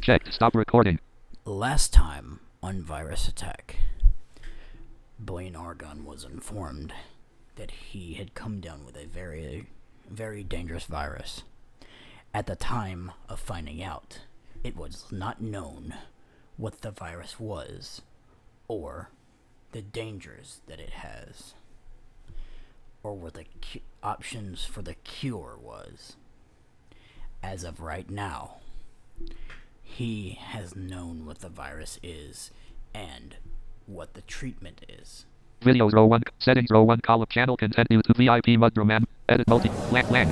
checked. Stop recording. Last time on Virus Attack, Blaine Argon was informed that he had come down with a very dangerous virus. At the time of finding out, it was not known what the virus was or the dangers that it has, or what the options for the cure was. As of right now, he has known what the virus is and what the treatment is. Videos row 1, settings row 1, column channel content new to VIP Mudroman, edit multi, lang.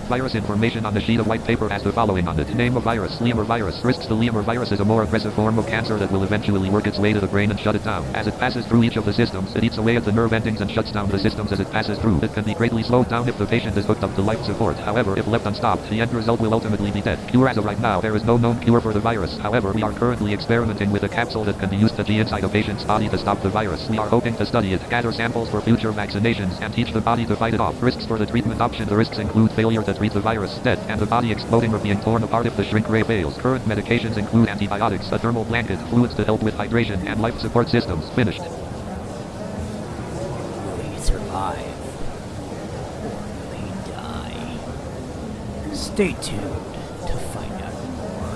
Virus information on the sheet of white paper has the following on it. Name of virus, lemur virus. Risks. The lemur virus is a more aggressive form of cancer that will eventually work its way to the brain and shut it down. As it passes through each of the systems, it eats away at the nerve endings and shuts down the systems as it passes through. It can be greatly slowed down if the patient is hooked up to life support. However, if left unstopped, the end result will ultimately be death. Cure. As of right now, there is no known cure for the virus. However, we are currently experimenting with a capsule that can be used to be inside a patient's body to stop the virus. We are hoping to study it, gather samples for future vaccinations, and teach the body to fight it off. Risks for the treatment option. The risks include failure to treat the virus, death, and the body exploding or being torn apart if the shrink ray fails. Current medications include antibiotics, a thermal blanket, fluids to help with hydration, and life support systems. Finished. Will he survive? Or will he die? Stay tuned to find out more.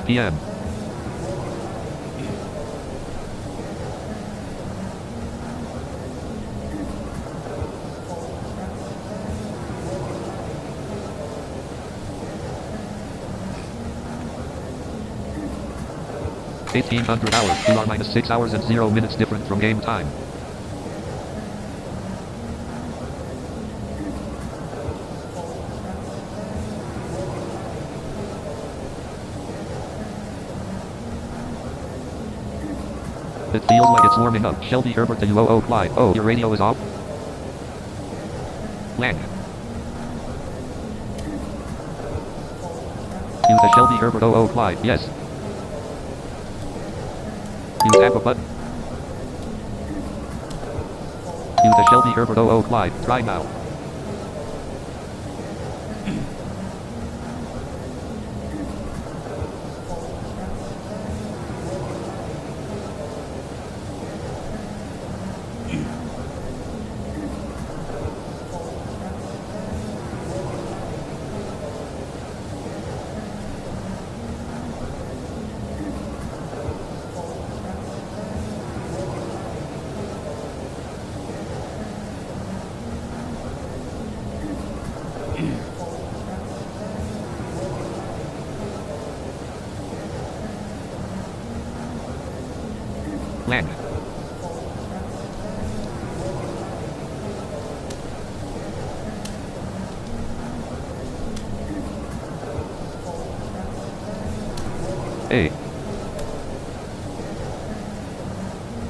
PM. $1,800. You are minus 6 hours and 0 minutes different from game time. It feels like it's warming up. Shelby Herbert to UOO Clyde. Oh, your radio is off? Lang. Use the Shelby Herbert OO Clyde. Yes. Use amp button. Use the Shelby Herbert OO Clyde. Try now. Lang. A.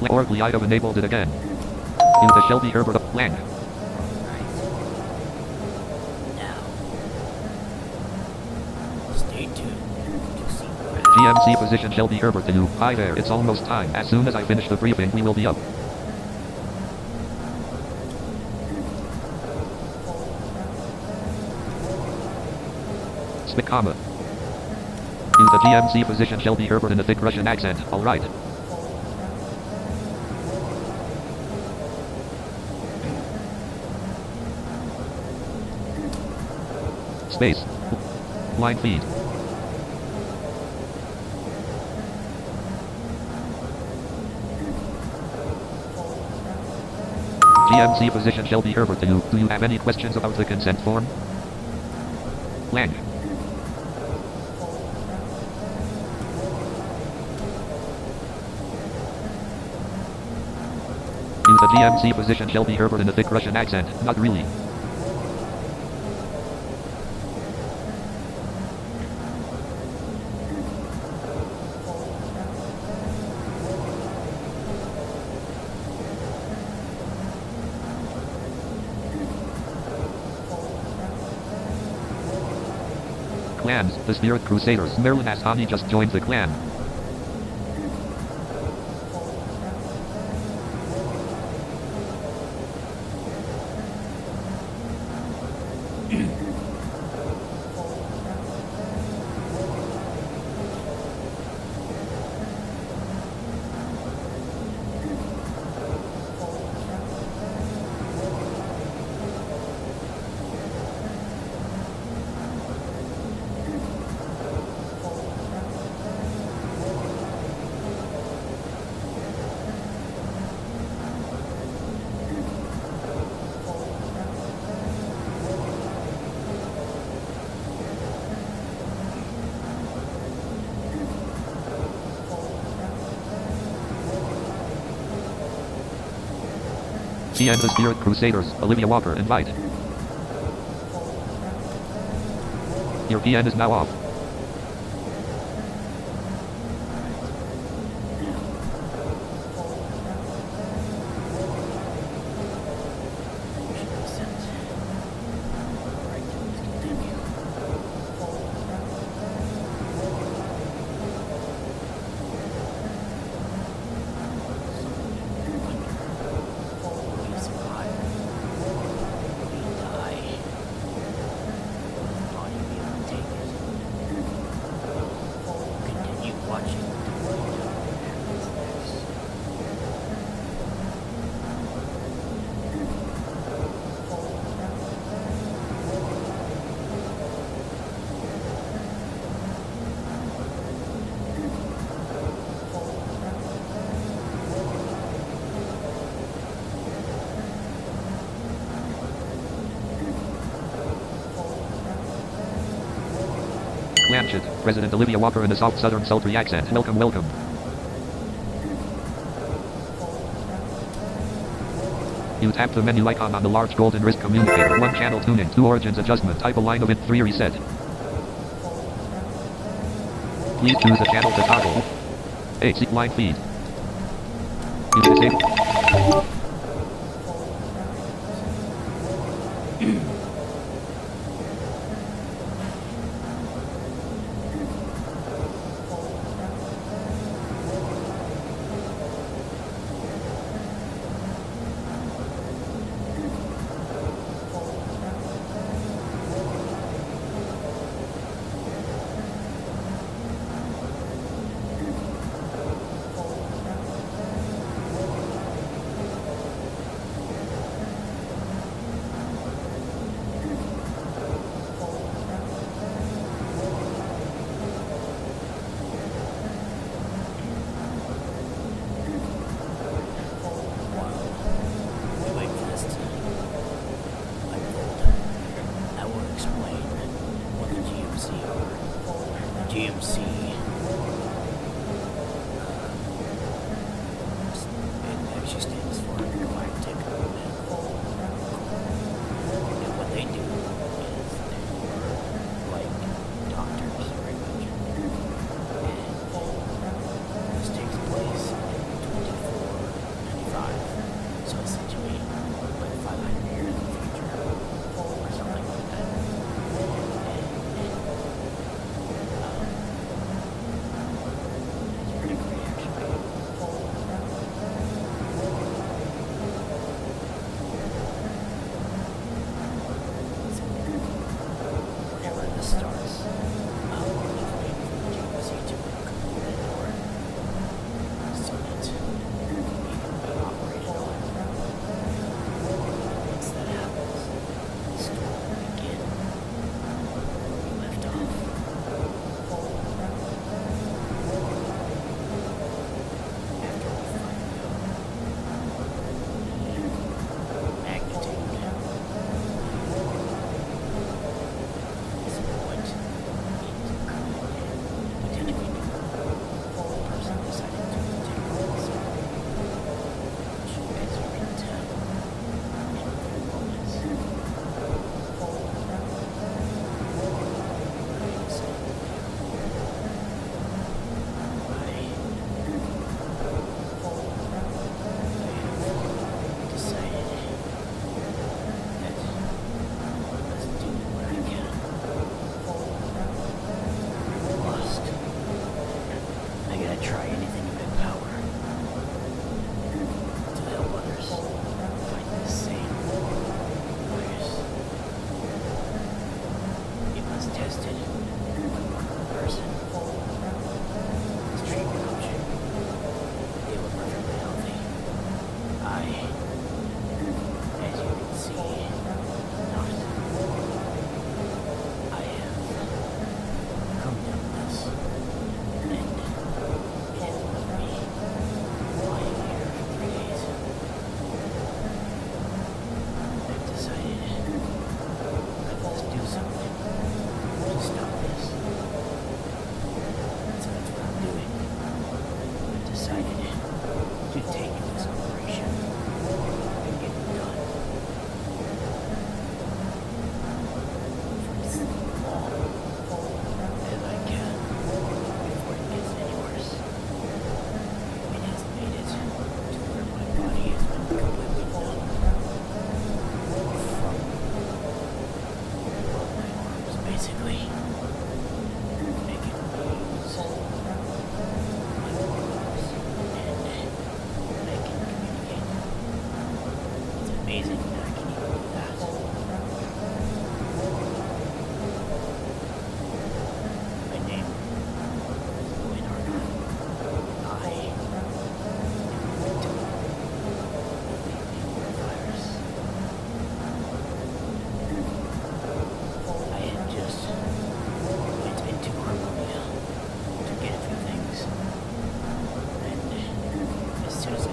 Orgly, I have enabled it again. Use the Shelby Herbert of Lang. GMC position Shelby Herbert to you. Hi there, it's almost time. As soon as I finish the briefing, we will be up. Spit comma. Use the GMC position Shelby Herbert in a thick Russian accent. Alright. Space. Line feed. GMC position Shelby Herbert to you. Do you have any questions about the consent form? Lang. Use the GMC position Shelby Herbert in a thick Russian accent. Not really. clans, the Spirit Crusaders. Merlin as Hani just joined the clan. He and the Spirit Crusaders, Olivia Walker, invite. Your PN is now off. Blanchett, President Olivia Walker in a soft southern sultry accent. Welcome, welcome. You tap the menu icon on the large golden wrist communicator. 1 channel tuning, 2 origins adjustment. Type a line of it, 3 reset. Please choose a channel to toggle. 8 line feed. You disable.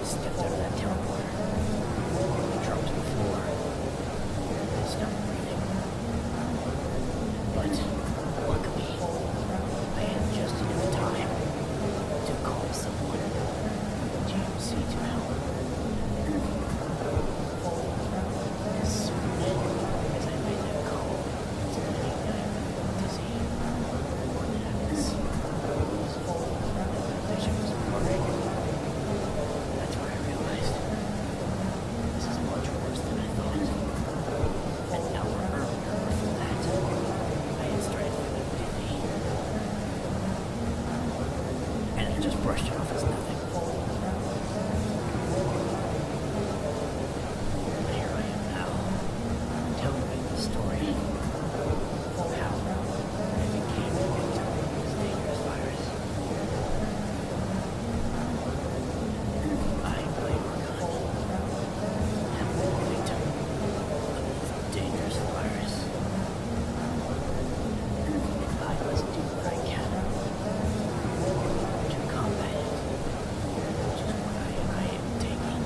stepped out of that teleporter. I dropped to the floor and stopped breathing. But luckily, I had just enough time to call someone from the GMC to help. As soon as I made that call, explaining that I was dizzy, or that I was that my vision was blurry, that's where I realized this is much worse than I thought. An hour earlier before that, I had started feeling dizzy, and I just brushed it off as nothing. But here I am now, telling you the story of how I became a victim of this dangerous virus. I, Blaine Argon, have been a victim of this dangerous virus, and I must do what I can to combat it, which is why I am taking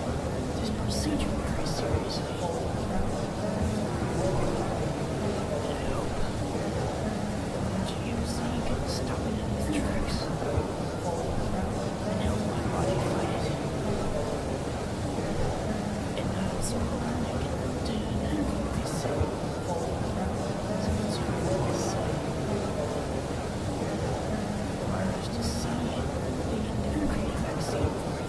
this procedure very seriously. And I hope GMC can stop it in its tracks and help my body fight it. And I also hope that they can obtain a sample to this virus to see if they can create a vaccine for it.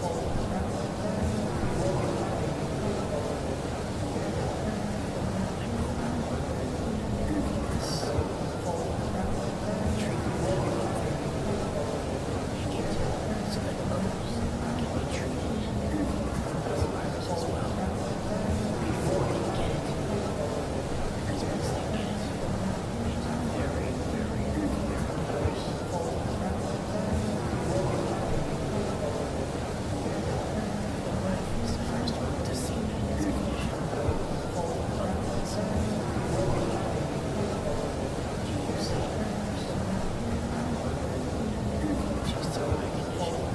I'm hoping this treatment that I'm going through will make it so that others can be treated for this virus as well before they get it. Because once they get it, it's very, very, very dangerous. My wife is the first one to see me in this condition. Other than some from the GMC nurse. She saw my condition.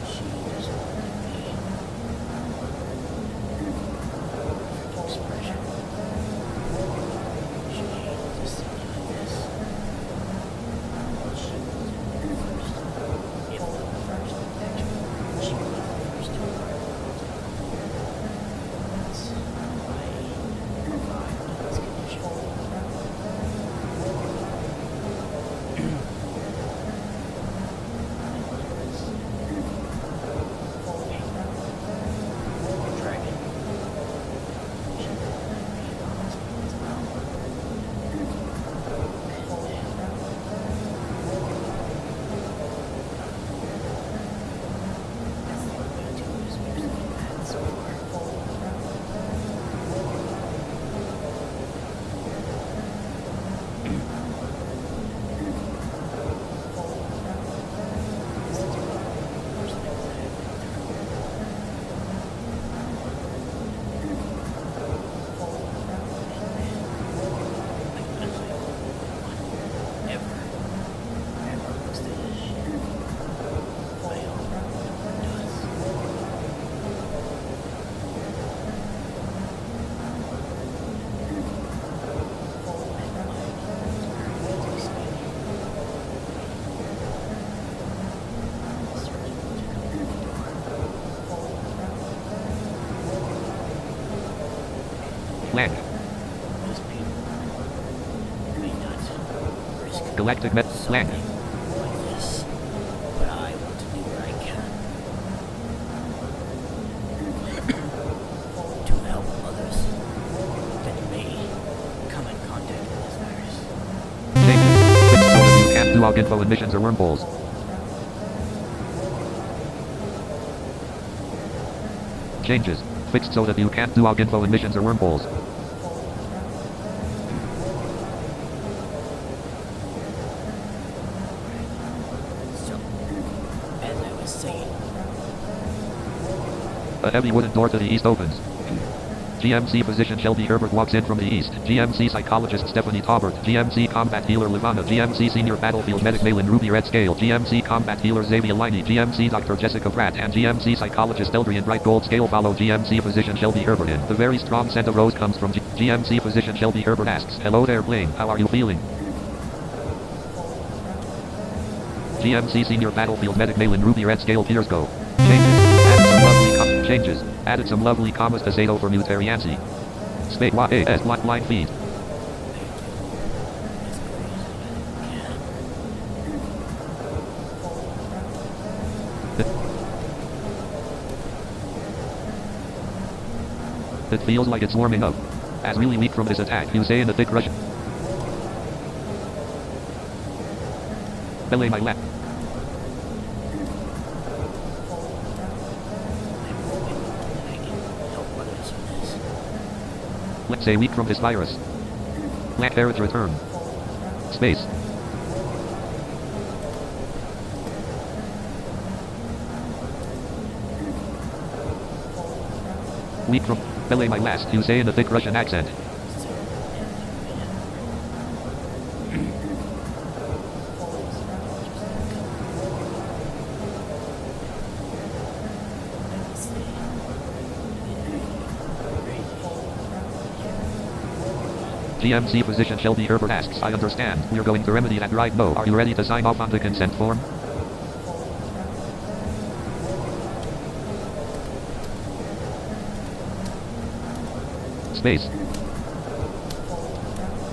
She just wanted me perfect expression. She hated to see me like this. But she was the first, if not the first, actually, she was the first to arrive at the hospital. Once I arrived in this condition. Dragon. She was going to be in the hospital as well. That's the only two visitors that I've had so far. This is one of the worst things that I've been through. I honestly hope no one ever looks through this shit. I hope no one does. And mine is very easily speaking. The surgeon to come through the door. Flag. Most people may not risk Galactic Met. Flag. something like this, but I want to do what I can to help others that may come in contact with this virus. Changes. Fixed so that you can't do log info in missions or wormholes. Changes. Fixed so that you can't do log info in missions or wormholes. So, as I was saying, A heavy wooden door to the east opens. GMC physician Shelby Herbert walks in from the east. GMC psychologist Stephanie Taubert. GMC combat healer Livana. GMC senior battlefield medic Malin Ruby Red Scale. GMC combat healer Xavier Liney. GMC Dr. Jessica Pratt. And GMC psychologist Eldrian Bright Gold Scale follow GMC physician Shelby Herbert in. The very strong scent of rose comes from GMC physician Shelby Herbert asks, hello there Blaine, how are you feeling? GMC senior battlefield medic Malin Ruby Red Scale Tears Go. Changes. Added some lovely commas to Zato for Mutariansi. Space YAS line feed. It feels like it's warming up. As really weak from this attack, you say in a thick rush. Belay my lap. Let's say weak from this virus. Black carriage return. Space. Weak from belay my last, you say in a thick Russian accent. GMC physician Shelby Herbert asks, I understand, we're going to remedy that right now. Are you ready to sign off on the consent form? Space.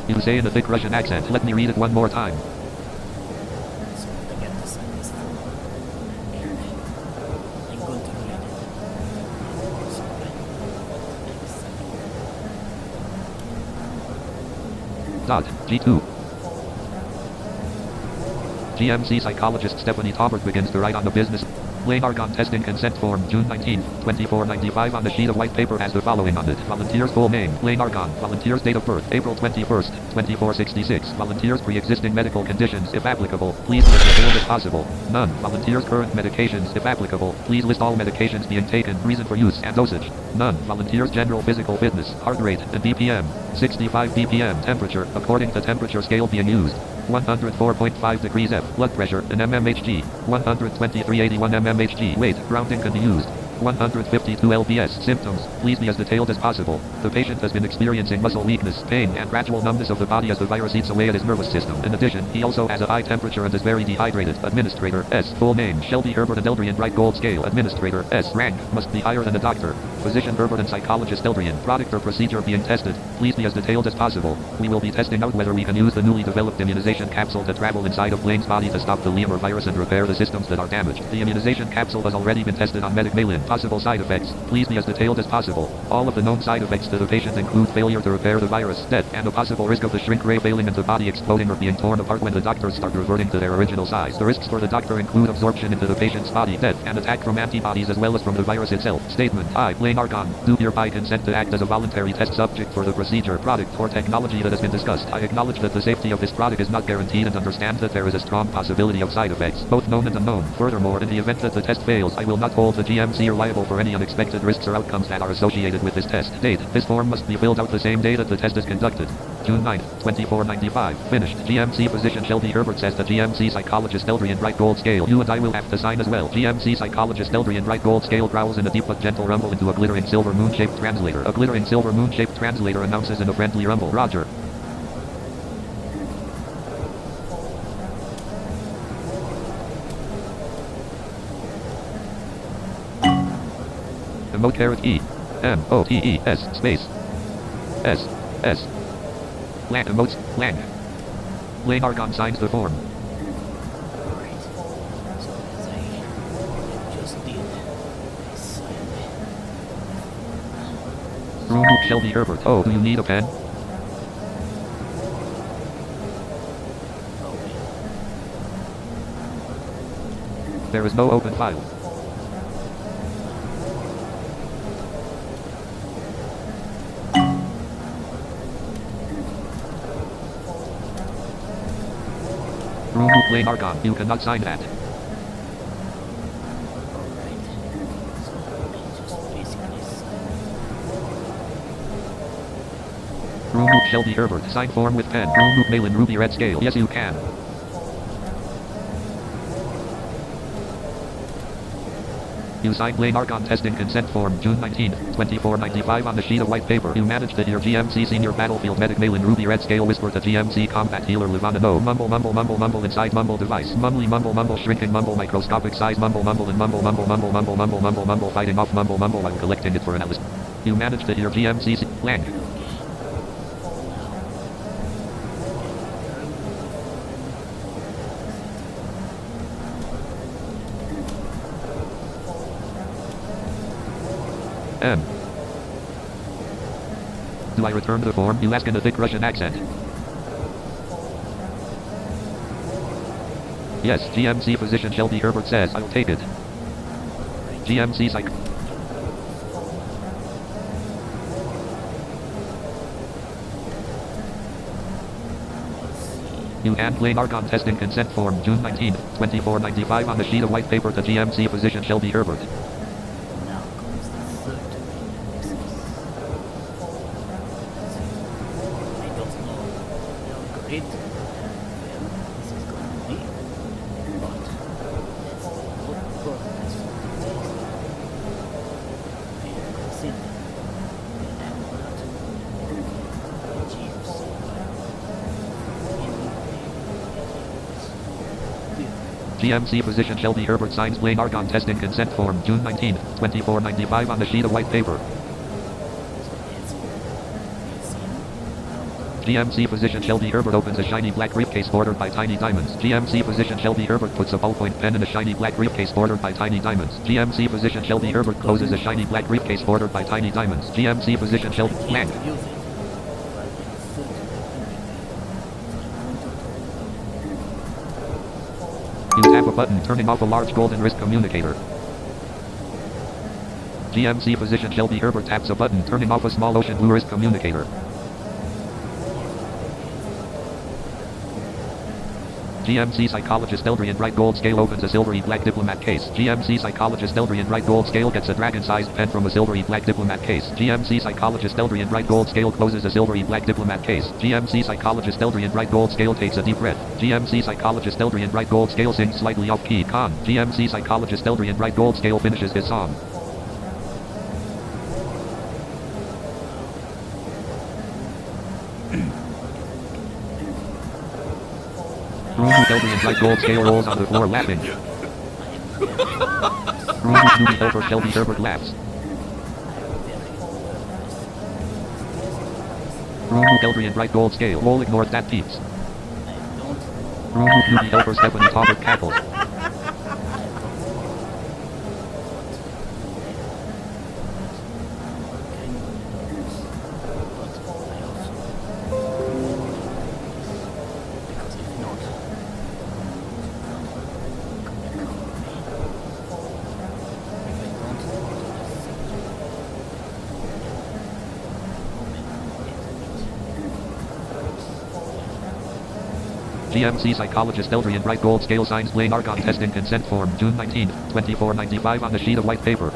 You say in a thick Russian accent, let me read it one more time. G2. GMC psychologist Stephanie Taubert begins to write on the business. Blaine Argon testing consent form, June 19, 2495 on the sheet of white paper has the following on it. Volunteer's full name, Blaine Argon. Volunteer's date of birth, April 21st, 2466. Volunteer's pre-existing medical conditions, if applicable, please list as little as possible. None. Volunteer's current medications, if applicable, please list all medications being taken, reason for use, and dosage. None. Volunteer's general physical fitness, heart rate, and BPM. 65 BPM. Temperature, according to temperature scale being used. 104.5 degrees F. Blood pressure, an mmHg. 123.81 mmHg. Weight, rounding can be used. 152 lbs. Symptoms, please be as detailed as possible. The patient has been experiencing muscle weakness, pain, and gradual numbness of the body as the virus eats away at his nervous system. In addition, he also has a high temperature and is very dehydrated. Administrator, S. Full name, Shelby Herbert and Eldrian Bright Gold Scale. Administrator, S. Rank, must be higher than a doctor. Physician Herbert and psychologist Eldrian. Product or procedure being tested, please be as detailed as possible. We will be testing out whether we can use the newly developed immunization capsule to travel inside of Blaine's body to stop the lemur virus and repair the systems that are damaged. The immunization capsule has already been tested on medic Malin. Possible side effects, please be as detailed as possible. All of the known side effects to the patient include failure to repair the virus, death, and the possible risk of the shrink ray failing and the body exploding or being torn apart when the doctors start reverting to their original size. The risks for the doctor include absorption into the patient's body, death, and attack from antibodies as well as from the virus itself. Statement, I, Blaine Argon, do hereby consent to act as a voluntary test subject for the procedure, product, or technology that has been discussed. I acknowledge that the safety of this product is not guaranteed and understand that there is a strong possibility of side effects, both known and unknown. Furthermore, in the event that the test fails, I will not hold the GMC liable for any unexpected risks or outcomes that are associated with this test. Date, this form must be filled out the same day that the test is conducted. June 9, 2495. Finished. GMC physician Shelby Herbert says the GMC psychologist Eldrian Bright Gold Scale. You and I will have to sign as well. GMC psychologist Eldrian Bright Gold Scale growls in a deep but gentle rumble into a glittering silver moon-shaped translator. A glittering silver moon-shaped translator announces in a friendly rumble. Roger. Emote caret E. M-O-T-E-S space. S. S. Blank emotes. Blank. Blaine Argon signs the form. Alright. So as I just did, I signed the form. Shelby Herbert. Oh, do you need a pen? Oh wait. There is no open file. Blaine Argon, you cannot sign that. Alright. So I just basically signed Shelby Herbert. Sign form with pen. Remove mail in ruby red scale. Yes, you can. You signed Blaine Argon testing consent form June 19, 2495 on the sheet of white paper. You managed to hear GMC Senior Battlefield Medic mail in ruby red scale whisper to GMC Combat Healer Livana no mumble mumble mumble mumble inside mumble device. Mumbly mumble mumble shrinking mumble microscopic size mumble mumble and mumble mumble mumble mumble mumble mumble mumble fighting off mumble mumble while collecting it for analysis. You managed to hear GMC Lang. M. Do I return the form? You ask in a thick Russian accent. Yes, GMC physician Shelby Herbert says I'll take it. GMC psych. You hand Blaine Argon testing consent form June 19, 2495 on the sheet of white paper to GMC physician Shelby Herbert. GMC physician Shelby Herbert signs Blaine Argon testing consent form June 19, 2495 on the sheet of white paper. GMC physician Shelby Herbert opens a shiny black briefcase bordered by tiny diamonds. GMC physician Shelby Herbert puts a ballpoint pen in a shiny black briefcase bordered by tiny diamonds. GMC physician Shelby Herbert closes a shiny black briefcase bordered by tiny diamonds. GMC physician Shelby Lang. You tap a button turning off a large golden wrist communicator. GMC physician Shelby Herbert taps a button turning off a small ocean blue wrist communicator. GMC psychologist Eldrian bright gold scale opens a silvery black diplomat case. GMC psychologist Eldrian bright gold scale gets a dragon-sized pen from a silvery black diplomat case. GMC psychologist Eldrian bright gold scale closes a silvery black diplomat case. GMC psychologist Eldrian bright gold scale takes a deep breath. GMC psychologist Eldrian bright gold scale sings slightly off key. Con. GMC psychologist Eldrian bright gold scale finishes his song. Eldrian bright gold scale rolls on the floor laughing. Newbie helper Shelby Herbert laughs. Eldrian bright gold scale roll ignores that peeps. Newbie helper Stephanie Talbot cackles. GMC psychologist Eldrian bright gold scale signs Blaine Argon testing consent form June 19, 2495 on the sheet of white paper.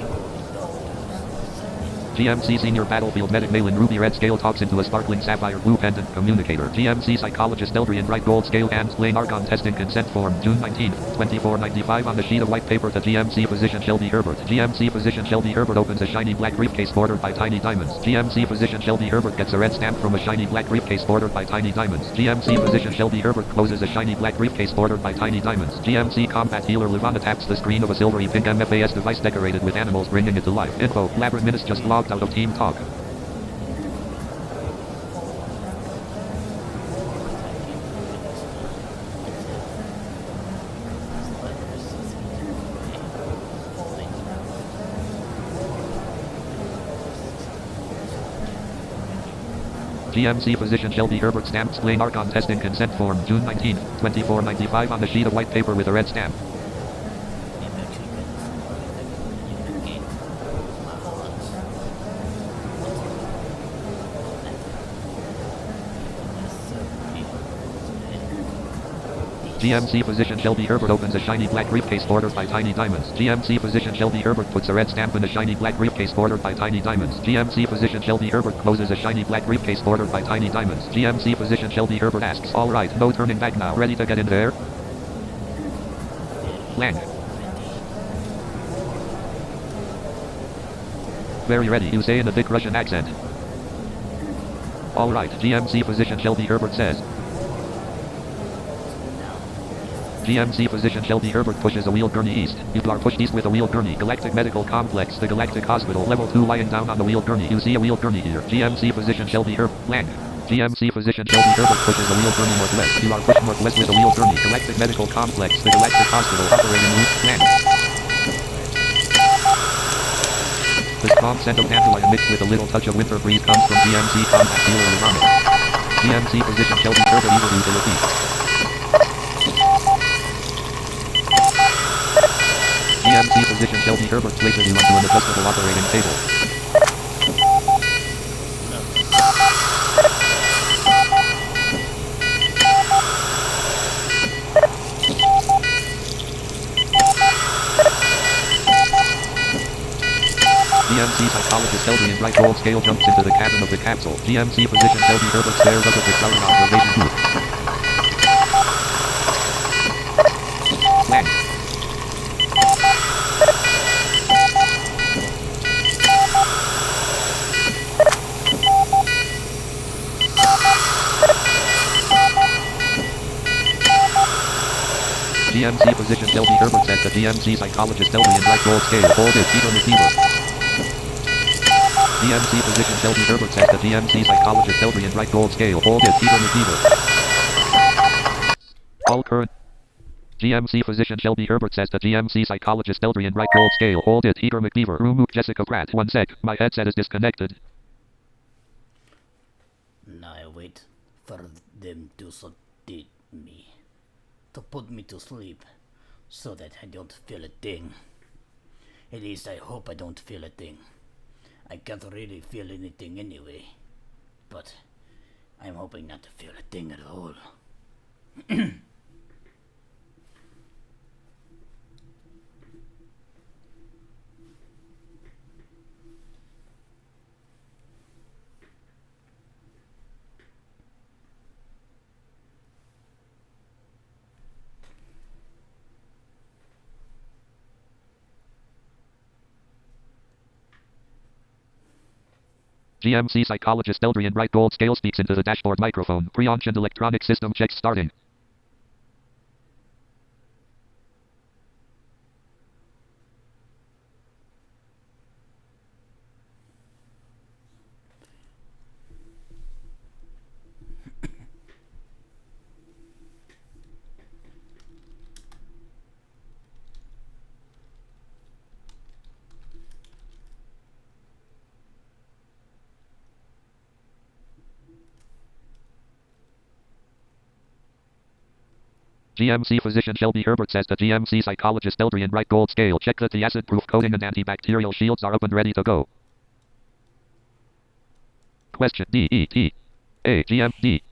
GMC senior battlefield medic mail in ruby red scale talks into a sparkling sapphire blue pendant communicator. GMC psychologist Eldrian bright gold scale hands Blaine Argon testing consent form June 19, 2495 on the sheet of white paper to GMC physician Shelby Herbert. GMC physician Shelby Herbert opens a shiny black briefcase bordered by tiny diamonds. GMC physician Shelby Herbert gets a red stamp from a shiny black briefcase bordered by tiny diamonds. GMC physician Shelby Herbert closes a shiny black briefcase bordered by tiny diamonds. GMC combat healer Livana taps the screen of a silvery pink MFAS device decorated with animals bringing it to life. Info, Labyrinth Minutes just logged out of Team Talk. GMC physician Shelby Herbert stamps Blaine Argon testing consent form June 19, 2495 on the sheet of white paper with a red stamp. GMC physician Shelby Herbert opens a shiny black briefcase bordered by tiny diamonds. GMC physician Shelby Herbert puts a red stamp in a shiny black briefcase bordered by tiny diamonds. GMC physician Shelby Herbert closes a shiny black briefcase bordered by tiny diamonds. GMC physician Shelby Herbert asks, all right, no turning back now. Ready to get in there? Lang. Very ready, you say in a thick Russian accent. All right, GMC physician Shelby Herbert says. GMC physician Shelby Herbert pushes a wheel gurney east. You are pushed east with a wheel gurney. Galactic Medical Complex, the Galactic Hospital, level 2 lying down on the wheel gurney. You see a wheel gurney here. GMC physician Shelby Herbert. Lang. GMC physician Shelby Herbert pushes a wheel gurney northwest. You are pushed northwest with a wheel gurney. Galactic Medical Complex, the Galactic Hospital, operating route. Lang. The strong scent of dandelion mixed with a little touch of winter breeze comes from GMC combat dealer Levano. GMC physician Shelby Herbert eager to repeat. GMC physician Shelby Herbert places you onto an adjustable operating table. GMC psychologist Eldrian Bright Gold Scale jumps into the cabin of the capsule. GMC physician Shelby Herbert stares up at the crowded observation booth. Lang. GMC physician Shelby Herbert says the GMC psychologist Eldrian Bright Gold Scale. Hold it, Peter McKeever. GMC physician Shelby Herbert says the GMC psychologist Eldrian Bright Gold Scale. Hold it, Peter McKeever. All current. GMC physician Shelby Herbert says the GMC psychologist Eldrian Bright Gold Scale. Hold it, Peter McKeever. Remove Jessica Pratt. 1 sec. My headset is disconnected. Now I wait for them to sedate me, to put me to sleep, so that I don't feel a thing. At least I hope I don't feel a thing. I can't really feel anything anyway, but I'm hoping not to feel a thing at all. GMC psychologist Eldrian Bright Gold Scale speaks into the dashboard microphone. Pre-auctioned electronic system checks starting. GMC physician Shelby Herbert says the GMC psychologist Eldrian Bright Gold Scale. Check that the acid-proof coating and antibacterial shields are up and ready to go. Question D E T A G M D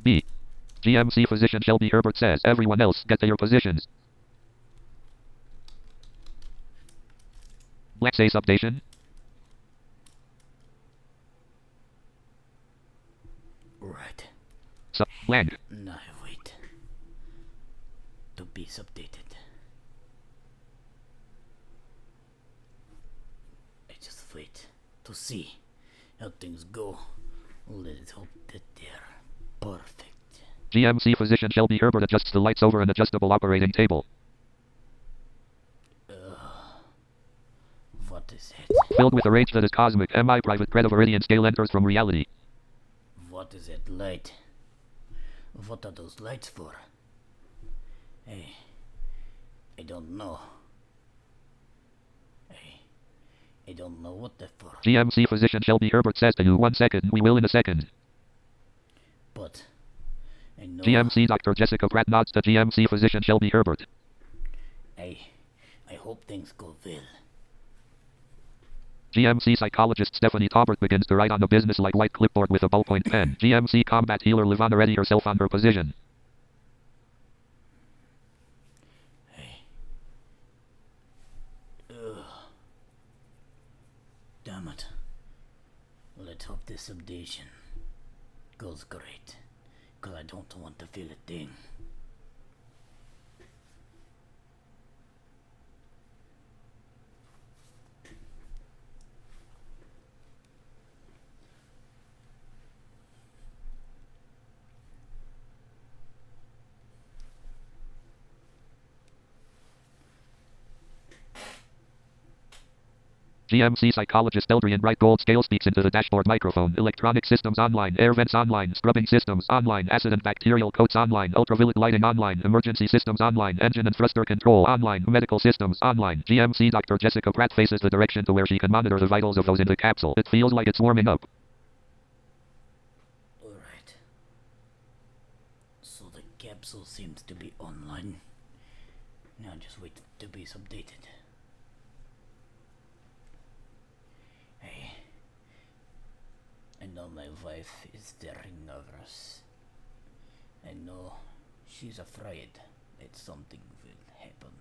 B. GMC physician Shelby Herbert says everyone else get to your positions. Black say substation. Right. Lang. Now I wait to be updated. I just wait to see how things go. Let's hope that they're perfect. GMC physician Shelby Herbert adjusts the lights over an adjustable operating table. What is it? Filled with a rage that is cosmic, MI private cred of Iridian scale enters from reality. What is that light? What are those lights for? Hey, I don't know. I don't know what they're for. GMC physician Shelby Herbert says to you, 1 second, we will in a second. But I know. GMC Dr. Jessica Pratt nods to GMC physician Shelby Herbert. I hope things go well. GMC psychologist Stephanie Taubert begins to write on a business-like white clipboard with a ballpoint pen. GMC combat healer Levana ready herself on her position. Damn it. Let's hope this updation goes great, cause I don't want to feel a thing. GMC psychologist Eldrian Bright Gold Scale speaks into the dashboard microphone. Electronic systems online. Air vents online. Scrubbing systems online. Acid and bacterial coats online. Ultraviolet lighting online. Emergency systems online. Engine and thruster control online. Medical systems online. GMC Dr. Jessica Pratt faces the direction to where she can monitor the vitals of those in the capsule. It feels like it's warming up. Alright. So the capsule seems to be online. Now just wait to be updated. Hey, I know my wife is very nervous. I know she's afraid that something will happen,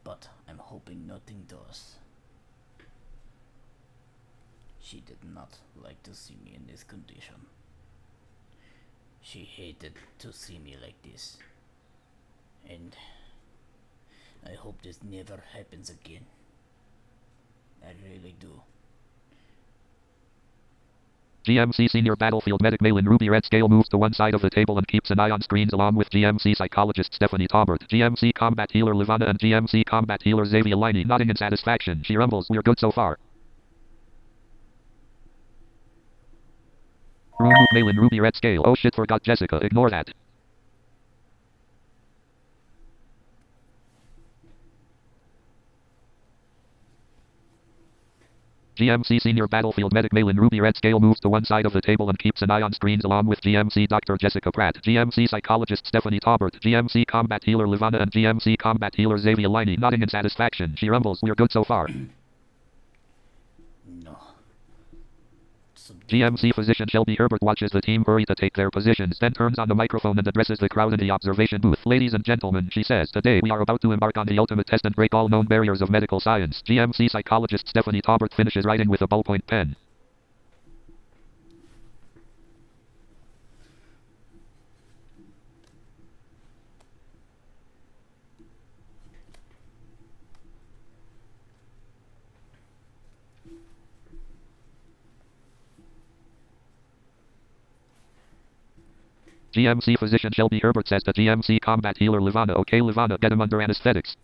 but I'm hoping nothing does. She did not like to see me in this condition. She hated to see me like this. And I hope this never happens again. I really do. GMC Senior Battlefield Medic Male in Ruby Red Scale moves to one side of the table and keeps an eye on screens along with GMC Psychologist Stephanie Taubert, GMC Combat Healer Levana and GMC Combat Healer Xavier Liney nodding in satisfaction. She rumbles, "We're good so far." Room Male in Ruby Red Scale. "Oh shit, forgot Jessica. Ignore that." GMC Senior Battlefield Medic Male in Ruby Red Scale moves to one side of the table and keeps an eye on screens along with GMC Dr. Jessica Pratt, GMC Psychologist Stephanie Taubert, GMC Combat Healer Levana and GMC Combat Healer Xavier Liney nodding in satisfaction. She rumbles, "We're good so far." No. GMC Physician Shelby Herbert watches the team hurry to take their positions, then turns on the microphone and addresses the crowd in the observation booth. "Ladies and gentlemen," she says, "today we are about to embark on the ultimate test and break all known barriers of medical science." GMC Psychologist Stephanie Taubert finishes writing with a ballpoint pen. GMC Physician Shelby Herbert says to GMC Combat Healer Levana, "Okay, Levana, get him under anesthetics."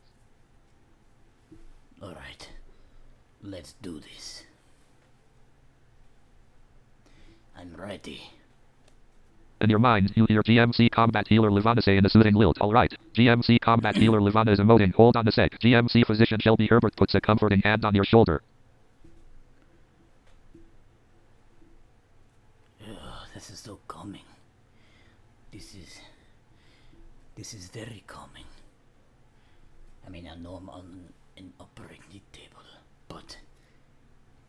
Alright. Let's do this. I'm ready. In your mind, you hear GMC Combat Healer Levana say in a soothing lilt, "Alright." GMC Combat Healer Levana is emoting, "Hold on a sec." GMC Physician Shelby Herbert puts a comforting hand on your shoulder. This is so calming. This is very calming. I mean, I know I'm on an operating table, but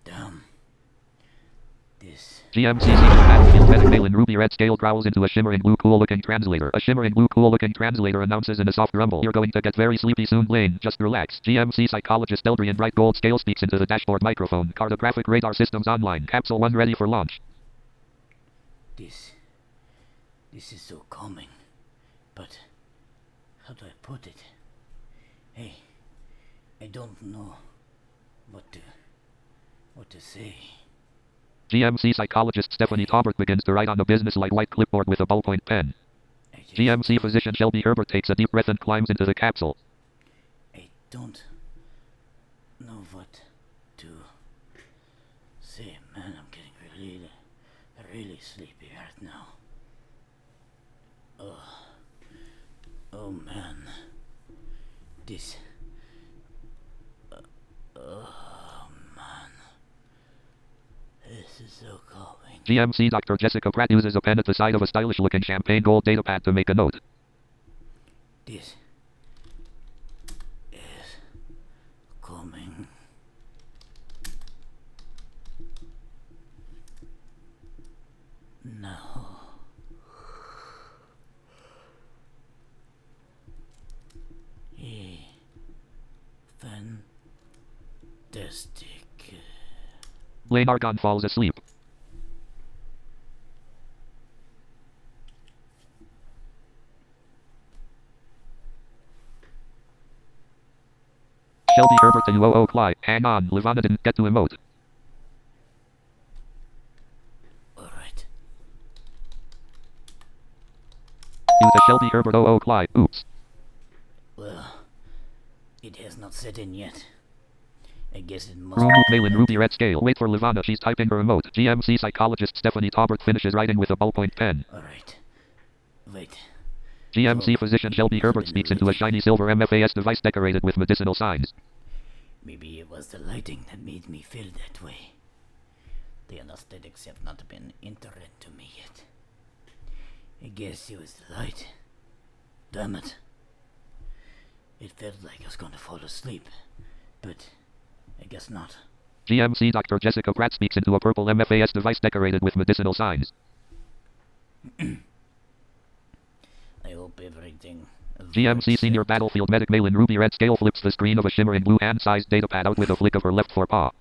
damn, this. GMC Senior Battlefield Medic Male in Ruby Red Scale growls into a shimmering blue cool-looking translator. A shimmering blue cool-looking translator announces in a soft rumble, "You're going to get very sleepy soon, Blaine. Just relax." GMC Psychologist Eldrian Bright Gold Scale speaks into the dashboard microphone. "Cartographic radar systems online. Capsule 1 ready for launch." This is so calming, but how do I put it? Hey, I don't know what to say. GMC Psychologist Stephanie Taubert begins to write on a business-like white clipboard with a ballpoint pen. GMC Physician Shelby Herbert takes a deep breath and climbs into the capsule. I don't know what to say, man. I'm getting really sleepy right now. Oh man, this. Oh man, this is so calming. GMC Dr. Jessica Pratt uses a pen at the side of a stylish-looking champagne gold datapad to make a note. This is calming. Now. Fantastic Lane Argon falls asleep. Shelby Herbert to UOO Clyde. Hang on, Livana didn't get to emote. Alright. You to Shelby Herbert OO Clyde. Oops. Well, it has not set in yet. I guess it must Room be Malin connected. Ruby Red Scale. Wait for Livana, she's typing her emote. GMC psychologist Stephanie Taubert finishes writing with a ballpoint pen. Alright. Wait. GMC Oh, physician Shelby must have Herbert been speaks the into a lighting. shiny silver MFAS device decorated with medicinal signs. Maybe it was the lighting that made me feel that way. The anesthetics have not been entered to me yet. I guess it was the light. Damn it. It felt like I was going to fall asleep, but I guess not. GMC Dr. Jessica Pratt speaks into a purple MFAS device decorated with medicinal signs. I hope everything... GMC Senior Battlefield Medic Malin Ruby Red Scale flips the screen of a shimmering blue hand-sized datapad out with a flick of her left forepaw.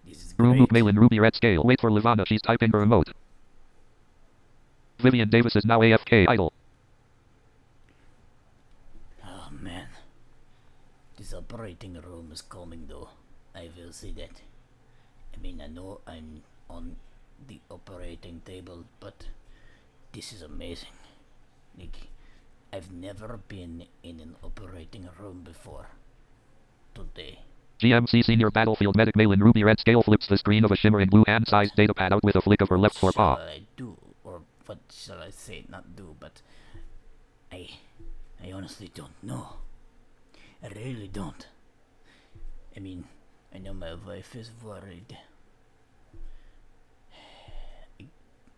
This is Room great. Malin Ruby Red Scale. Wait for Livana, she's typing her emote. Vivian Davis is now AFK idle. Oh man. This operating room is calming though. I will say that. I mean, I know I'm on the operating table, but this is amazing. Like, I've never been in an operating room before. Today. GMC Senior Battlefield Medic Malin Ruby Red Scale flips the screen of a shimmering blue hand-sized datapad out with a flick of her left What forepaw. shall I do? Or what shall I say? Not do, but I honestly don't know. I really don't. I mean, I know my wife is worried.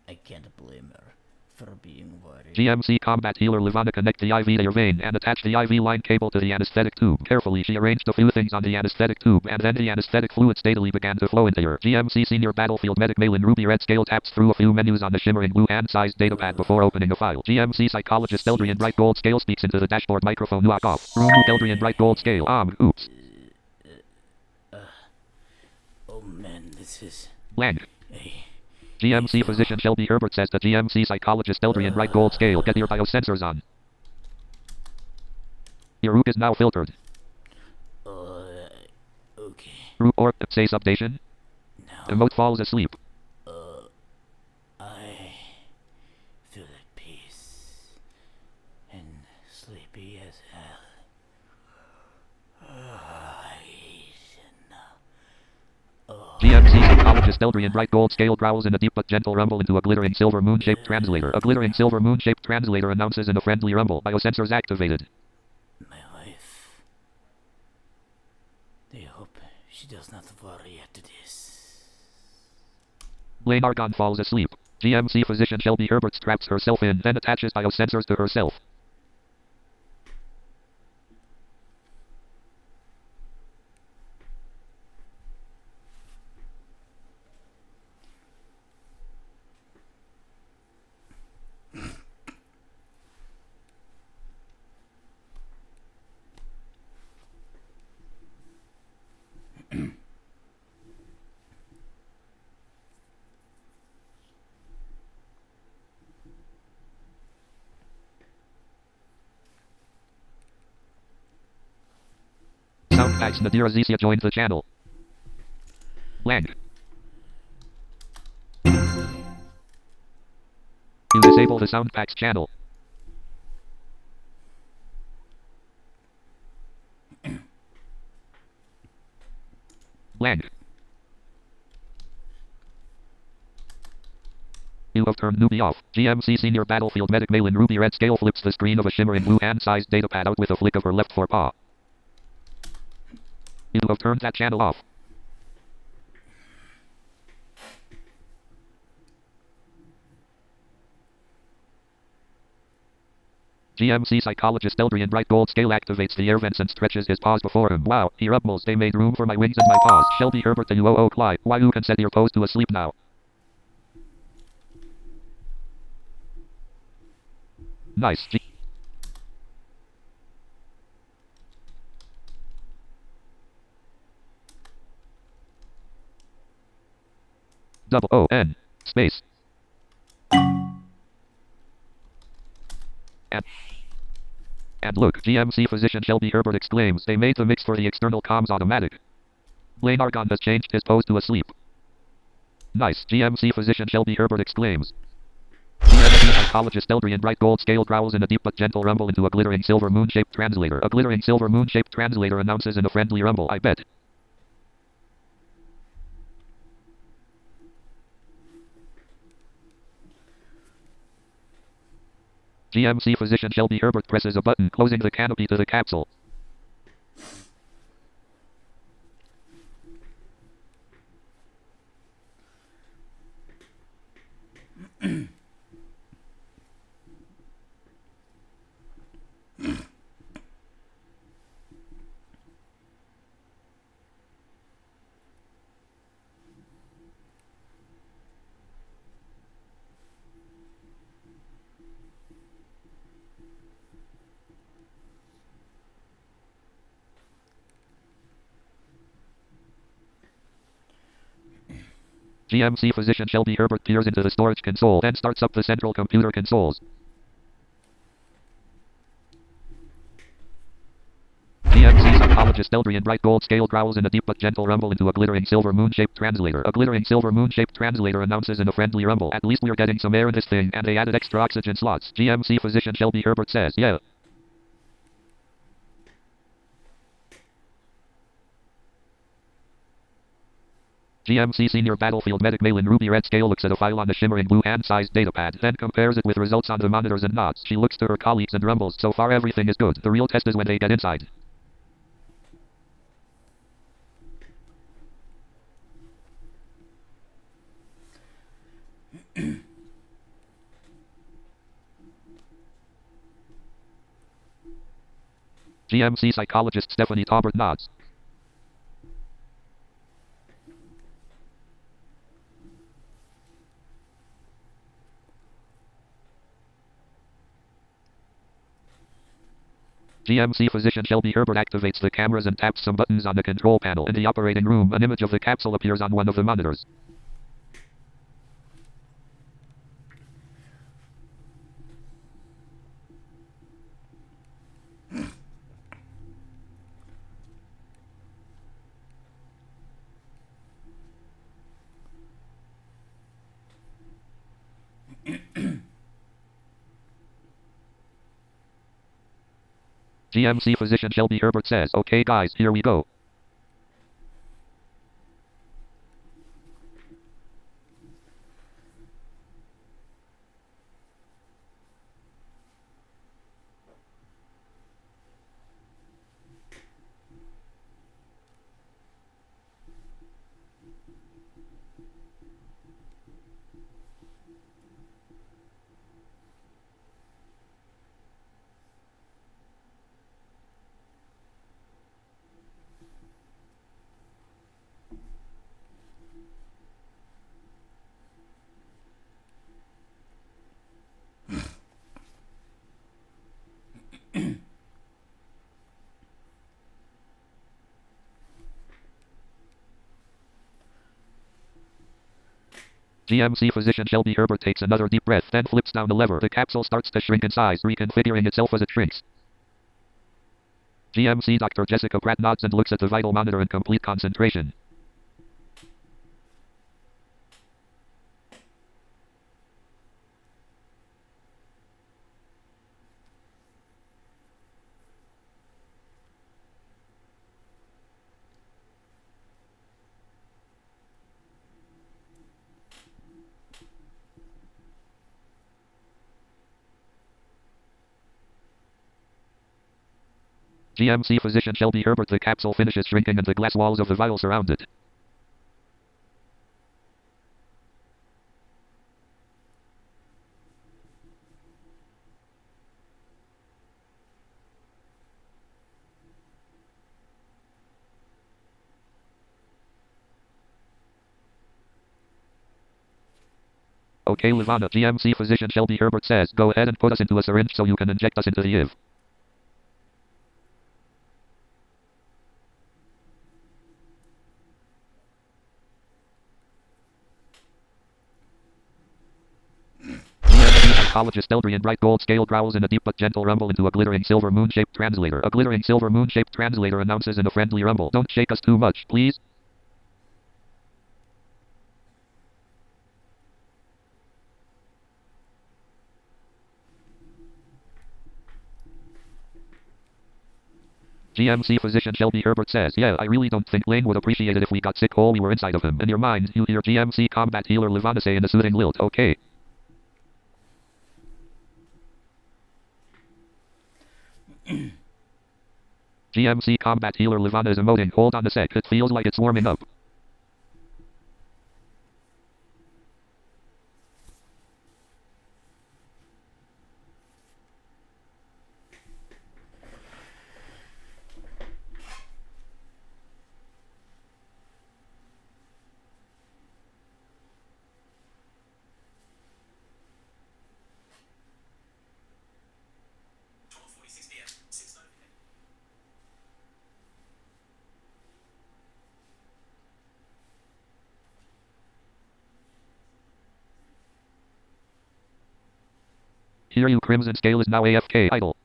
I can't blame her for being worried. GMC Combat Healer Livana connect the IV to your vein and attach the IV line cable to the anesthetic tube. Carefully she arranged a few things on the anesthetic tube and then the anesthetic fluid steadily began to flow into her. GMC Senior Battlefield Medic Malin Ruby Red Scale taps through a few menus on the shimmering blue hand-sized datapad before opening a file. GMC Psychologist Eldrian Bright Gold Scale speaks into the dashboard microphone. Knock off. Room Eldrian Bright Gold Scale. Oops. Oh man, this is Blank. a... GMC physician Shelby Herbert says to GMC psychologist Eldrian Bright Gold Scale, get your biosensors on. Your rook is now filtered. Okay. Rook or say substation. Now, Emote falls asleep. I feel at peace and sleepy as hell. GMC psychologist Eldrian Bright Gold Scale growls in a deep but gentle rumble into a glittering silver moon-shaped translator. A glittering silver moon-shaped translator announces in a friendly rumble, biosensors activated. My wife. I hope she does not worry after this. Lane Argon falls asleep. GMC physician Shelby Herbert straps herself in, then attaches biosensors to herself. Sound packs Nadira Zisia joined the channel. Blank. You disable the sound packs channel. Blank. You have turned newbie off. GMC Senior Battlefield Medic Malin Ruby Red Scale flips the screen of a shimmering blue hand-sized datapad out with a flick of her left forepaw. You have turned that channel off. GMC psychologist Eldrian Bright Gold Scale activates the air vents and stretches his paws before him. Wow, he rumbles. They made room for my wings and my paws. Shelby Herbert the UOO Clyde. Why you can set your toes to asleep now. Nice. double O-N, space. And look, GMC physician Shelby Herbert exclaims, they made the mix for the external comms automatic. Blaine Argonne has changed his pose to asleep. Nice, GMC physician Shelby Herbert exclaims. GMC psychologist Eldrian bright gold scale growls in a deep but gentle rumble into a glittering silver moon-shaped translator. A glittering silver moon-shaped translator announces in a friendly rumble, I bet. GMC physician Shelby Herbert presses a button, closing the canopy to the capsule. GMC physician Shelby Herbert peers into the storage console, then starts up the central computer consoles. GMC psychologist Eldrian bright gold scale growls in a deep but gentle rumble into a glittering silver moon-shaped translator. A glittering silver moon-shaped translator announces in a friendly rumble, at least we're getting some air in this thing, and they added extra oxygen slots. GMC physician Shelby Herbert says, yeah. GMC senior battlefield medic Malin ruby red scale looks at a file on a shimmering blue hand-sized datapad, then compares it with results on the monitors and nods. She looks to her colleagues and rumbles, so far everything is good. The real test is when they get inside. GMC psychologist Stephanie Taubert nods. GMC physician Shelby Herbert activates the cameras and taps some buttons on the control panel. In the operating room, an image of the capsule appears on one of the monitors. GMC physician Shelby Herbert says, okay guys, here we go. GMC physician Shelby Herbert takes another deep breath, then flips down the lever. The capsule starts to shrink in size, reconfiguring itself as it shrinks. GMC Dr. Jessica Pratt nods and looks at the vital monitor in complete concentration. GMC physician Shelby Herbert. The capsule finishes shrinking and the glass walls of the vial surround it. Okay Livana, GMC physician Shelby Herbert says, go ahead and put us into a syringe so you can inject us into the IV. psychologist Eldrian bright gold scale growls in a deep but gentle rumble into a glittering silver moon-shaped translator. A glittering silver moon-shaped translator announces in a friendly rumble. Don't shake us too much, please. GMC physician Shelby Herbert says, yeah, I really don't think Lane would appreciate it if we got sick while we were inside of him. In your mind, you hear GMC combat healer Livana say in a soothing lilt, okay. GMC combat healer Livana is emoting, hold on a sec, it feels like it's warming up. Hear you Crimson Scale is now AFK idle.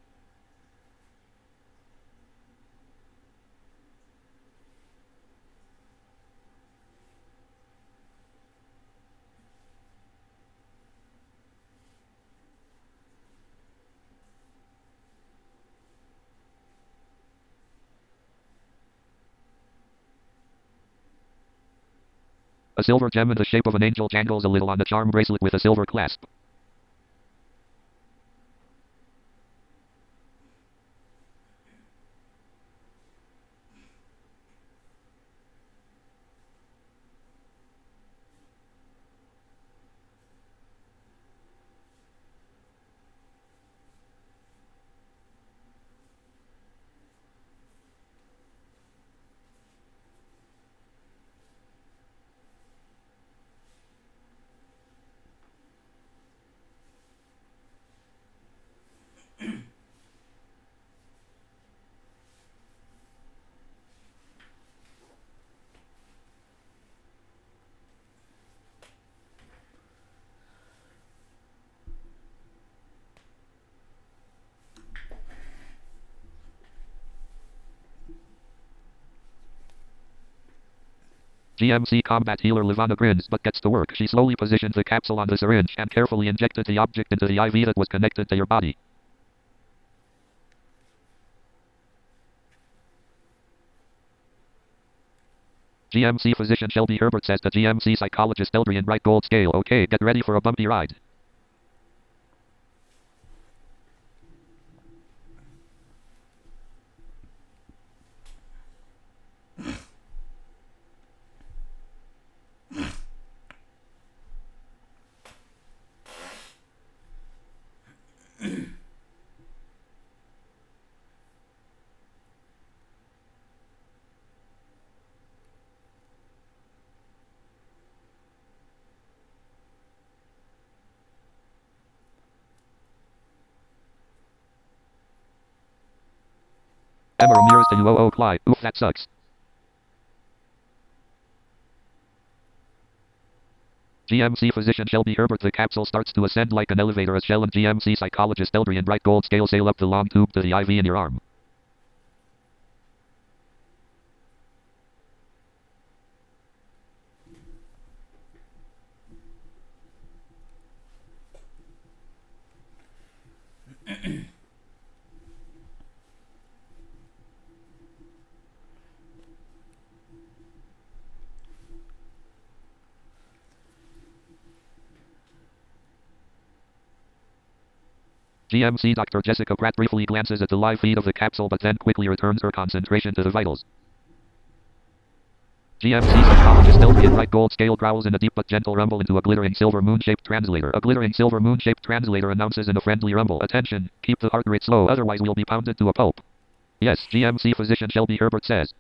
A silver gem in the shape of an angel jangles a little on the charm bracelet with a silver clasp. GMC combat healer Livana grins but gets to work. She slowly positions the capsule on the syringe and carefully injected the object into the IV that was connected to your body. GMC physician Shelby Herbert says to GMC psychologist Eldrian bright gold scale, okay, get ready for a bumpy ride. Emma Ramirez to you, oh Clyde, oof that sucks. GMC physician Shelby Herbert, the capsule starts to ascend like an elevator as Shell and GMC psychologist Eldrian bright gold scale sail up the long tube to the IV in your arm. GMC Dr. Jessica Pratt briefly glances at the live feed of the capsule but then quickly returns her concentration to the vitals. GMC psychologist Eldrian bright gold scale growls in a deep but gentle rumble into a glittering silver moon-shaped translator. A glittering silver moon-shaped translator announces in a friendly rumble, attention, keep the heart rate slow otherwise we'll be pounded to a pulp. Yes, GMC physician Shelby Herbert says.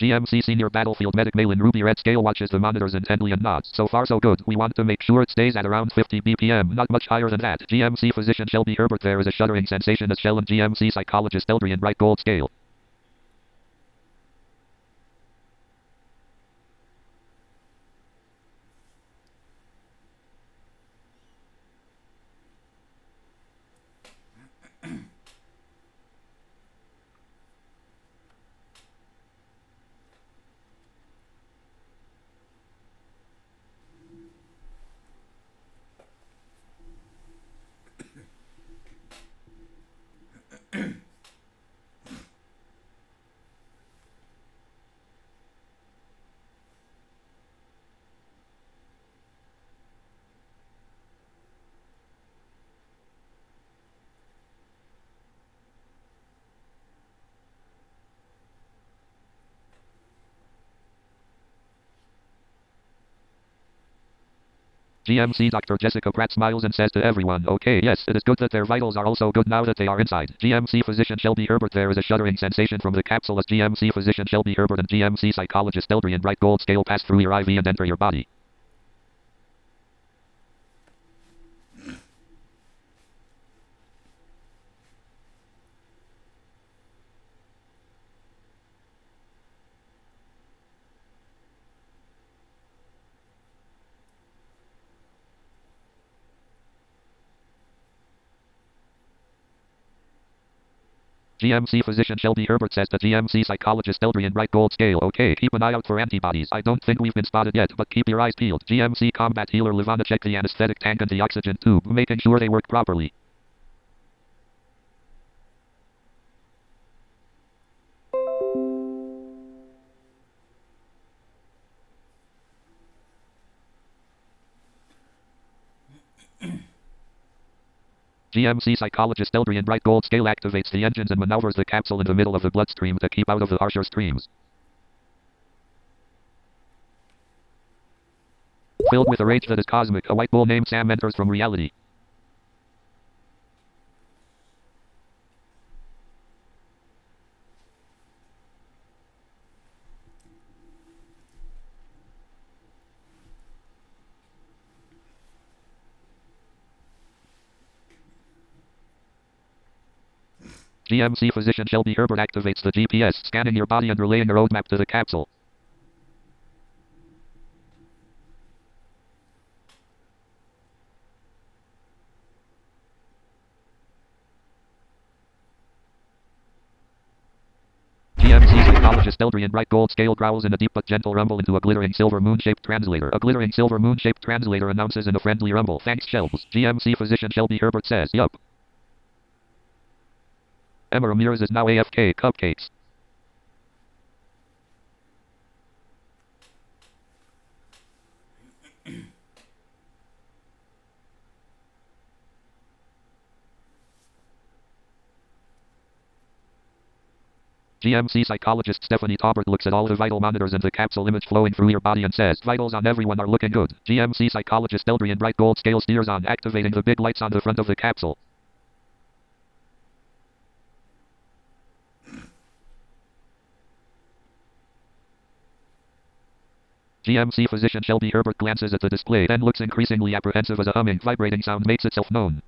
GMC Senior Battlefield Medic Malin Ruby Red Scale watches the monitors intently and nods. So far so good. We want to make sure it stays at around 50 BPM, not much higher than that. GMC physician Shelby Herbert, there is a shuddering sensation as Shell and GMC psychologist Eldrian Bright Gold Scale. GMC Dr. Jessica Pratt smiles and says to everyone, okay, yes, it is good that their vitals are also good now that they are inside. GMC physician Shelby Herbert, there is a shuddering sensation from the capsule as GMC physician Shelby Herbert and GMC psychologist Eldrian Bright Gold Scale pass through your IV and enter your body. GMC physician Shelby Herbert says to GMC psychologist Eldrian Bright Gold Scale, okay, keep an eye out for antibodies. I don't think we've been spotted yet, but keep your eyes peeled. GMC combat healer Livana, check the anesthetic tank and the oxygen tube, making sure they work properly. GMC psychologist Eldrian Bright Gold Scale activates the engines and maneuvers the capsule in the middle of the bloodstream to keep out of the harsher streams. Filled with a rage that is cosmic, a white bull named Sam enters from reality. GMC physician Shelby Herbert activates the GPS, scanning your body and relaying a roadmap to the capsule. GMC psychologist Eldrian Bright Gold Scale growls in a deep but gentle rumble into a glittering silver moon-shaped translator. A glittering silver moon-shaped translator announces in a friendly rumble, thanks Shelbs. GMC physician Shelby Herbert says, yup. Emma Ramirez is now AFK, cupcakes. GMC psychologist Stephanie Taubert looks at all the vital monitors and the capsule image flowing through your body and says, vitals on everyone are looking good. GMC psychologist Eldrian Bright Gold Scale steers on, activating the big lights on the front of the capsule. GMC physician Shelby Herbert glances at the display, then looks increasingly apprehensive as a humming, vibrating sound makes itself known.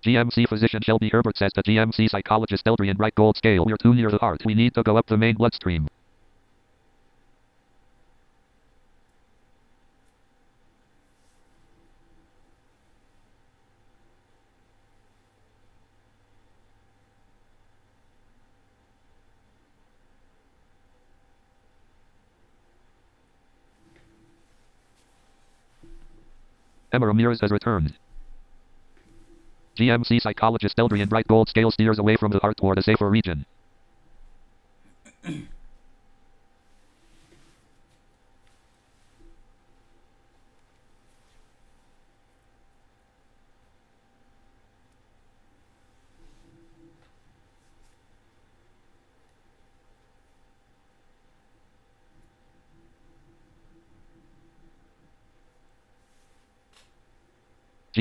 GMC physician Shelby Herbert says to GMC psychologist Eldrian Bright Gold Scale, we're too near the heart. We need to go up the main bloodstream. Emma Ramirez has returned. GMC psychologist Eldrian Bright Gold Scale steers away from the heart toward a safer region.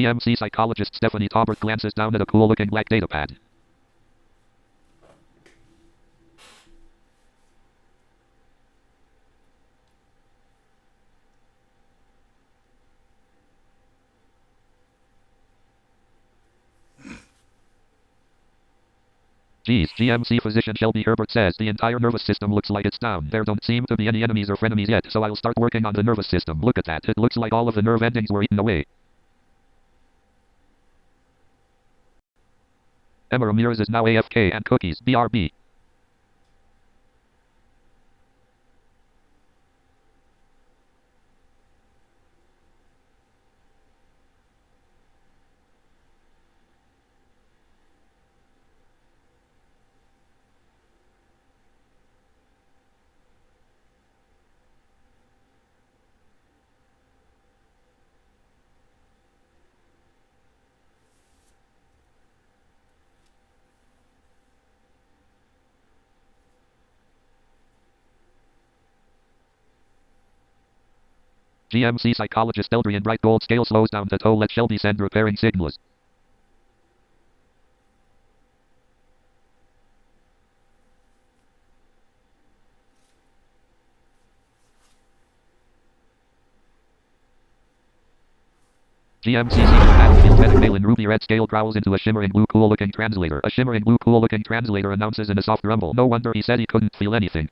GMC psychologist Stephanie Taubert glances down at a cool-looking black datapad. Geez, GMC physician Shelby Herbert says the entire nervous system looks like it's down. There don't seem to be any enemies or frenemies yet, so I'll start working on the nervous system. Look at that. It looks like all of the nerve endings were eaten away. Emma Ramirez is now AFK and cookies. BRB. GMC psychologist Eldrian Bright Gold scale slows down to toe. Let Shelby send repairing signals. GMC secret battlefield medic Malin ruby red scale growls into a shimmering blue cool looking translator. A shimmering blue cool looking translator announces in a soft rumble. No wonder he said he couldn't feel anything.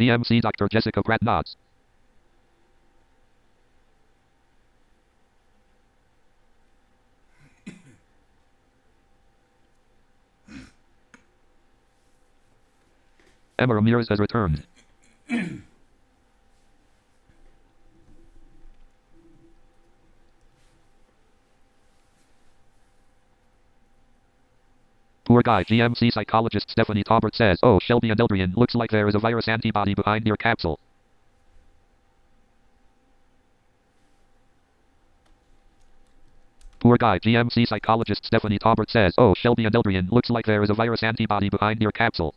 GMC Dr. Jessica Pratt nods. Emma Ramirez has returned. Poor guy. GMC psychologist Stephanie Taubert says, oh, Shelby and Eldrian, looks like there is a virus antibody behind your capsule. Poor guy. GMC psychologist Stephanie Taubert says, oh, Shelby and Eldrian, looks like there is a virus antibody behind your capsule.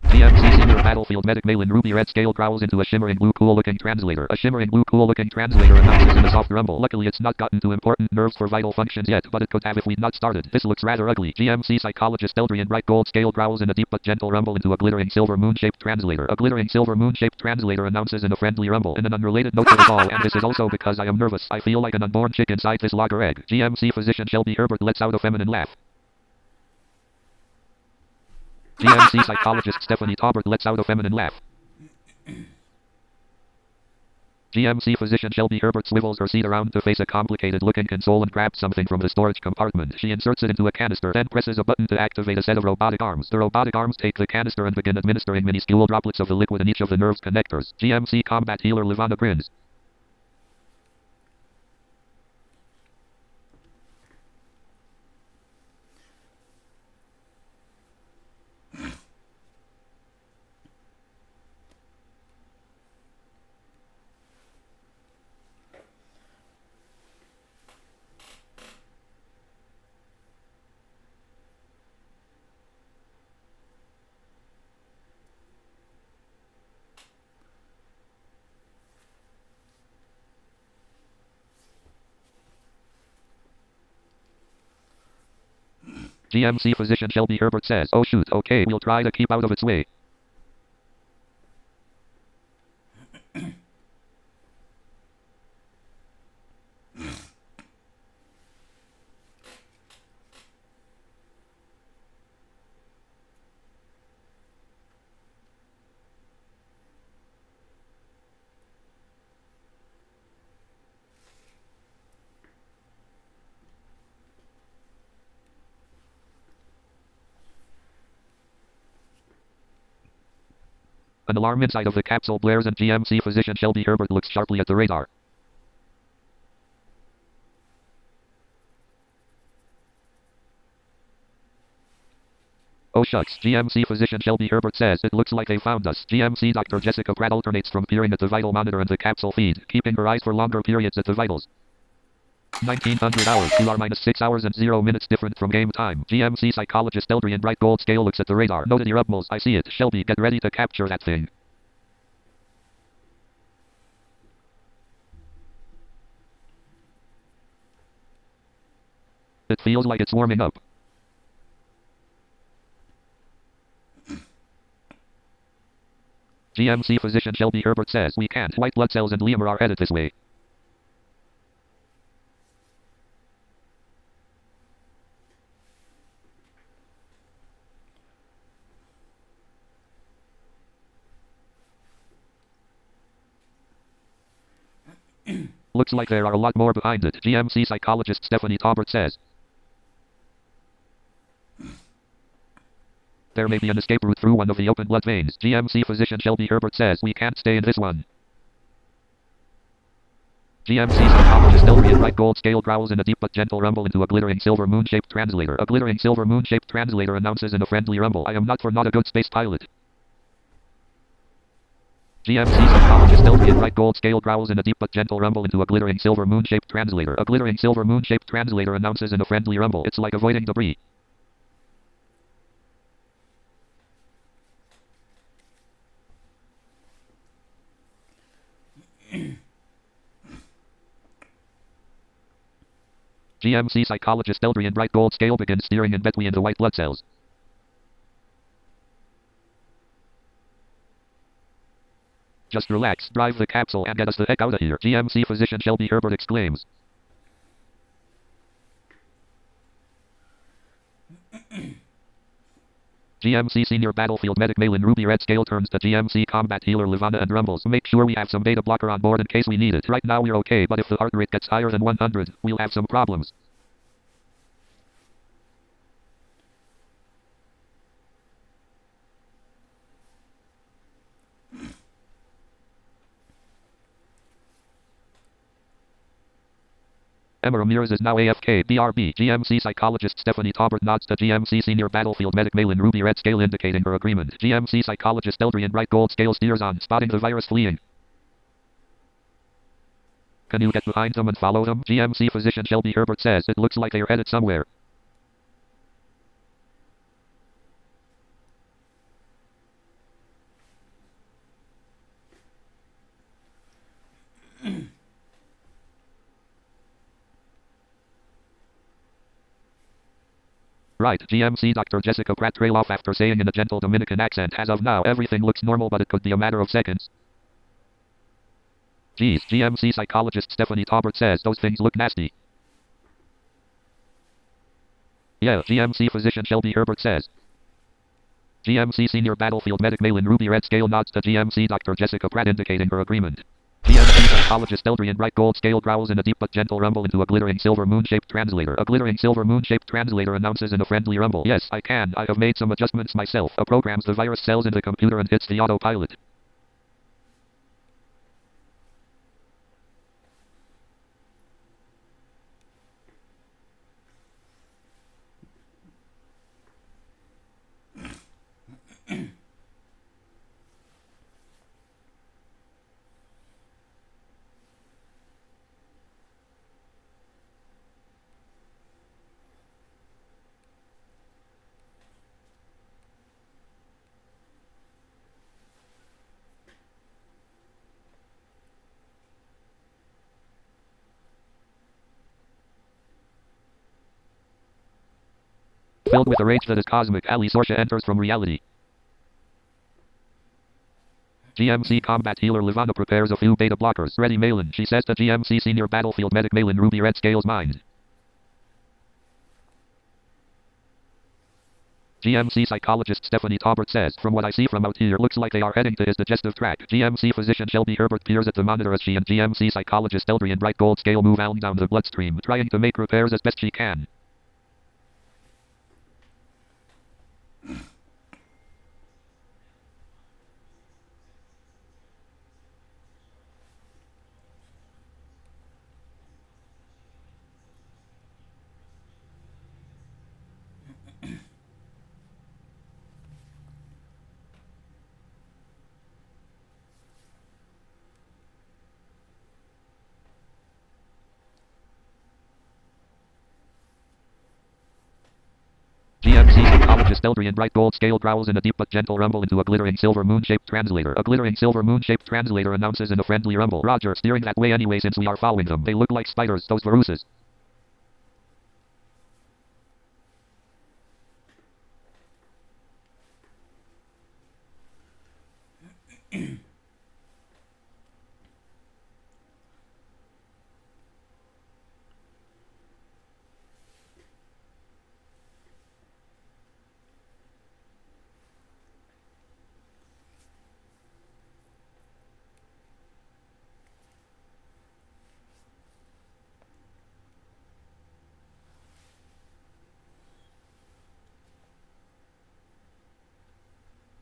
GMC senior battlefield medic Malin ruby red scale growls into a shimmering blue cool looking translator. A shimmering blue cool looking translator announces in a soft rumble. Luckily it's not gotten to important nerves for vital functions yet, but it could have if we'd not started. This looks rather ugly. GMC psychologist Eldrian bright gold scale growls in a deep but gentle rumble into a glittering silver moon shaped translator. A glittering silver moon shaped translator announces in a friendly rumble. In an unrelated note to the all, and this is also because I am nervous. I feel like an unborn chick inside this lager egg. GMC physician Shelby Herbert lets out a feminine laugh. GMC psychologist Stephanie Taubert lets out a feminine laugh. GMC physician Shelby Herbert swivels her seat around to face a complicated-looking console and grabs something from the storage compartment. She inserts it into a canister, then presses a button to activate a set of robotic arms. The robotic arms take the canister and begin administering minuscule droplets of the liquid in each of the nerve's connectors. GMC combat healer Livana grins. GMC physician Shelby Herbert says, oh shoot, okay, we'll try to keep out of its way. An alarm inside of the capsule blares and GMC physician Shelby Herbert looks sharply at the radar. Oh shucks, GMC physician Shelby Herbert says, it looks like they found us. GMC Dr. Jessica Pratt alternates from peering at the vital monitor and the capsule feed, keeping her eyes for longer periods at the vitals. 1900 hours. You are minus 6 hours and 0 minutes different from game time. GMC psychologist Eldrian Bright Gold Scale looks at the radar. Noted your upmost. I see it. Shelby, get ready to capture that thing. It feels like it's warming up. GMC physician Shelby Herbert says we can't. White blood cells and lemur are headed this way. Looks like there are a lot more behind it. GMC psychologist Stephanie Taubert says. There may be an escape route through one of the open blood veins. GMC physician Shelby Herbert says we can't stay in this one. GMC psychologist Eldrian Bright Gold Scale growls in a deep but gentle rumble into a glittering silver moon-shaped translator. A glittering silver moon-shaped translator announces in a friendly rumble, I am not a good space pilot. GMC psychologist Eldrian Bright Gold Scale growls in a deep but gentle rumble into a glittering silver moon-shaped translator. A glittering silver moon-shaped translator announces in a friendly rumble, it's like avoiding debris. GMC psychologist Eldrian Bright Gold Scale begins steering in between the white blood cells. Just relax, drive the capsule and get us the heck out of here. GMC physician Shelby Herbert exclaims. GMC senior battlefield medic Malin Ruby Red Scale turns to GMC combat healer Levana and rumbles. Make sure we have some beta blocker on board in case we need it. Right now we're okay, but if the heart rate gets higher than 100, we'll have some problems. Emma Ramirez is now AFK. BRB. GMC psychologist Stephanie Taubert nods to GMC senior battlefield medic Malin Ruby Red Scale indicating her agreement. GMC psychologist Eldrian Bright Gold Scale steers on, spotting the virus fleeing. Can you get behind them and follow them? GMC physician Shelby Herbert says it looks like they're headed somewhere. Right, GMC Dr. Jessica Pratt trail off after saying in a gentle Dominican accent, as of now everything looks normal but it could be a matter of seconds. Geez, GMC psychologist Stephanie Taubert says those things look nasty. Yeah, GMC physician Shelby Herbert says. GMC senior battlefield medic Malin Ruby Red Scale nods to GMC Dr. Jessica Pratt indicating her agreement. GMC psychologist Eldrian Bright Gold Scale growls in a deep but gentle rumble into a glittering silver moon-shaped translator. A glittering silver moon-shaped translator announces in a friendly rumble, yes, I can. I have made some adjustments myself. Programs the virus cells in the computer and hits the autopilot. Filled with a rage that is cosmic, Ali Sorsha enters from reality. GMC combat healer Levana prepares a few beta blockers. Ready Malin, she says to GMC senior battlefield medic Malin Ruby Red Scale's mind. GMC psychologist Stephanie Taubert says, from what I see from out here, looks like they are heading to his digestive tract. GMC physician Shelby Herbert peers at the monitor as she and GMC psychologist Eldrian Bright Gold Scale move on down the bloodstream, trying to make repairs as best she can. psychologist Eldrian bright gold scale growls in a deep but gentle rumble into a glittering silver moon-shaped translator. A glittering silver moon-shaped translator announces in a friendly rumble. Roger, steering that way anyway since we are following them. They look like spiders, those Varusas.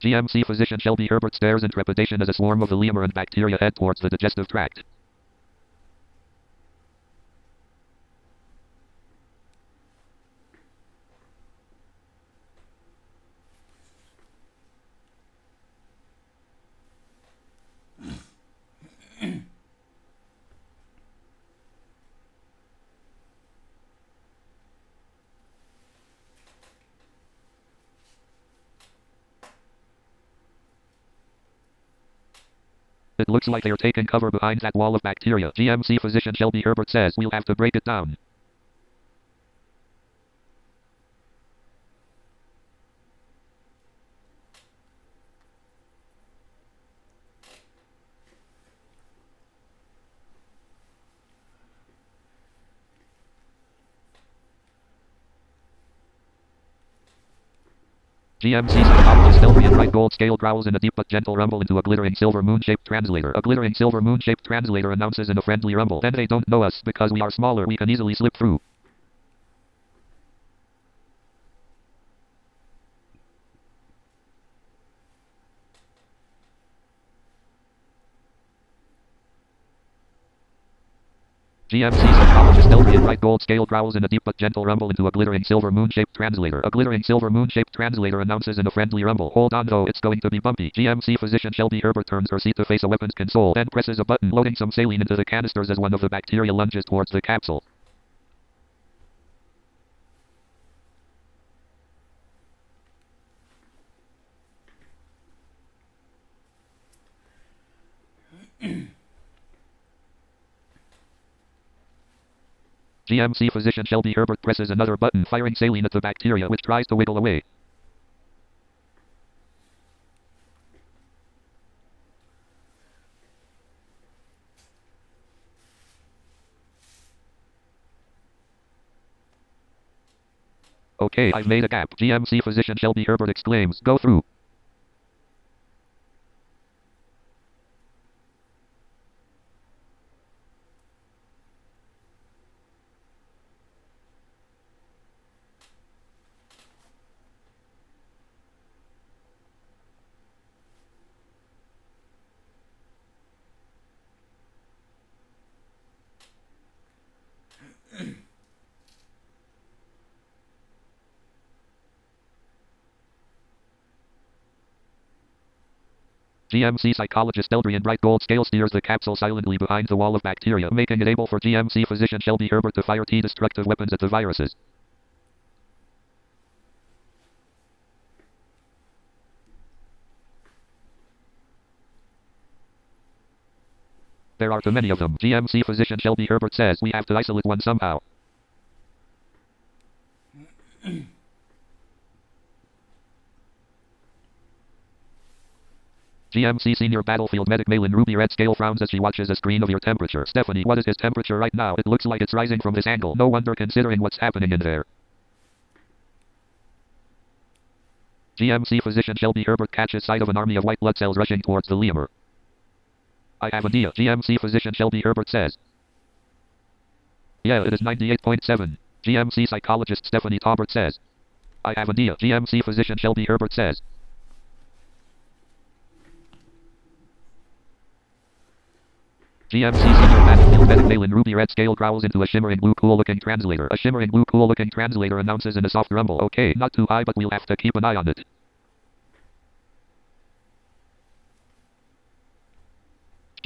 GMC physician Shelby Herbert stares in trepidation as a swarm of the lemur and bacteria head towards the digestive tract. It looks like they're taking cover behind that wall of bacteria. GMC physician Shelby Herbert says we'll have to break it down. GMC psychologist Eldrian bright gold scale growls in a deep but gentle rumble into a glittering silver moon-shaped translator. A glittering silver moon-shaped translator announces in a friendly rumble. Then they don't know us because we are smaller. We can easily slip through. GMC psychologist Eldrian bright gold scale growls in a deep but gentle rumble into a glittering silver moon-shaped translator. A glittering silver moon-shaped translator announces in a friendly rumble. Hold on though, it's going to be bumpy. GMC physician Shelby Herbert turns her seat to face a weapons console, then presses a button loading some saline into the canisters as one of the bacteria lunges towards the capsule. GMC physician Shelby Herbert presses another button firing saline at the bacteria which tries to wiggle away. Okay, I've made a gap. GMC physician Shelby Herbert exclaims, go through. GMC psychologist Eldrian bright gold scale steers the capsule silently behind the wall of bacteria, making it able for GMC physician Shelby Herbert to fire T-destructive weapons at the viruses. There are too many of them. GMC physician Shelby Herbert says we have to isolate one somehow. GMC senior battlefield medic Malin Ruby red scale frowns as she watches a screen of your temperature. Stephanie, what is his temperature right now? It looks like it's rising from this angle. No wonder considering what's happening in there. GMC physician Shelby Herbert catches sight of an army of white blood cells rushing towards the lemur. I have an idea. GMC physician Shelby Herbert says. Yeah, it is 98.7. GMC psychologist Stephanie Taubert says. I have an idea. GMC physician Shelby Herbert says. GMC senior battlefield medic Malin Ruby red scale growls into a shimmering blue cool looking translator. A shimmering blue cool looking translator announces in a soft rumble. Okay, not too high but we'll have to keep an eye on it.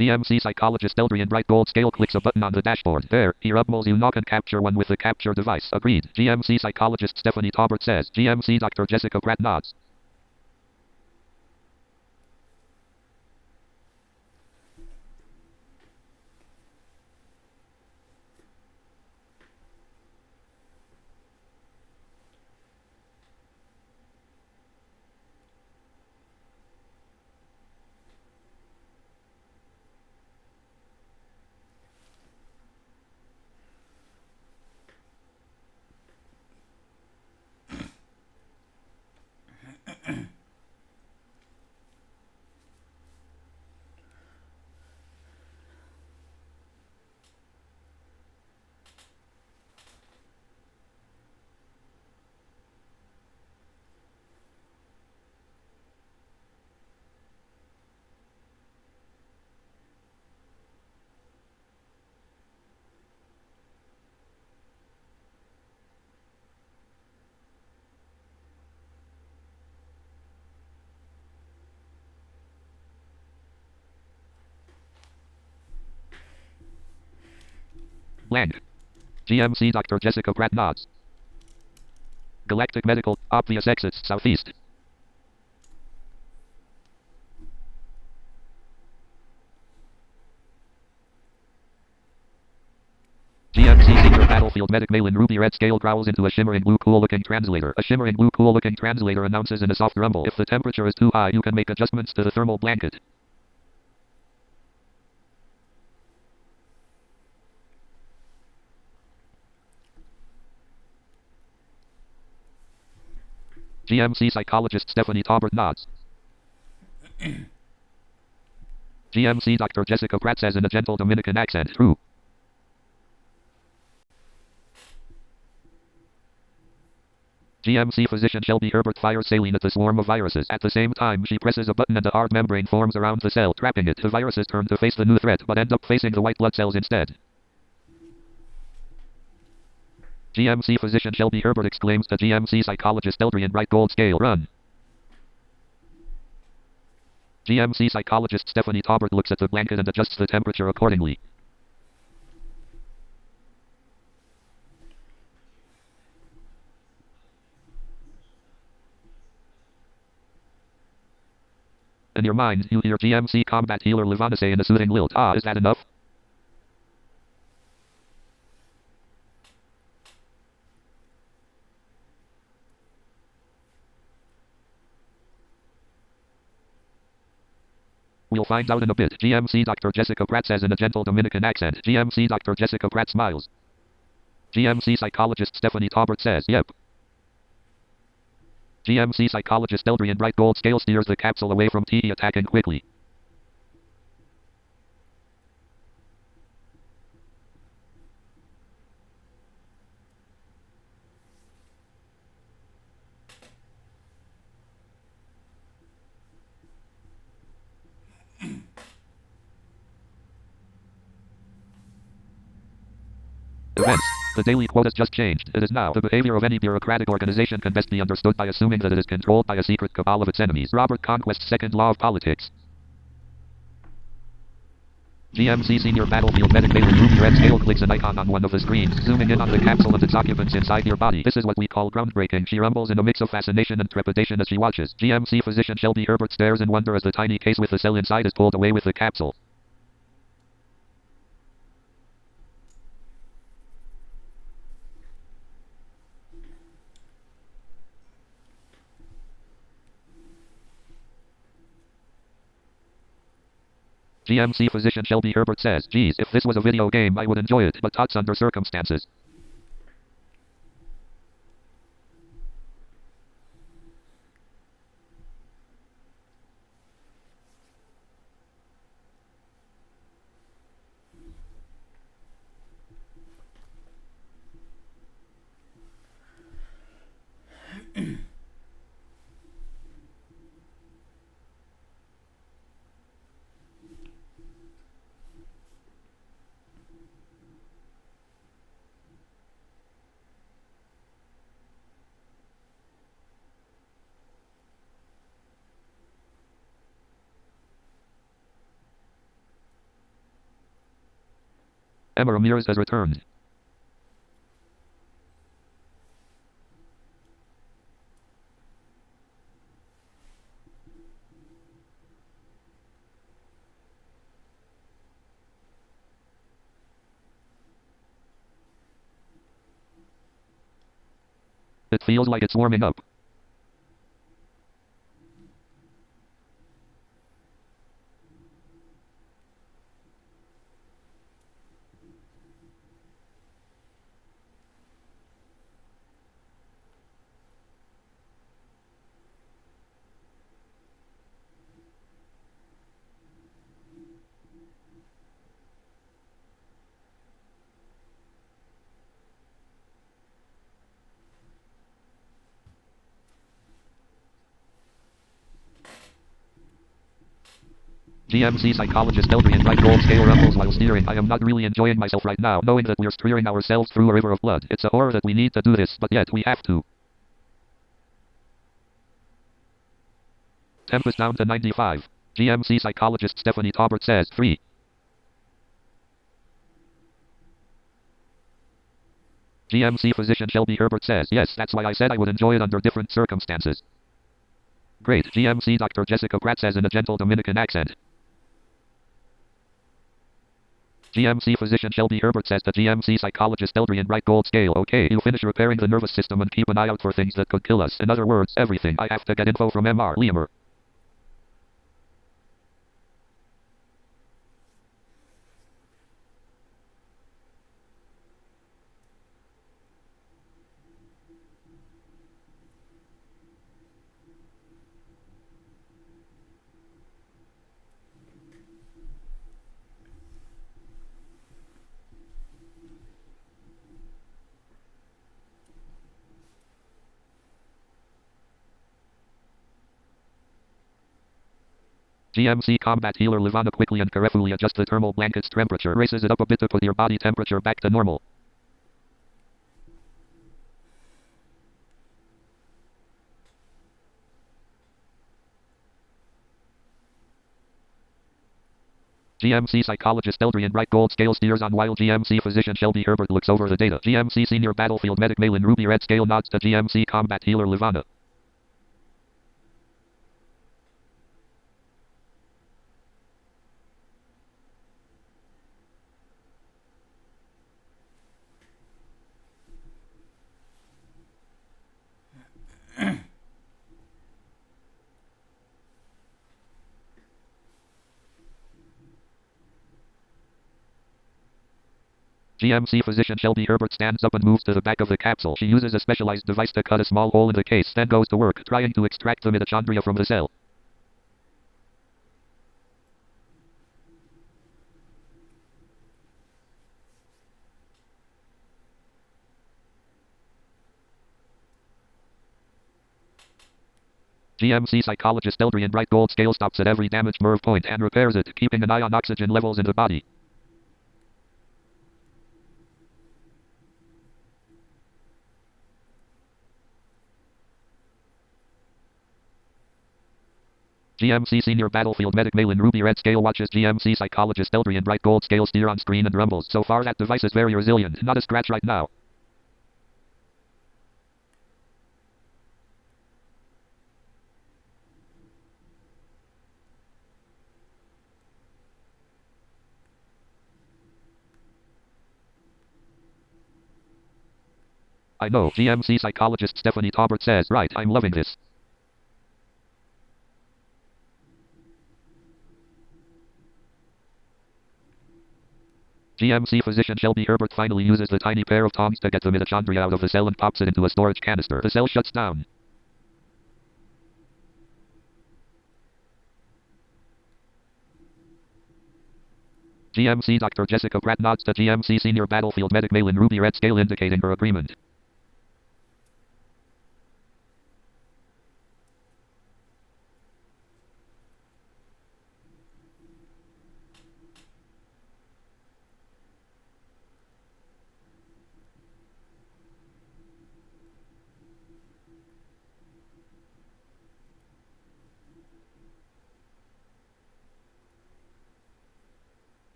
GMC psychologist Eldrian Bright Gold Scale clicks a button on the dashboard. There, here upmos you knock and capture one with the capture device. Agreed. GMC psychologist Stephanie Taubert says. GMC Dr. Jessica Pratt nods. Blank. GMC Dr. Jessica Pratt nods. Galactic Medical, obvious exits, southeast. GMC Senior Battlefield Medic Malin Ruby Red Scale growls into a shimmering blue cool-looking translator. A shimmering blue cool-looking translator announces in a soft rumble. If the temperature is too high, you can make adjustments to the thermal blanket. GMC psychologist Stephanie Taubert nods. GMC Dr. Jessica Pratt says in a gentle Dominican accent. True. GMC physician Shelby Herbert fires saline at the swarm of viruses. At the same time, she presses a button and a hard membrane forms around the cell, trapping it. The viruses turn to face the new threat, but end up facing the white blood cells instead. GMC physician Shelby Herbert exclaims to GMC psychologist Eldrian Bright Gold Scale. Run. GMC psychologist Stephanie Taubert looks at the blanket and adjusts the temperature accordingly. In your mind, you hear GMC combat healer Livana say in a soothing lilt. Ah, is that enough? We'll find out in a bit. GMC Dr. Jessica Pratt says in a gentle Dominican accent. GMC Dr. Jessica Pratt smiles. GMC psychologist Stephanie Taubert says, yep. GMC psychologist Eldrian Bright Gold Scale steers the capsule away from TE attacking quickly. Events. The daily quote has just changed. It is now. The behavior of any bureaucratic organization can best be understood by assuming that it is controlled by a secret cabal of its enemies. Robert Conquest's second law of politics. GMC Senior Battlefield Medic Malin Ruby Red Scale clicks an icon on one of the screens, zooming in on the capsule and its occupants inside your body. This is what we call groundbreaking. She rumbles in a mix of fascination and trepidation as she watches. GMC physician Shelby Herbert stares in wonder as the tiny case with the cell inside is pulled away with the capsule. GMC physician Shelby Herbert says, geez, if this was a video game I would enjoy it, but tots under circumstances. Emma Ramirez has returned. It feels like it's warming up. GMC psychologist Eldrian Bright Gold Scale rumbles while steering. I am not really enjoying myself right now, knowing that we're steering ourselves through a river of blood. It's a horror that we need to do this, but yet we have to. Temp is down to 95. GMC psychologist Stephanie Taubert says 3. GMC physician Shelby Herbert says, yes, that's why I said I would enjoy it under different circumstances. Great. GMC Dr. Jessica Pratt says in a gentle Dominican accent. GMC physician Shelby Herbert says to GMC psychologist Eldrian Bright Gold Scale, okay, you finish repairing the nervous system and keep an eye out for things that could kill us. In other words, everything. I have to get info from MR. Lemur. GMC combat healer Livana quickly and carefully adjusts the thermal blanket's temperature, raises it up a bit to put your body temperature back to normal. GMC psychologist Eldrian Bright Gold Scale steers on while GMC physician Shelby Herbert looks over the data. GMC senior battlefield medic Malin Ruby Red Scale nods to GMC combat healer Livana. GMC physician Shelby Herbert stands up and moves to the back of the capsule. She uses a specialized device to cut a small hole in the case, then goes to work, trying to extract the mitochondria from the cell. GMC psychologist Eldrian Bright Gold Scale stops at every damaged nerve point and repairs it, keeping an eye on oxygen levels in the body. GMC senior battlefield medic Malin Ruby Red Scale watches GMC psychologist Eldrian Bright Gold Scale steer on screen and rumbles. So far that device is very resilient, not a scratch right now. I know, GMC psychologist Stephanie Taubert says, right, I'm loving this. GMC physician Shelby Herbert finally uses the tiny pair of tongs to get the mitochondria out of the cell and pops it into a storage canister. The cell shuts down. GMC Dr. Jessica Pratt nods to GMC senior battlefield medic Malin Ruby Red Scale indicating her agreement.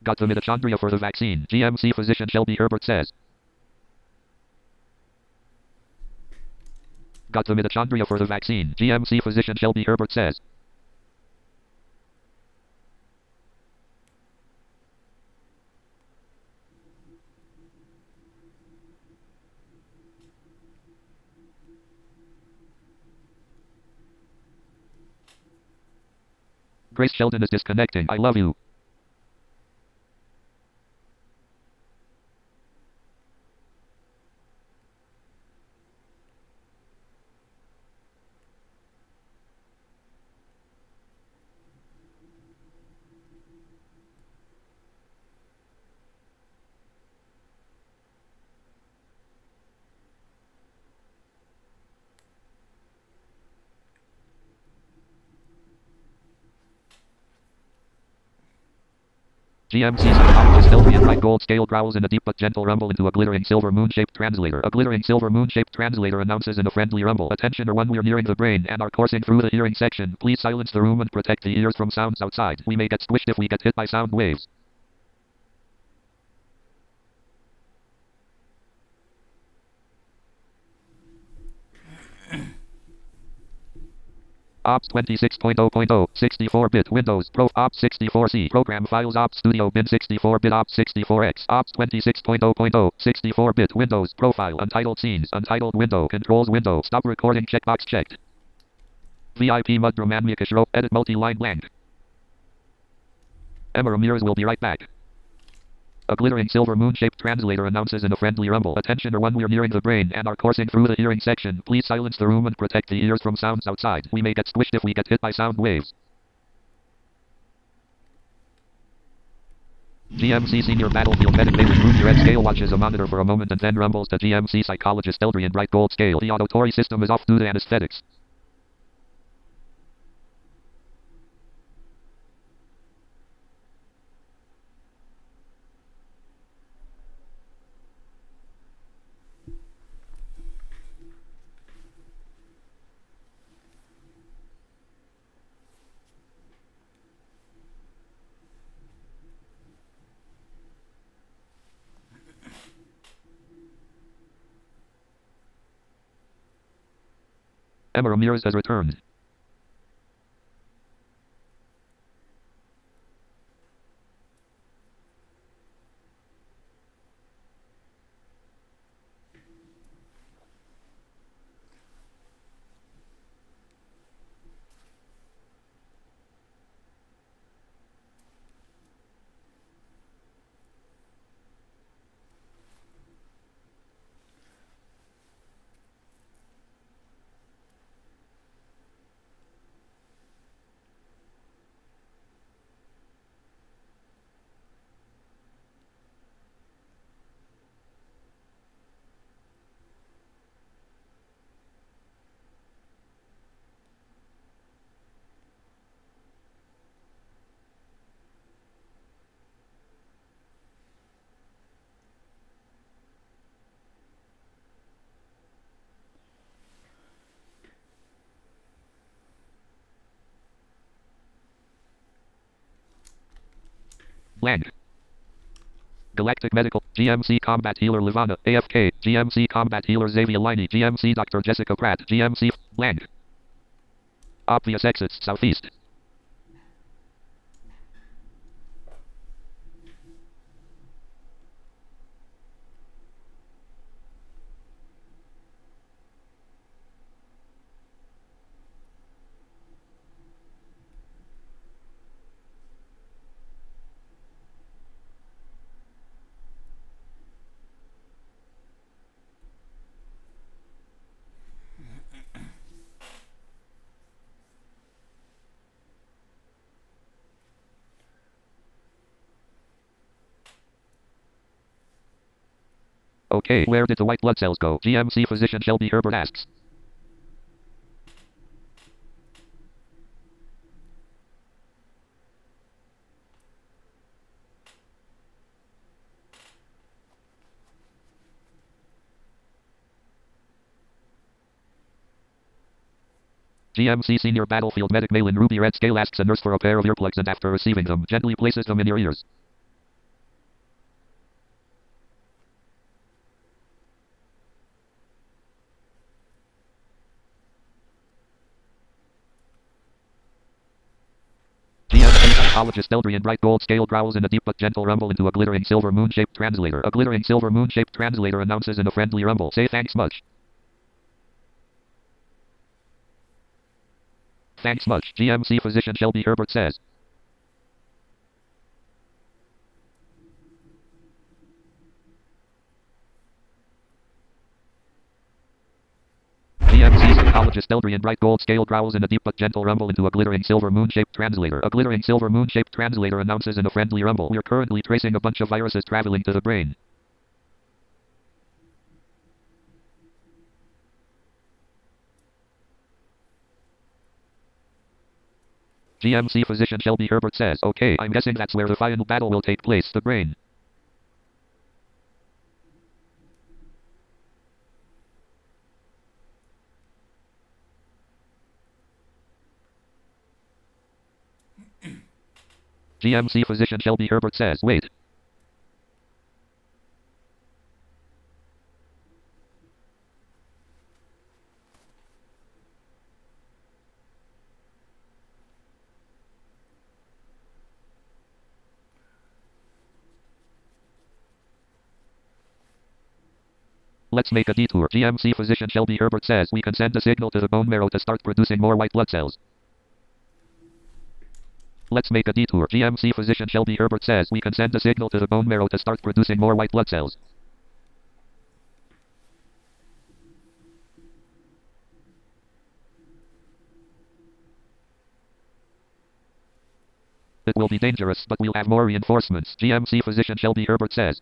Got the mitochondria for the vaccine. GMC physician Shelby Herbert says. Got the mitochondria for the vaccine. GMC physician Shelby Herbert says. Grace Sheldon is disconnecting. I love you. GMC psychologist Eldrian White Gold Scale growls in a deep but gentle rumble into a glittering silver moon-shaped translator. A glittering silver moon-shaped translator announces in a friendly rumble. Attention everyone, we're nearing the brain and are coursing through the hearing section. Please silence the room and protect the ears from sounds outside. We may get squished if we get hit by sound waves. Ops 26.0.0, 64-bit Windows Pro Ops 64C Program Files Ops Studio Bin 64-bit Ops 64X Ops 26.0.0, 64-bit Windows Profile Untitled Scenes Untitled Window Controls Window Stop Recording Checkbox checked. VIP Mudroman Mikashro Edit multi-line blank. Emma Ramirez will be right back. A glittering silver moon-shaped translator announces in a friendly rumble. Attention everyone, we're nearing the brain and are coursing through the hearing section. Please silence the room and protect the ears from sounds outside. We may get squished if we get hit by sound waves. GMC Senior Battlefield Medic Malin Ruby Red Scale watches a monitor for a moment and then rumbles to GMC Psychologist Eldrian Bright Gold Scale. The auditory system is off due to anesthetics. Emma Ramirez has returned. Blank. Galactic Medical, GMC Combat Healer Livana, AFK, GMC Combat Healer Xavier Liney, GMC Dr. Jessica Pratt, GMC blank. Obvious exits, southeast. Okay, where did the white blood cells go? GMC physician Shelby Herbert asks. GMC Senior Battlefield Medic Malin Ruby Red Scale asks a nurse for a pair of earplugs and after receiving them, gently places them in your ears. psychologist Eldrian bright gold scale growls in a deep but gentle rumble into a glittering silver moon-shaped translator. A glittering silver moon-shaped translator announces in a friendly rumble. Say thanks much. Thanks much. GMC physician Shelby Herbert says. GMC psychologist Eldrian bright gold scale growls in a deep but gentle rumble into a glittering silver moon-shaped translator. A glittering silver moon-shaped translator announces in a friendly rumble. We're currently tracing a bunch of viruses traveling to the brain. GMC physician Shelby Herbert says, okay, I'm guessing that's where the final battle will take place, the brain. GMC physician Shelby Herbert says, wait. Let's make a detour. GMC physician Shelby Herbert says we can send a signal to the bone marrow to start producing more white blood cells. Let's make a detour. GMC physician Shelby Herbert says we can send a signal to the bone marrow to start producing more white blood cells. It will be dangerous, but we'll have more reinforcements. GMC physician Shelby Herbert says.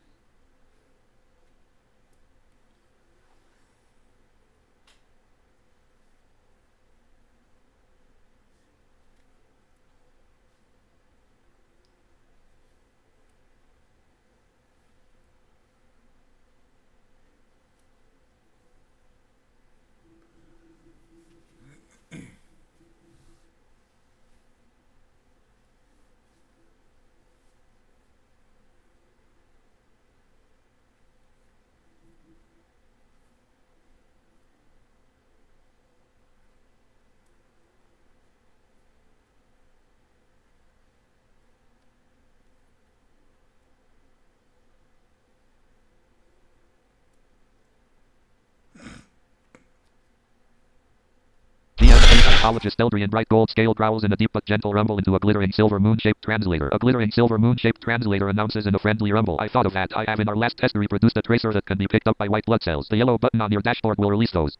GMC psychologist Eldrian bright gold scale growls in a deep but gentle rumble into a glittering silver moon-shaped translator. A glittering silver moon-shaped translator announces in a friendly rumble. I thought of that. I have in our last test reproduced a tracer that can be picked up by white blood cells. The yellow button on your dashboard will release those.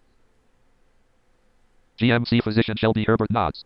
GMC physician Shelby Herbert nods.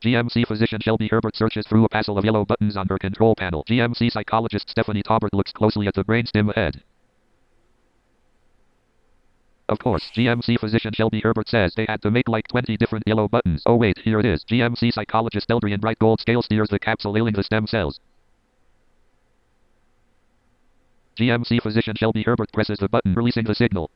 GMC physician Shelby Herbert searches through a passel of yellow buttons on her control panel. GMC psychologist Stephanie Taubert looks closely at the brainstem ahead. Of course, GMC physician Shelby Herbert says they had to make like 20 different yellow buttons. Oh wait, here it is. GMC psychologist Eldrian bright gold scale steers the capsule ailing the stem cells. GMC physician Shelby Herbert presses the button, releasing the signal.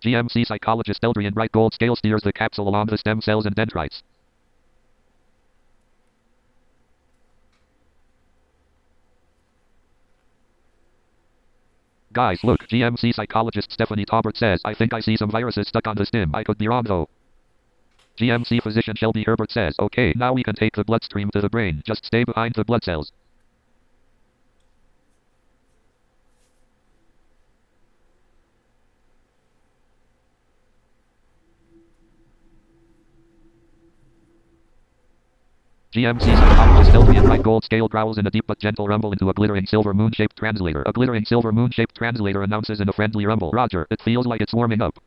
GMC psychologist Eldrian bright gold scale steers the capsule along the stem cells and dendrites. Guys, look, GMC psychologist Stephanie Taubert says, I think I see some viruses stuck on the stem. I could be wrong though. GMC physician Shelby Herbert says, okay, now we can take the bloodstream to the brain. Just stay behind the blood cells. GMC psychologist Eldrian Bright Gold Scale growls in a deep but gentle rumble into a glittering silver moon-shaped translator. A glittering silver moon-shaped translator announces in a friendly rumble. Roger, it feels like it's warming up.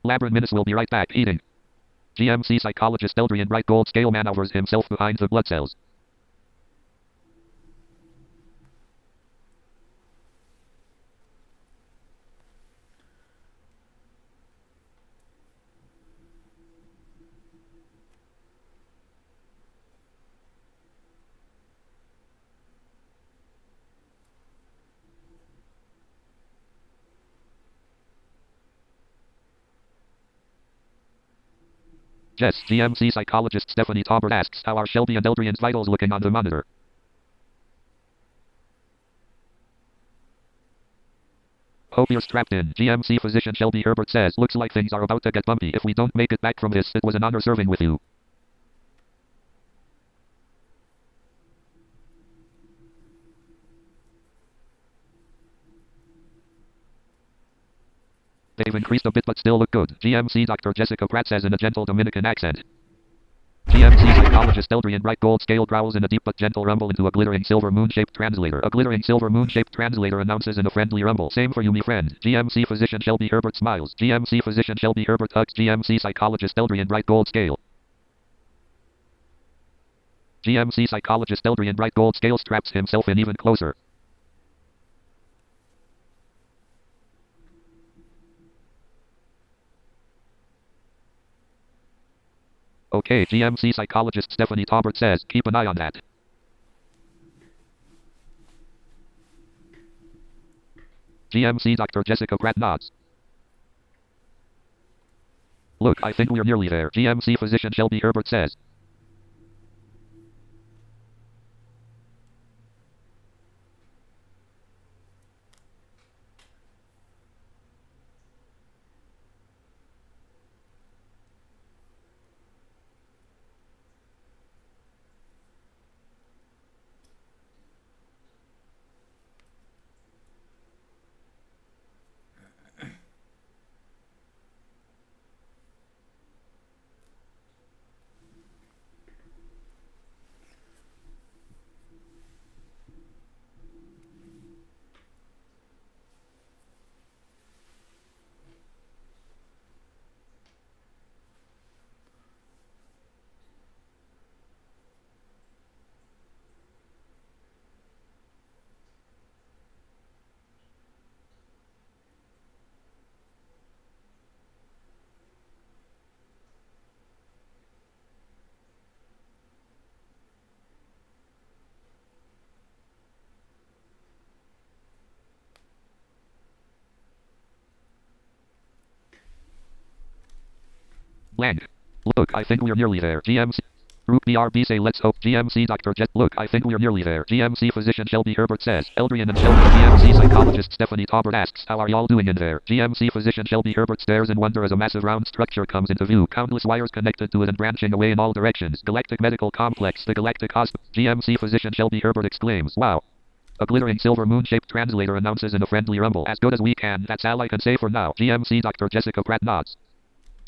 Labyrinth Minutes will be right back, eating. GMC psychologist Eldrian Bright Gold Scale maneuvers himself behind the blood cells. Jess, GMC psychologist Stephanie Taubert asks, how are Shelby and Eldrian's vitals looking on the monitor? Hope you're strapped in. GMC physician Shelby Herbert says, looks like things are about to get bumpy. If we don't make it back from this, it was an honor serving with you. They've increased a bit but still look good. GMC Dr. Jessica Pratt says in a gentle Dominican accent. GMC psychologist Eldrian Bright Gold Scale growls in a deep but gentle rumble into a glittering silver moon-shaped translator. A glittering silver moon-shaped translator announces in a friendly rumble. Same for you, me friend. GMC physician Shelby Herbert smiles. GMC physician Shelby Herbert hugs GMC psychologist Eldrian Bright Gold Scale. GMC psychologist Eldrian Bright Gold Scale straps himself in even closer. Okay, GMC psychologist Stephanie Taubert says, keep an eye on that. GMC Dr. Jessica Pratt nods. Look, I think we're nearly there. GMC physician Shelby Herbert says. Blank. Look, I think we're nearly there. GMC. Group BRB say let's hope. GMC Dr. Jet. Look, I think we're nearly there. GMC physician Shelby Herbert says. Eldrian and Shelby. GMC psychologist Stephanie Taubert asks, how are y'all doing in there? GMC physician Shelby Herbert stares in wonder as a massive round structure comes into view. Countless wires connected to it and branching away in all directions. Galactic Medical Complex. The Galactic Hospital. GMC physician Shelby Herbert exclaims, wow. A glittering silver moon-shaped translator announces in a friendly rumble. As good as we can. That's all I can say for now. GMC Dr. Jessica Pratt nods.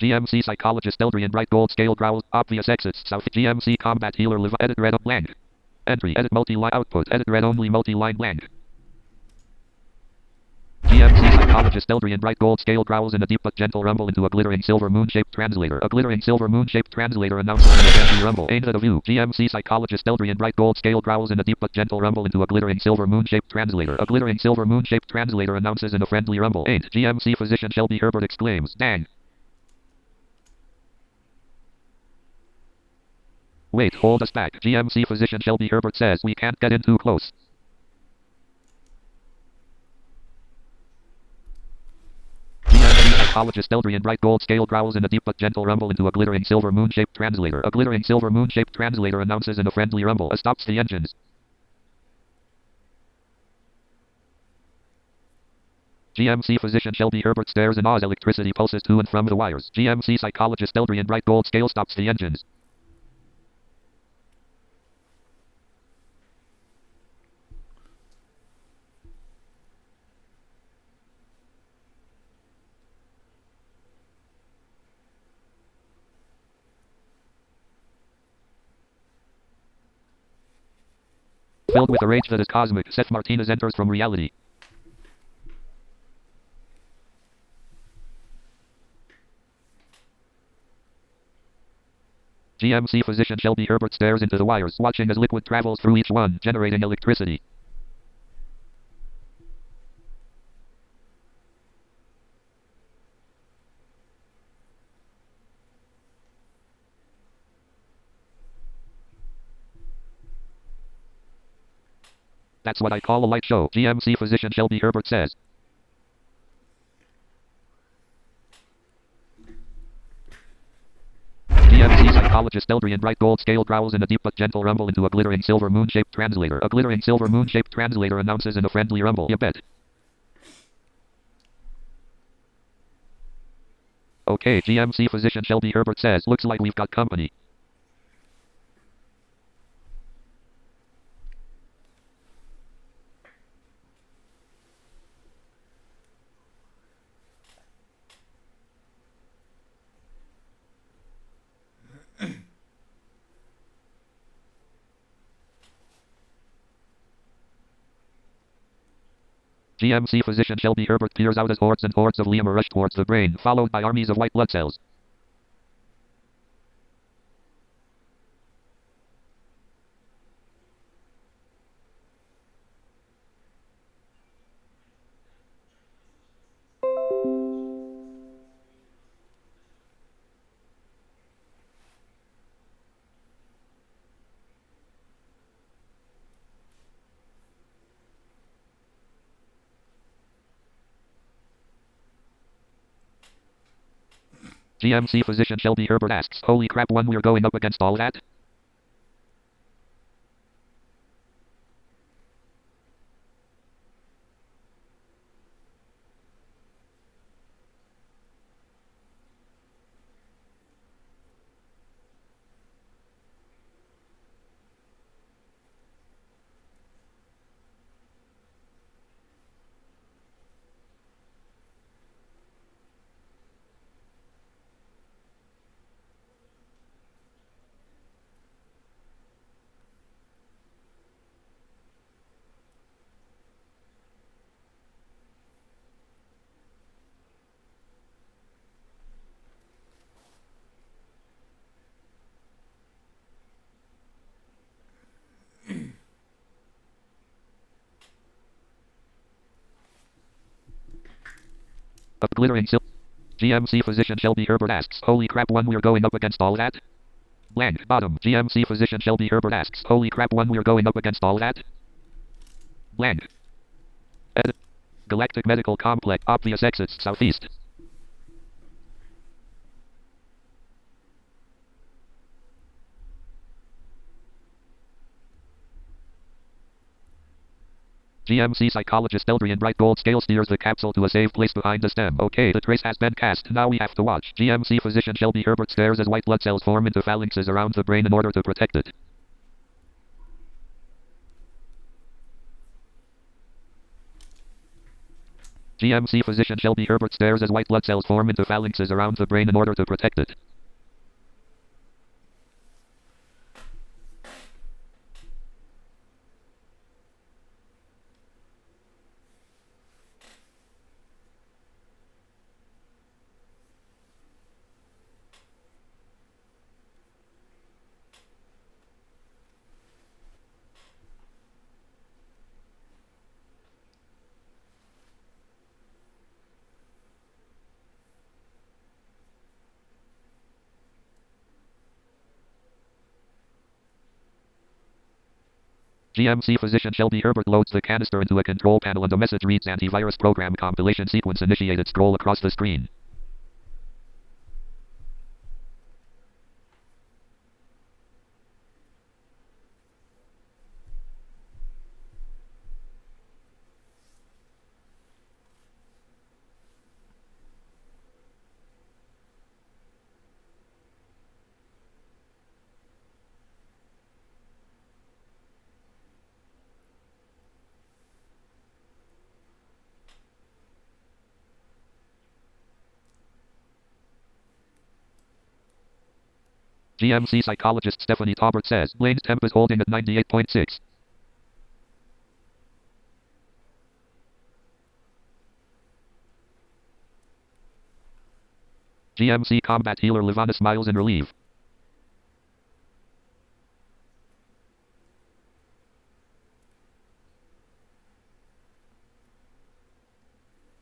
GMC psychologist Eldrian Bright Gold Scale growls. Obvious exits. South. GMC combat healer live. Edit red blank. Entry. Edit multi-line output. Edit red only multi-line blank. GMC psychologist Eldrian Bright Gold Scale growls in a deep but gentle rumble into a glittering silver moon-shaped translator. A glittering silver moon-shaped translator announces in a friendly rumble. Aimed at a view. GMC psychologist Eldrian Bright Gold Scale growls in a deep but gentle rumble into a glittering silver moon-shaped translator. A glittering silver moon-shaped translator announces in a friendly rumble. Aimed. GMC physician Shelby Herbert exclaims, dang. Wait, hold us back. GMC physician Shelby Herbert says we can't get in too close. GMC psychologist Eldrian Bright Gold Scale growls in a deep but gentle rumble into a glittering silver moon-shaped translator. A glittering silver moon-shaped translator announces in a friendly rumble. Stops the engines. GMC physician Shelby Herbert stares in awe as electricity pulses to and from the wires. GMC psychologist Eldrian Bright Gold Scale stops the engines. Filled with a rage that is cosmic, Seth Martinez enters from reality. GMC physician Shelby Herbert stares into the wires, watching as liquid travels through each one, generating electricity. That's what I call a light show, GMC physician Shelby Herbert says. GMC psychologist Eldrian Bright Gold Scale growls in a deep but gentle rumble into a glittering silver moon-shaped translator. A glittering silver moon-shaped translator announces in a friendly rumble, "You bet." Okay, GMC physician Shelby Herbert says, "Looks like we've got company." GMC physician Shelby Herbert peers out as hordes and hordes of lemur rush towards the brain, followed by armies of white blood cells. GMC physician Shelby Herbert asks, "Holy crap, when we're going up against all that?" A glittering silver. GMC physician Shelby Herbert asks, "Holy crap, when we're going up against all that?" Blank, bottom. GMC physician Shelby Herbert asks, "Holy crap, when we're going up against all that?" Blank. Edit. Galactic Medical Complex, obvious exits, southeast. GMC psychologist Eldrian Bright Gold Scale steers the capsule to a safe place behind the stem. Okay, the trace has been cast. Now we have to watch. GMC physician Shelby Herbert stares as white blood cells form into phalanxes around the brain in order to protect it. GMC physician Shelby Herbert stares as white blood cells form into phalanxes around the brain in order to protect it. GMC physician Shelby Herbert loads the canister into a control panel and the message reads, "Antivirus program compilation sequence initiated." Scroll across the screen. GMC psychologist Stephanie Taubert says, "Blaine's temp is holding at 98.6. GMC combat healer Livana smiles in relief.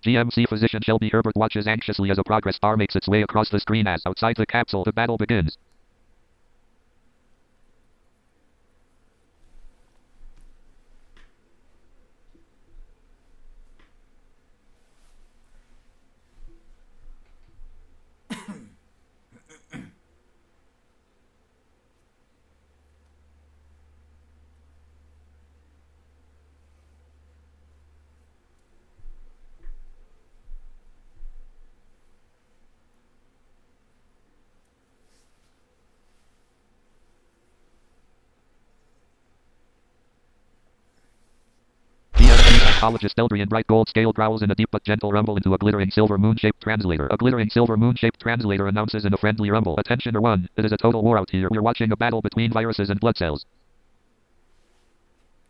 GMC physician Shelby Herbert watches anxiously as a progress bar makes its way across the screen as outside the capsule the battle begins. Psychologist Eldrian bright gold scale growls in a deep but gentle rumble into a glittering silver moon-shaped translator. A glittering silver moon-shaped translator announces in a friendly rumble. Attention everyone, it is a total war out here. We're watching a battle between viruses and blood cells.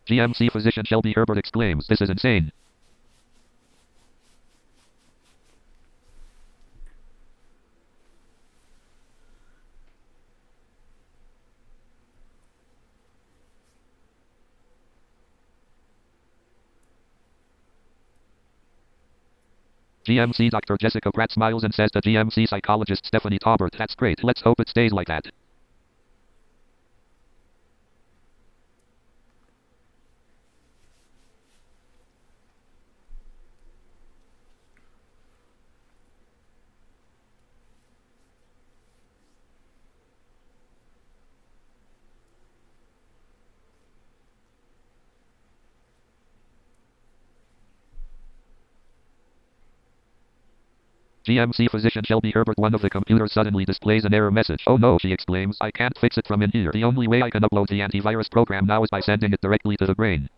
GMC physician Shelby Herbert exclaims, this is insane. GMC Dr. Jessica Pratt smiles and says to GMC psychologist Stephanie Taubert, that's great, let's hope it stays like that. GMC physician Shelby Herbert, one of the computers, suddenly displays an error message. Oh no, she exclaims, I can't fix it from in here. The only way I can upload the antivirus program now is by sending it directly to the brain.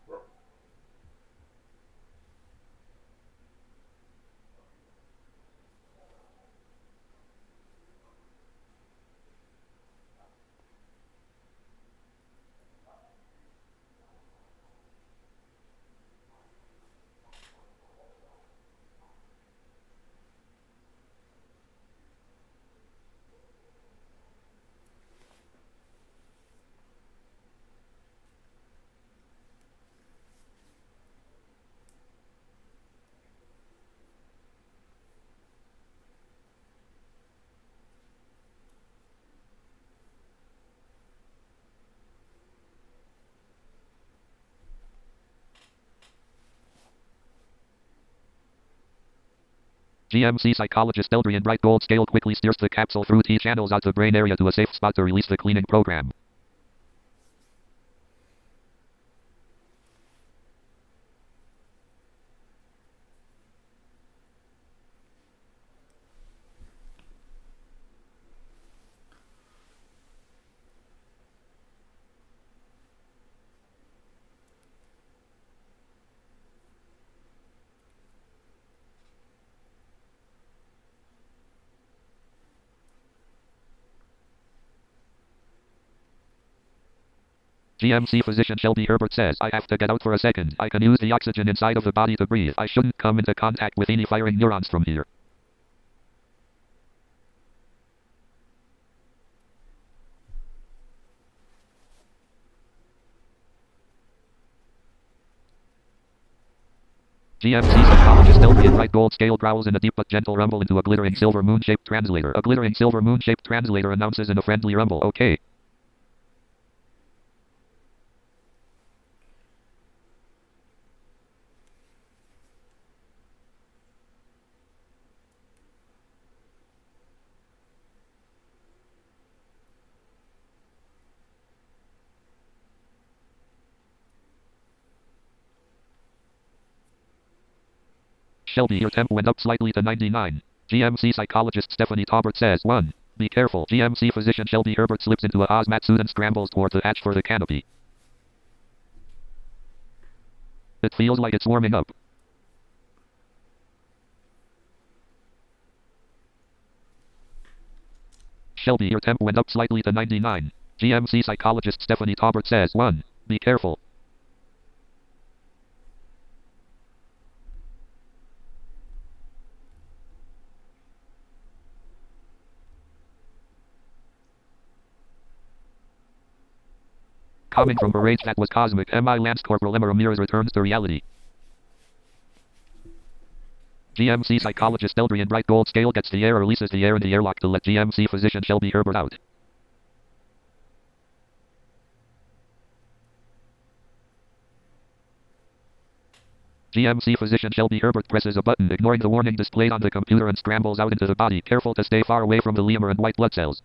GMC psychologist Eldrian bright gold scale quickly steers the capsule through T channels out the brain area to a safe spot to release the cleaning program. GMC physician Shelby Herbert says, I have to get out for a second. I can use the oxygen inside of the body to breathe. I shouldn't come into contact with any firing neurons from here. GMC psychologist Eldrian bright gold scale growls in a deep but gentle rumble into a glittering silver moon-shaped translator. A glittering silver moon-shaped translator announces in a friendly rumble, okay. Shelby, your temp went up slightly to 99. GMC psychologist Stephanie Taubert says, 1. Be careful. GMC physician Shelby Herbert slips into a hazmat suit and scrambles toward the hatch for the canopy. It feels like it's warming up. Shelby, your temp went up slightly to 99. GMC psychologist Stephanie Taubert says, 1. Be careful. Coming from a rage that was cosmic, MI Lance Corporal Emma Ramirez returns to reality. GMC psychologist Eldrian Bright Gold Scale gets the air, releases the air in the airlock to let GMC physician Shelby Herbert out. GMC physician Shelby Herbert presses a button, ignoring the warning displayed on the computer, and scrambles out into the body, careful to stay far away from the lemur and white blood cells.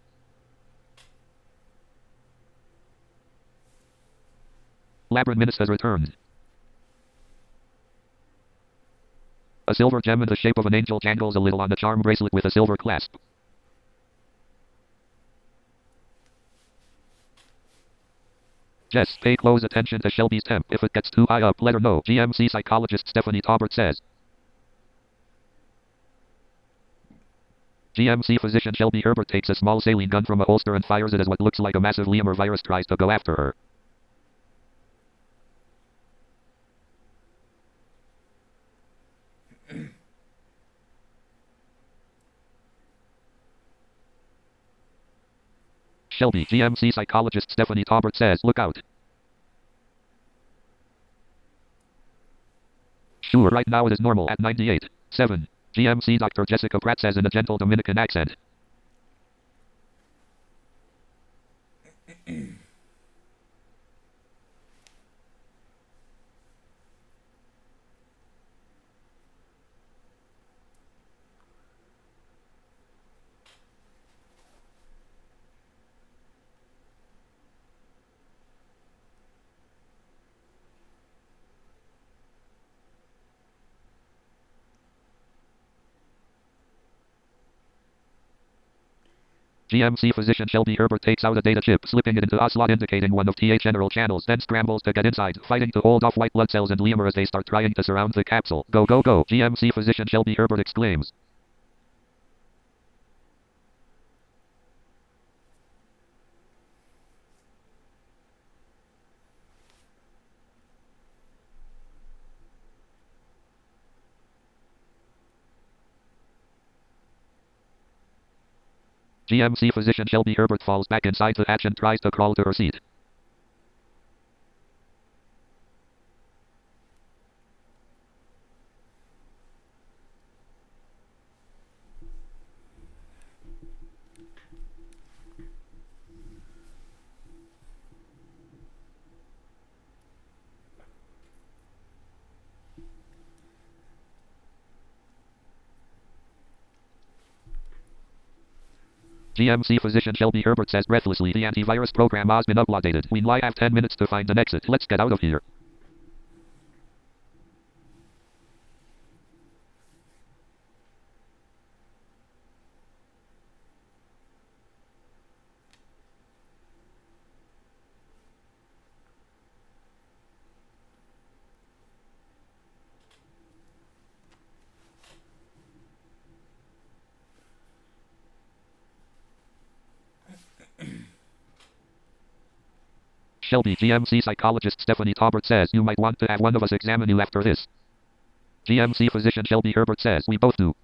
Labyrinth Minis has returned. A silver gem in the shape of an angel jangles a little on the charm bracelet with a silver clasp. Jess, pay close attention to Shelby's temp. If it gets too high up, let her know. GMC psychologist Stephanie Taubert says. GMC physician Shelby Herbert takes a small saline gun from a holster and fires it as what looks like a massive lemur virus tries to go after her. Shelby, GMC psychologist Stephanie Taubert says, look out. Sure, right now it is normal at 98.7. GMC Dr. Jessica Pratt says in a gentle Dominican accent. GMC physician Shelby Herbert takes out a data chip, slipping it into a slot indicating one of TA general channels, then scrambles to get inside, fighting to hold off white blood cells and lemur as they start trying to surround the capsule. Go, go, go, GMC physician Shelby Herbert exclaims. GMC physician Shelby Herbert falls back inside the hatch and tries to crawl to her seat. GMC physician Shelby Herbert says breathlessly, the antivirus program has been uploaded. We now have 10 minutes to find an exit. Let's get out of here. Shelby, GMC psychologist Stephanie Taubert says, you might want to have one of us examine you after this. GMC physician Shelby Herbert says, we both do.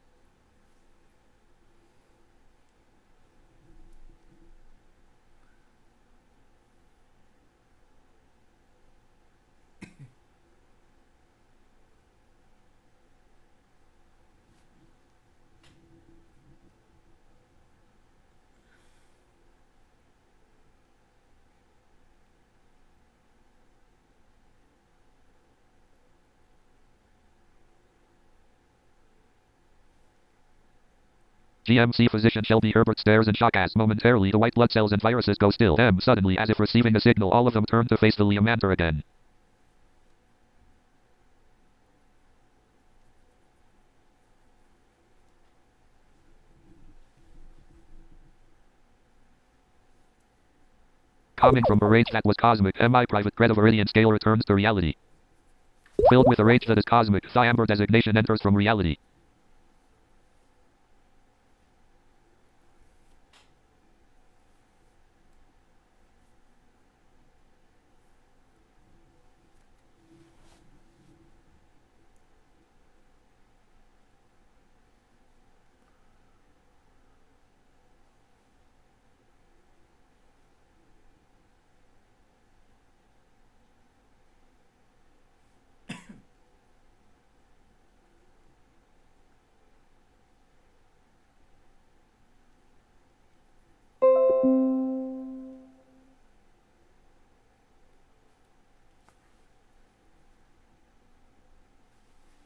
GMC physician Shelby Herbert stares in shock as momentarily the white blood cells and viruses go still. Suddenly, as if receiving a signal, all of them turn to face the Leomanter again. Coming from a rage that was cosmic, MI Private Greta Viridian Scale returns to reality. Filled with a rage that is cosmic, the Amber designation enters from reality.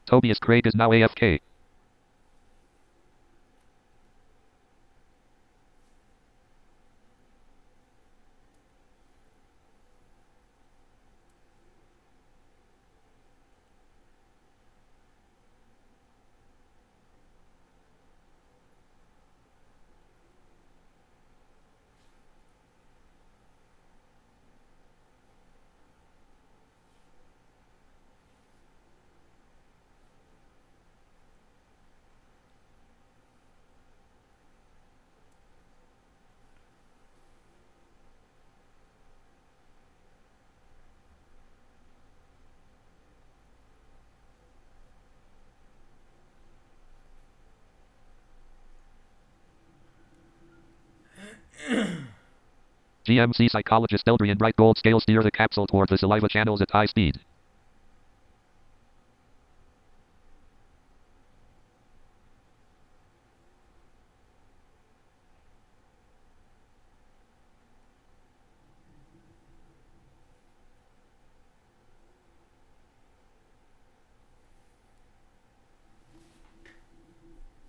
Tobias Craig is now AFK. GMC psychologist Eldrian Bright Gold Scale steer the capsule toward the saliva channels at high speed.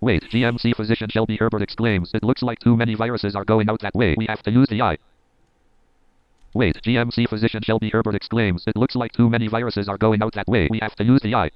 Wait, GMC physician Shelby Herbert exclaims, it looks like too many viruses are going out that way. We have to use the eye. Wait, GMC physician Shelby Herbert exclaims, it looks like too many viruses are going out that way. We have to use the eye.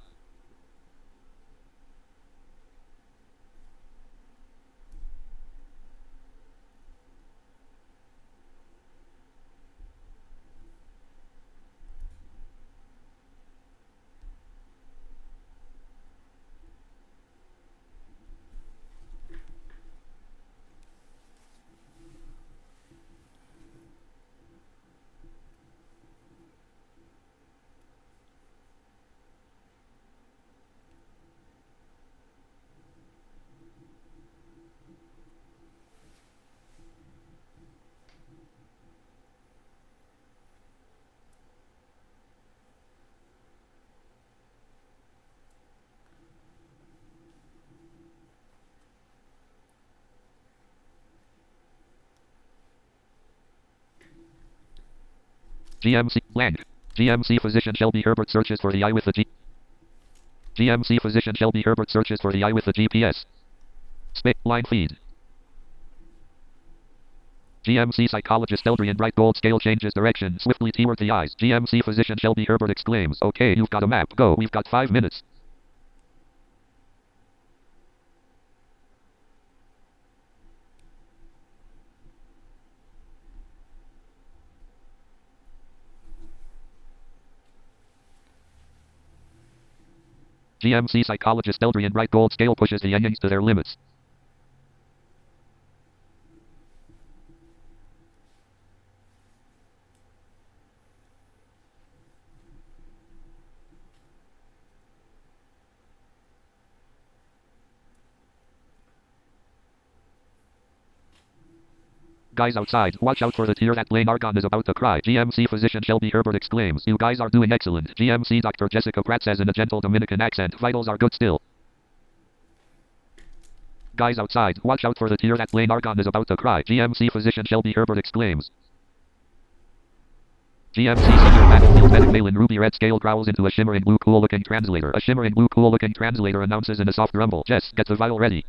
GMC blank. GMC physician Shelby Herbert searches for the eye with the GMC physician Shelby Herbert searches for the eye with the GPS. Line feed. GMC psychologist Eldrian Bright Gold Scale changes direction swiftly toward the eyes. GMC physician Shelby Herbert exclaims, okay, you've got a map. Go, we've got 5 minutes. GMC psychologist Eldrian Bright Gold Scale pushes the onions to their limits. Guys outside, watch out for the tear that Blaine Argon is about to cry. GMC physician Shelby Herbert exclaims, you guys are doing excellent. GMC Dr. Jessica Pratt says in a gentle Dominican accent, vitals are good still. Guys outside, watch out for the tear that Blaine Argon is about to cry. GMC physician Shelby Herbert exclaims. GMC senior battlefield medic Malin Ruby Red Scale growls into a shimmering blue cool looking translator. A shimmering blue cool looking translator announces in a soft rumble, Jess, get the vial ready.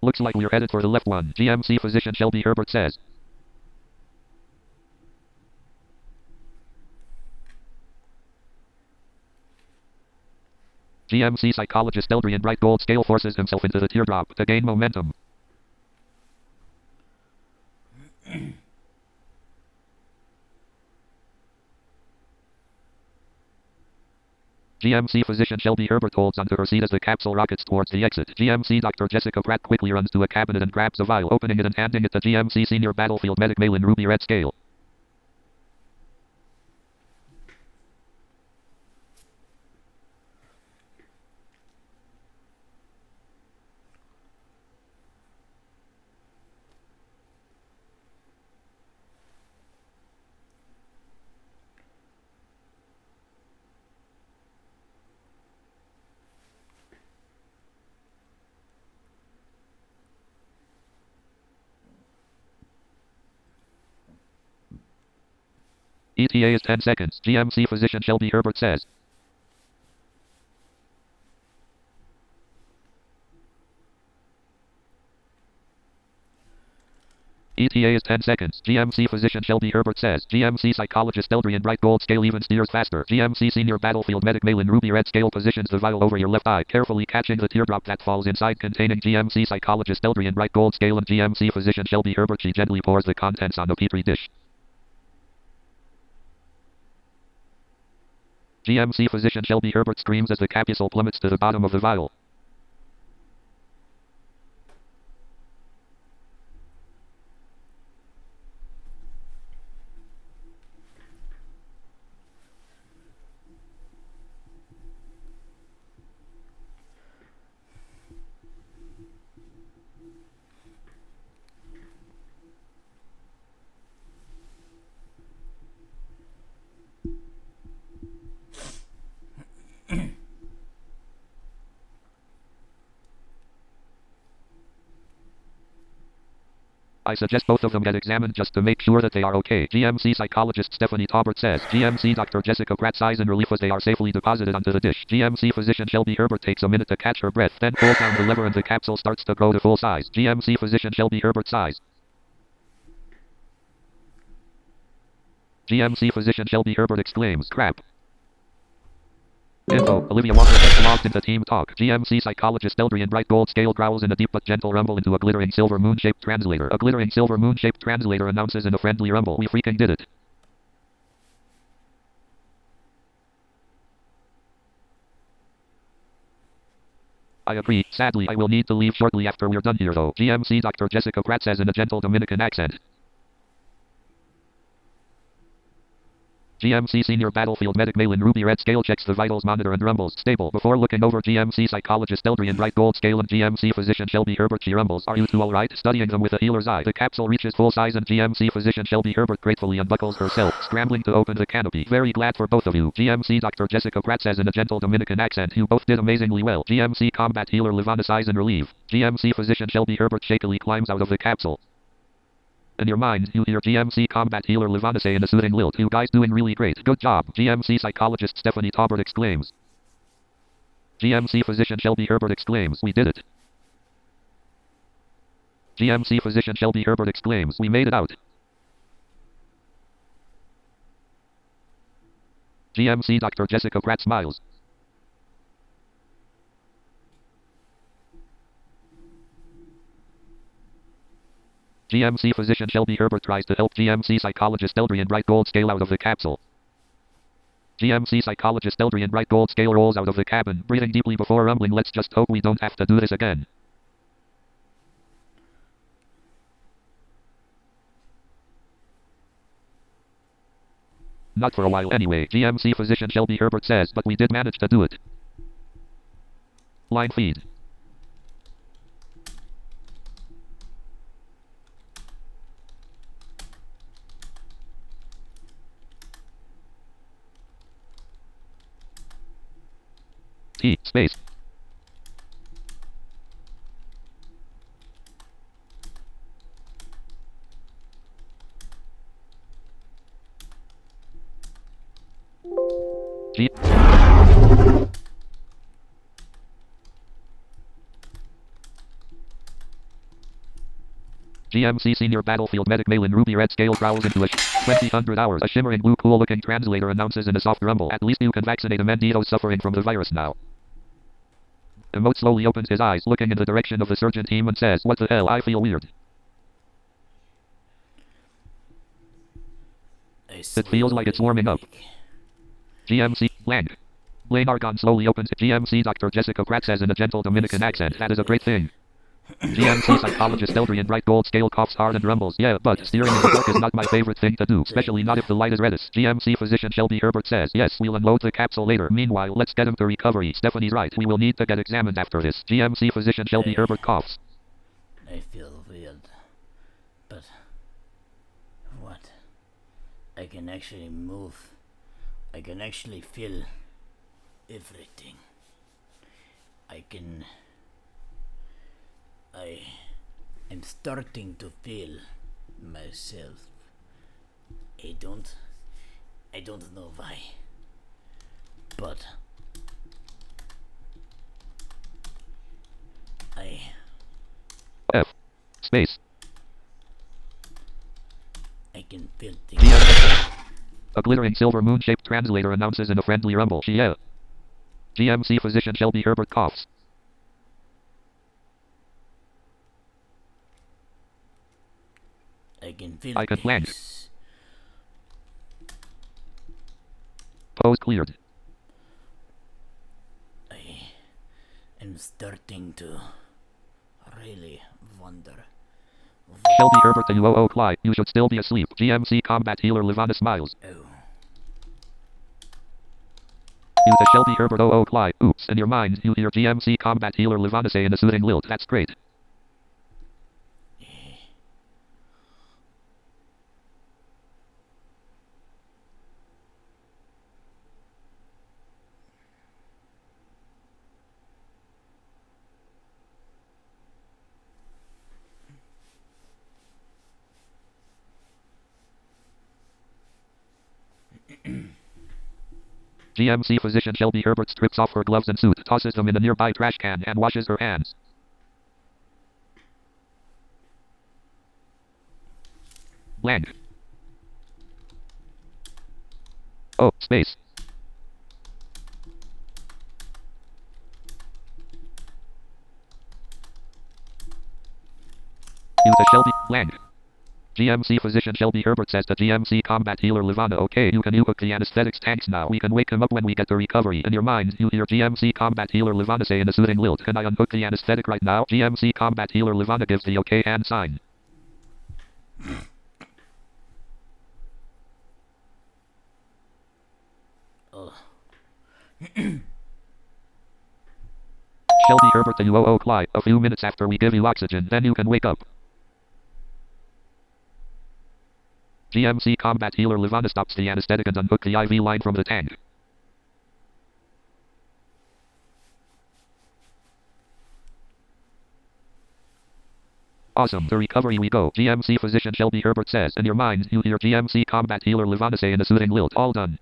Looks like we're headed for the left one. GMC physician Shelby Herbert says. GMC psychologist Eldrian Bright Gold Scale forces himself into the teardrop to gain momentum. GMC physician Shelby Herbert holds onto her seat as the capsule rockets towards the exit. GMC Dr. Jessica Pratt quickly runs to a cabinet and grabs a vial, opening it and handing it to GMC senior battlefield medic Malin Ruby Red Scale. ETA is 10 seconds. GMC physician Shelby Herbert says. ETA is 10 seconds. GMC physician Shelby Herbert says. GMC psychologist Eldrian Bright Gold scale even steers faster. GMC senior battlefield medic Malin Ruby Red scale positions the vial over your left eye, carefully catching the teardrop that falls inside containing GMC psychologist Eldrian Bright Gold scale and GMC physician Shelby Herbert. She gently pours the contents on a petri dish. GMC physician Shelby Herbert screams as the capsule plummets to the bottom of the vial. I suggest both of them get examined just to make sure that they are okay. GMC psychologist Stephanie Taubert says. GMC Dr. Jessica Pratt sighs in relief as they are safely deposited onto the dish. GMC physician Shelby Herbert takes a minute to catch her breath, then pulls down the lever and the capsule starts to grow to full size. GMC physician Shelby Herbert sighs. GMC physician Shelby Herbert exclaims, crap. Info, Olivia Walker has logged into Team Talk. GMC psychologist Eldrian Bright Gold scale growls in a deep but gentle rumble into a glittering silver moon-shaped translator. A glittering silver moon-shaped translator announces in a friendly rumble, we freaking did it. I agree. Sadly, I will need to leave shortly after we're done here though. GMC Dr. Jessica Pratt says in a gentle Dominican accent. GMC senior battlefield medic Malin Ruby Red scale checks the vitals monitor and rumbles, stable. Before looking over GMC psychologist Eldrian Bright Gold scale and GMC physician Shelby Herbert, she rumbles, are you two alright? Studying them with a healer's eye. The capsule reaches full size and GMC physician Shelby Herbert gratefully unbuckles herself, scrambling to open the canopy. Very glad for both of you. GMC Dr. Jessica Pratt says in a gentle Dominican accent, you both did amazingly well. GMC combat healer Livana sighs in relief. GMC physician Shelby Herbert shakily climbs out of the capsule. In your mind, you hear GMC combat healer Livana say in a soothing lilt, you guys doing really great. Good job. GMC psychologist Stephanie Taubert exclaims. GMC physician Shelby Herbert exclaims, we did it. GMC physician Shelby Herbert exclaims, we made it out. GMC Dr. Jessica Pratt smiles. GMC physician Shelby Herbert tries to help GMC psychologist Eldrian Bright Gold scale out of the capsule. GMC psychologist Eldrian Bright Gold scale rolls out of the cabin, breathing deeply before rumbling, let's just hope we don't have to do this again. Not for a while anyway, GMC physician Shelby Herbert says, but we did manage to do it. Line feed. T, space. G. GMC senior battlefield medic Malin Ruby Red scale growls into a 2000 hours. A shimmering blue cool looking translator announces in a soft rumble, at least you can vaccinate Amenditos suffering from the virus now. Emote slowly opens his eyes, looking in the direction of the surgeon team and says, what the hell, I feel weird. It feels like it's warming up. GMC, blank. Blaine Argon slowly opens it. GMC Dr. Jessica Pratt says in a gentle Dominican accent, that is a great thing. GMC psychologist Eldrian Bright Gold scale coughs hard and rumbles, yeah, but steering in the dark is not my favorite thing to do, especially not if the light is reddest. GMC physician Shelby Herbert says, yes, we'll unload the capsule later. Meanwhile, let's get him to recovery. Stephanie's right, we will need to get examined after this. GMC physician Shelby Herbert coughs. I feel weird, but what? I can actually move. I can actually feel everything. I'm starting to feel myself. I don't I don't know why, but F. Space. I can feel the A glittering silver moon-shaped translator announces in a friendly rumble. Yeah. GMC physician Shelby Herbert coughs. I can feel I can blank. this. Pose cleared. I am starting to really wonder. Shelby Herbert the UOO Clyde. You should still be asleep. GMC combat healer Livana smiles. Oh, You the Shelby Herbert OO Clyde. Oops. In your mind, you hear GMC combat healer Livana say in a soothing lilt. That's great. GMC physician Shelby Herbert strips off her gloves and suit, tosses them in a nearby trash can, and washes her hands. Blank. Oh, space. You the Shelby, blank. GMC physician Shelby Herbert says to GMC combat healer Livana, okay, you can hook the anesthetics tanks now. We can wake him up when we get the recovery. In your mind, you hear GMC combat healer Livana say in a soothing lilt, can I unhook the anesthetic right now? GMC combat healer Livana gives the okay hand sign. Shelby Herbert the UOO Clyde, a few minutes after we give you oxygen, then you can wake up. GMC combat healer Livana stops the anesthetic and unhook the IV line from the tank. Awesome, to recovery we go. GMC physician Shelby Herbert says. In your mind, you hear GMC combat healer Livana say in a soothing lilt, all done.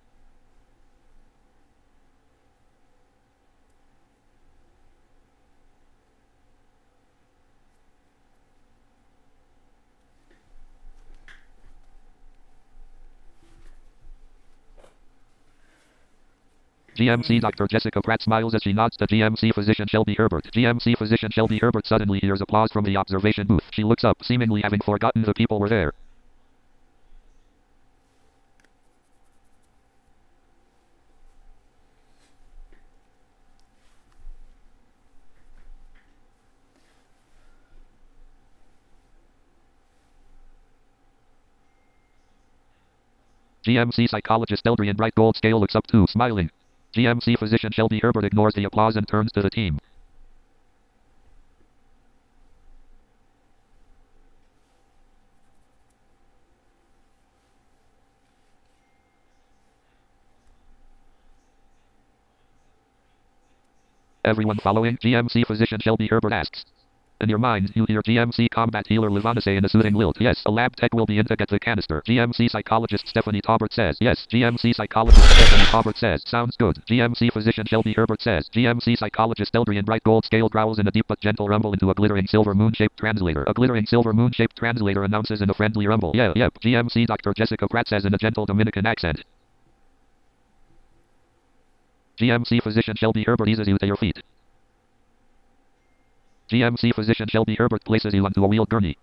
GMC Dr. Jessica Pratt smiles as she nods to GMC physician Shelby Herbert. GMC physician Shelby Herbert suddenly hears applause from the observation booth. She looks up, seemingly having forgotten the people were there. GMC psychologist Eldrian Bright Gold Scale looks up too, smiling. GMC physician Shelby Herbert ignores the applause and turns to the team. Everyone following? GMC physician Shelby Herbert asks. In your mind, you hear GMC combat healer Livana say in a soothing lilt, yes, a lab tech will be in to get the canister. GMC psychologist Stephanie Taubert says, yes. GMC psychologist Stephanie Taubert says, sounds good. GMC physician Shelby Herbert says, GMC psychologist Eldrian Bright Gold Scale growls in a deep but gentle rumble into a glittering silver moon-shaped translator. A glittering silver moon-shaped translator announces in a friendly rumble, yeah, yep. GMC Dr. Jessica Pratt says in a gentle Dominican accent. GMC physician Shelby Herbert eases you to your feet. GMC physician Shelby Herbert places you onto a wheeled gurney.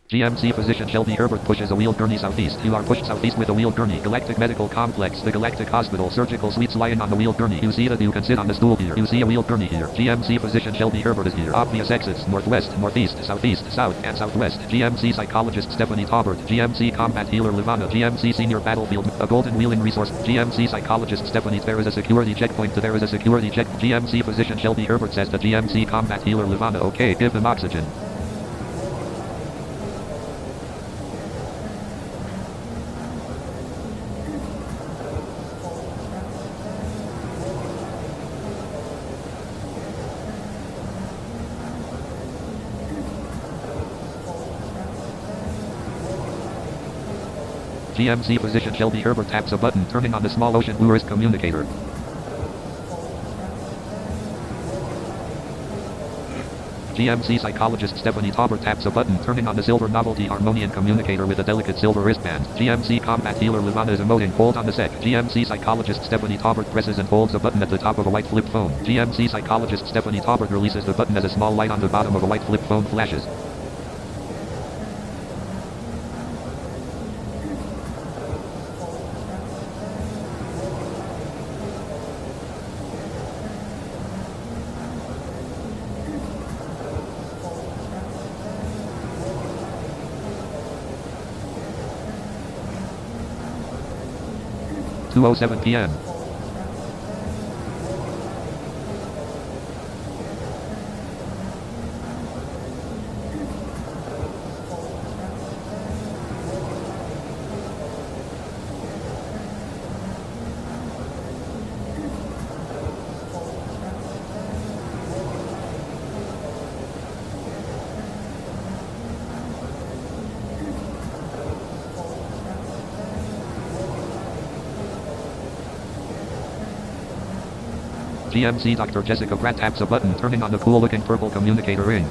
GMC physician Shelby Herbert pushes a wheeled gurney southeast. You are pushed southeast with a wheeled gurney. Galactic Medical Complex, the Galactic Hospital, surgical suites lying on the wheeled gurney. You see that you can sit on the stool here. You see a wheeled gurney here. GMC physician Shelby Herbert is here. Obvious exits, northwest, northeast, southeast, south, and southwest. GMC psychologist Stephanie Taubert. GMC combat healer Livana. GMC senior battlefield, a golden wheeling resource. GMC psychologist Stephanie. There is a security checkpoint. There is a security check. GMC physician Shelby Herbert says to GMC combat healer Livana. Okay, give him oxygen. GMC physician Shelby Herbert taps a button, turning on the small ocean blue wrist communicator. GMC psychologist Stephanie Taubert taps a button, turning on the silver novelty harmonium communicator with a delicate silver wristband. GMC combat healer Livana is emoting, hold on the sec. GMC psychologist Stephanie Taubert presses and holds a button at the top of a white flip phone. GMC psychologist Stephanie Taubert releases the button as a small light on the bottom of a white flip phone flashes. (2:07 p.m.) GMC Dr. Jessica Pratt taps a button, turning on the cool-looking purple communicator ring.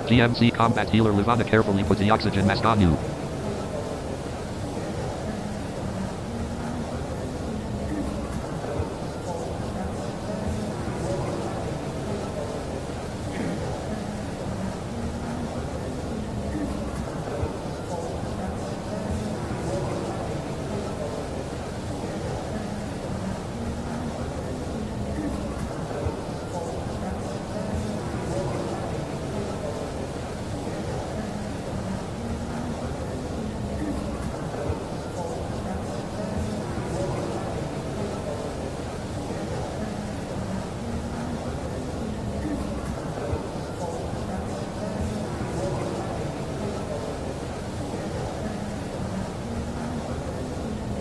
GMC combat healer Livana carefully puts the oxygen mask on you.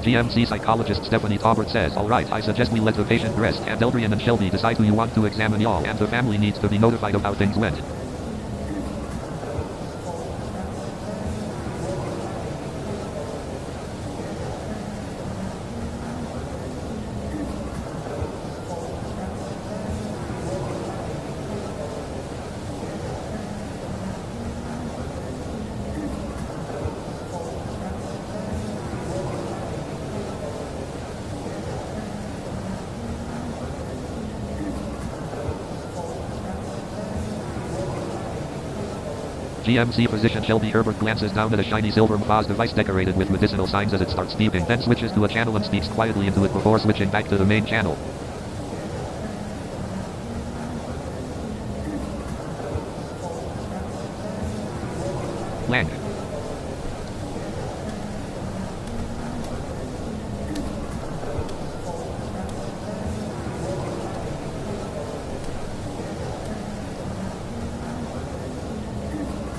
GMC psychologist Stephanie Taubert says, "Alright, I suggest we let the patient rest, and Eldrian and Shelby decide who you want to examine y'all, and the family needs to be notified of how things went." GMC physician Shelby Herbert glances down at a shiny silver Mavaz device decorated with medicinal signs as it starts beeping, then switches to a channel and speaks quietly into it before switching back to the main channel. Blank.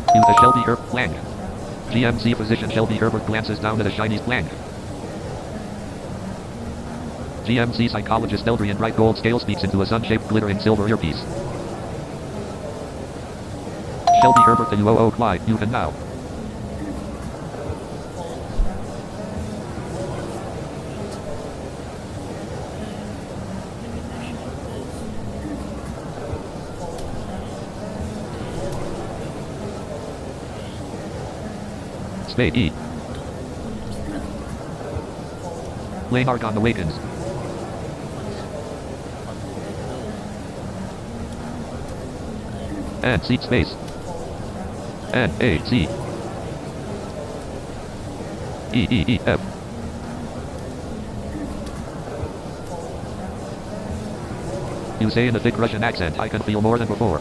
To the Shelby Herbert blank. GMC physician Shelby Herbert glances down at a shiny blank. GMC psychologist Eldrian bright gold scale speaks into a sun-shaped glittering silver earpiece. Shelby Herbert the UOO Clyde, you can now. Spade E. Lane Argon awakens. And seat space. N A C E E E F. You say in a thick Russian accent, I can feel more than before.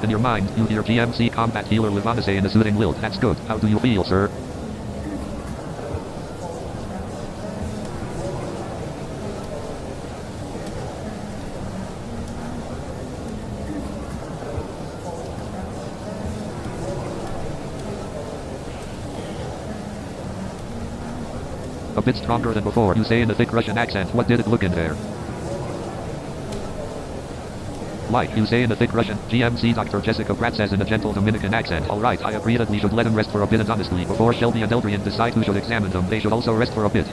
In your mind, you hear GMC combat healer Livana say in a soothing lilt, "That's good. How do you feel, sir?" bit stronger than before. You say in a thick Russian accent. What did it look in there? Like, you say in a thick Russian. GMC Dr. Jessica Pratt says in a gentle Dominican accent. Alright, I agree that we should let him rest for a bit, and honestly, before Shelby and Eldrian decide who should examine them, they should also rest for a bit.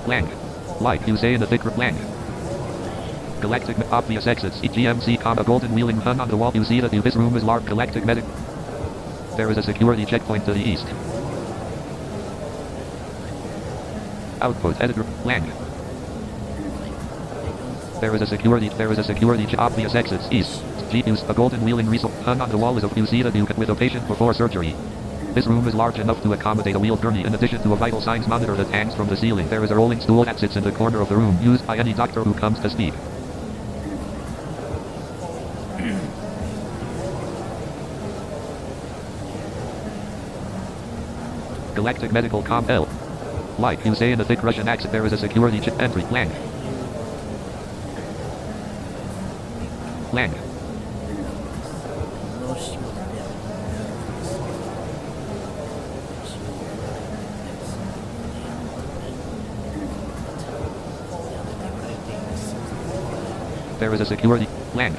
Lang. Like, you say in a thick Lang. Galactic obvious exits. GMC a golden wheeling hung on the wall. You see that this room is large. Galactic medic. There is a security checkpoint to the east. Output editor. Lang. There is a security obvious exits east. A golden wheeling result hung on the wall is a you see that with a patient before surgery. This room is large enough to accommodate a wheeled gurney in addition to a vital signs monitor that hangs from the ceiling. There is a rolling stool that sits in the corner of the room, used by any doctor who comes to speak. Galactic Medical Com L. Like, you say in a thick Russian accent, there is a security chip entry. Lang. Lang. There is a security. Lang.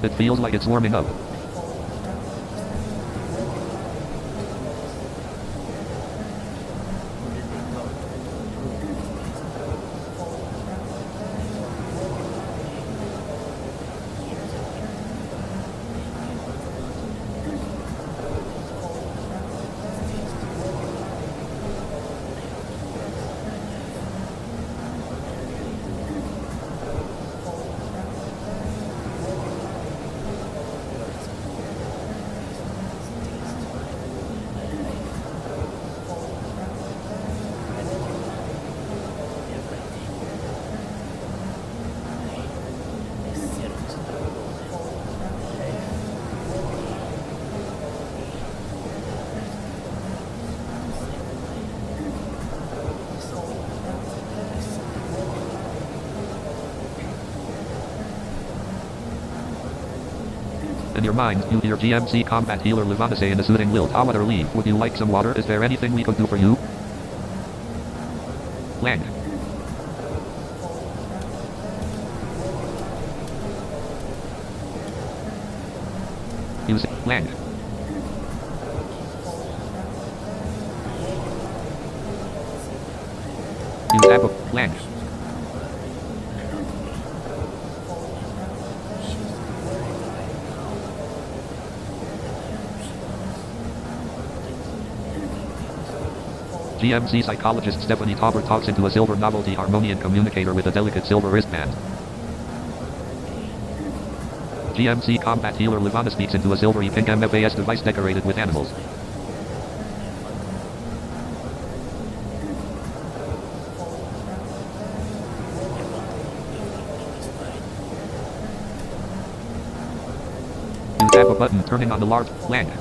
It feels like it's warming up. In your mind, you hear GMC combat healer Levana say in a soothing lilt, "Ah, water leave. Would you like some water? Is there anything we could do for you?" Land. Use land. Use app of land. GMC psychologist Stephanie Tauber talks into a silver novelty harmonium communicator with a delicate silver wristband. GMC combat healer Levana speaks into a silvery pink MFAS device decorated with animals. You tap a button turning on the large land.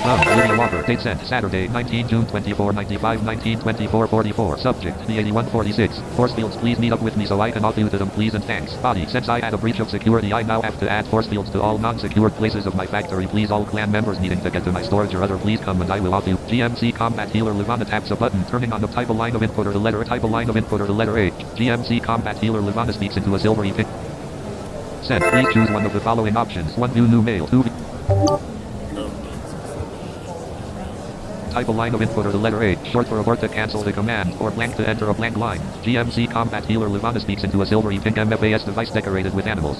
Olivia Walker, date sent, Saturday, 19 June 2495, 1924-44. Subject, B8146. Force fields, please meet up with me so I can offer you to them, please and thanks. Body, since I had a breach of security, I now have to add force fields to all non-secured places of my factory. Please, all clan members needing to get to my storage or other, please come and I will offer you. GMC combat healer Levana taps a button, turning on the type of line of input or the letter, type of line of input or the letter H. GMC combat healer Levana speaks into a silvery pink. Sent, please choose one of the following options. 1 view new mail, 2 type a line of input or the letter A, short for abort to cancel the command, or blank to enter a blank line. GMC combat healer Levana speaks into a silvery pink MFAS device decorated with animals.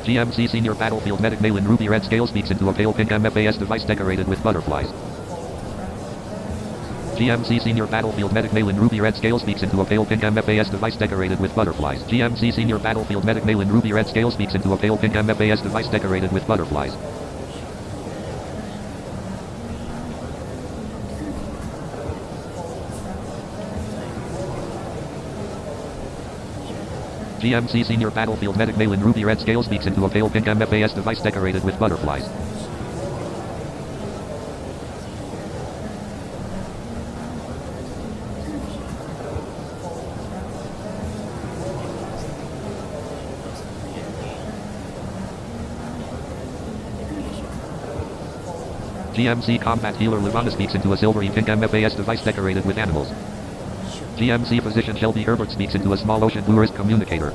GMC Senior Battlefield Medic Male in ruby red scale speaks into a pale pink MFAS device decorated with butterflies. GMC Senior Battlefield Medic Male in ruby red scale speaks into a pale pink MFAS device decorated with butterflies. GMC Senior Battlefield Medic Male in ruby red scale speaks into a pale pink MFAS device decorated with butterflies. GMC Senior Battlefield Medic Male in ruby red scale speaks into a pale pink MFAS device decorated with butterflies. GMC combat healer Levana speaks into a silvery pink MFAS device decorated with animals. GMC physician Shelby Herbert speaks into a small ocean blue wrist communicator.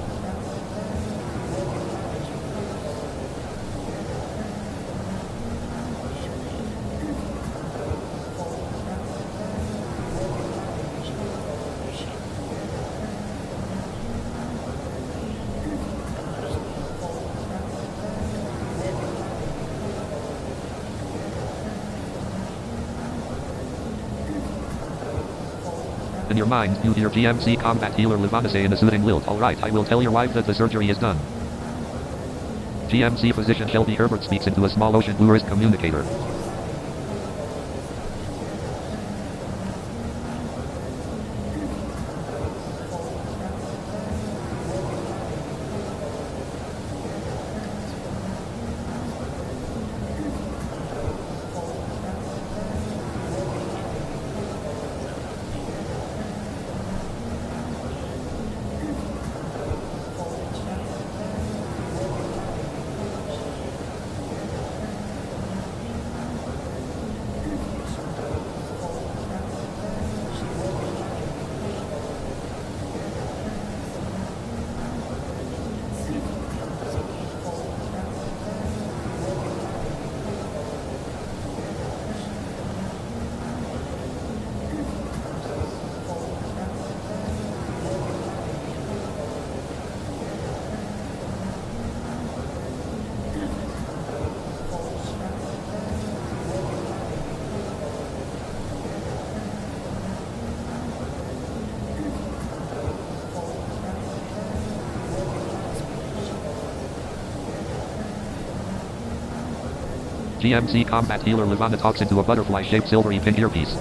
In your mind, you hear GMC combat healer Levana say in a soothing lilt, "Alright, I will tell your wife that the surgery is done." GMC physician Shelby Herbert speaks into a small ocean blue wrist communicator. GMC Combat Healer Levana talks into a butterfly-shaped silvery pink earpiece.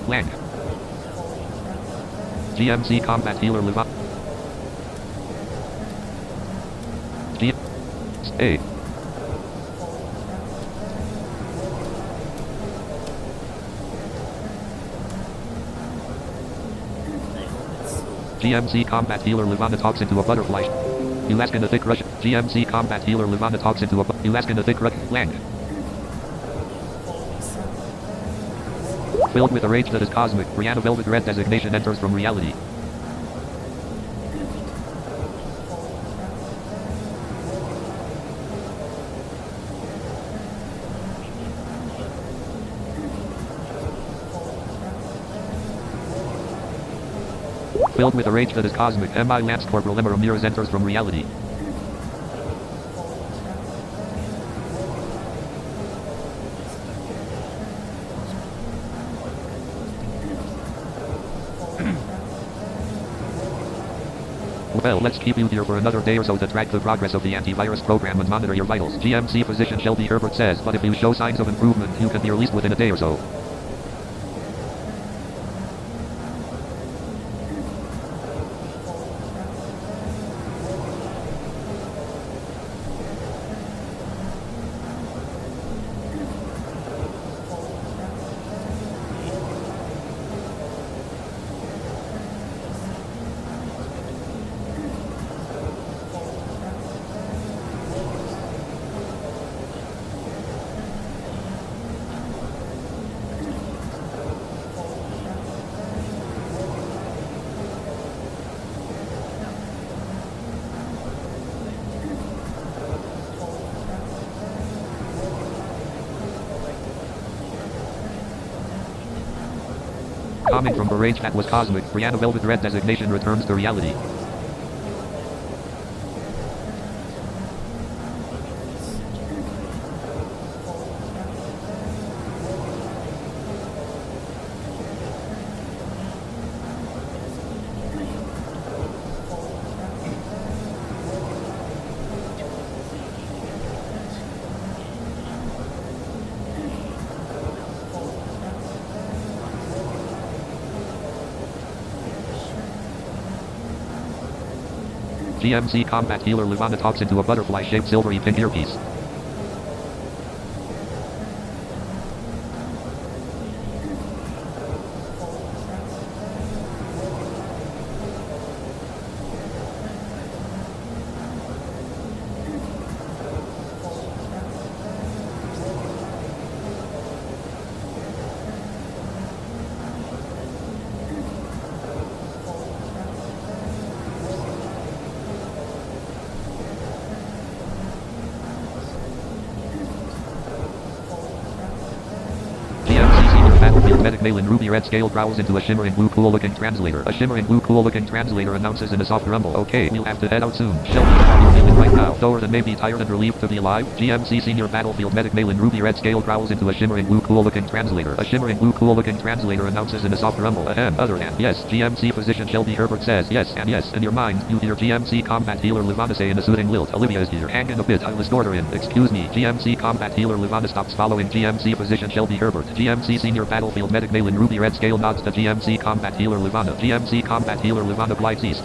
Lang. GMC Combat Healer Levana. G. A. GMC Combat Healer Levana talks into a butterfly. Elaskin a thick rush. GMC Combat Healer Levana talks into a Elaskin a thick rush. Lang. Filled with a rage that is cosmic, Brianna Velvet Red designation enters from reality. Filled with a rage that is cosmic, MI Lance Corporal Emma Ramirez enters from reality. Well, let's keep you here for another day or so to track the progress of the antivirus program and monitor your vitals. GMC physician Shelby Herbert says, but if you show signs of improvement, you can be released within a day or so. Coming from a rage that was cosmic, Brianna Velvet Red designation returns to reality. GMC Combat Healer Levana talks into a butterfly-shaped silvery pink earpiece. Battlefield medic male in ruby red scale growls into a shimmering blue cool looking translator. A shimmering blue cool looking translator announces in a soft rumble, okay, we'll have to head out soon. Shelby, how are you feeling right now? now. Thorin may be tired and relieved to be alive. GMC Senior Battlefield Medic Male in Ruby Red Scale growls into a shimmering blue cool-looking translator. A shimmering blue cool-looking translator announces in a soft rumble. Ahem, other hand. Yes. GMC physician Shelby Herbert says yes and yes. In your mind, you hear GMC combat healer Levana say in a soothing lilt. Olivia is here. Hang in a bit. I will escort her in. Excuse me. GMC combat healer Levana stops following GMC physician Shelby Herbert. GMC Senior Battlefield Medic Male in Ruby Red Scale nods to GMC combat healer Levana. GMC combat healer Levana glides east.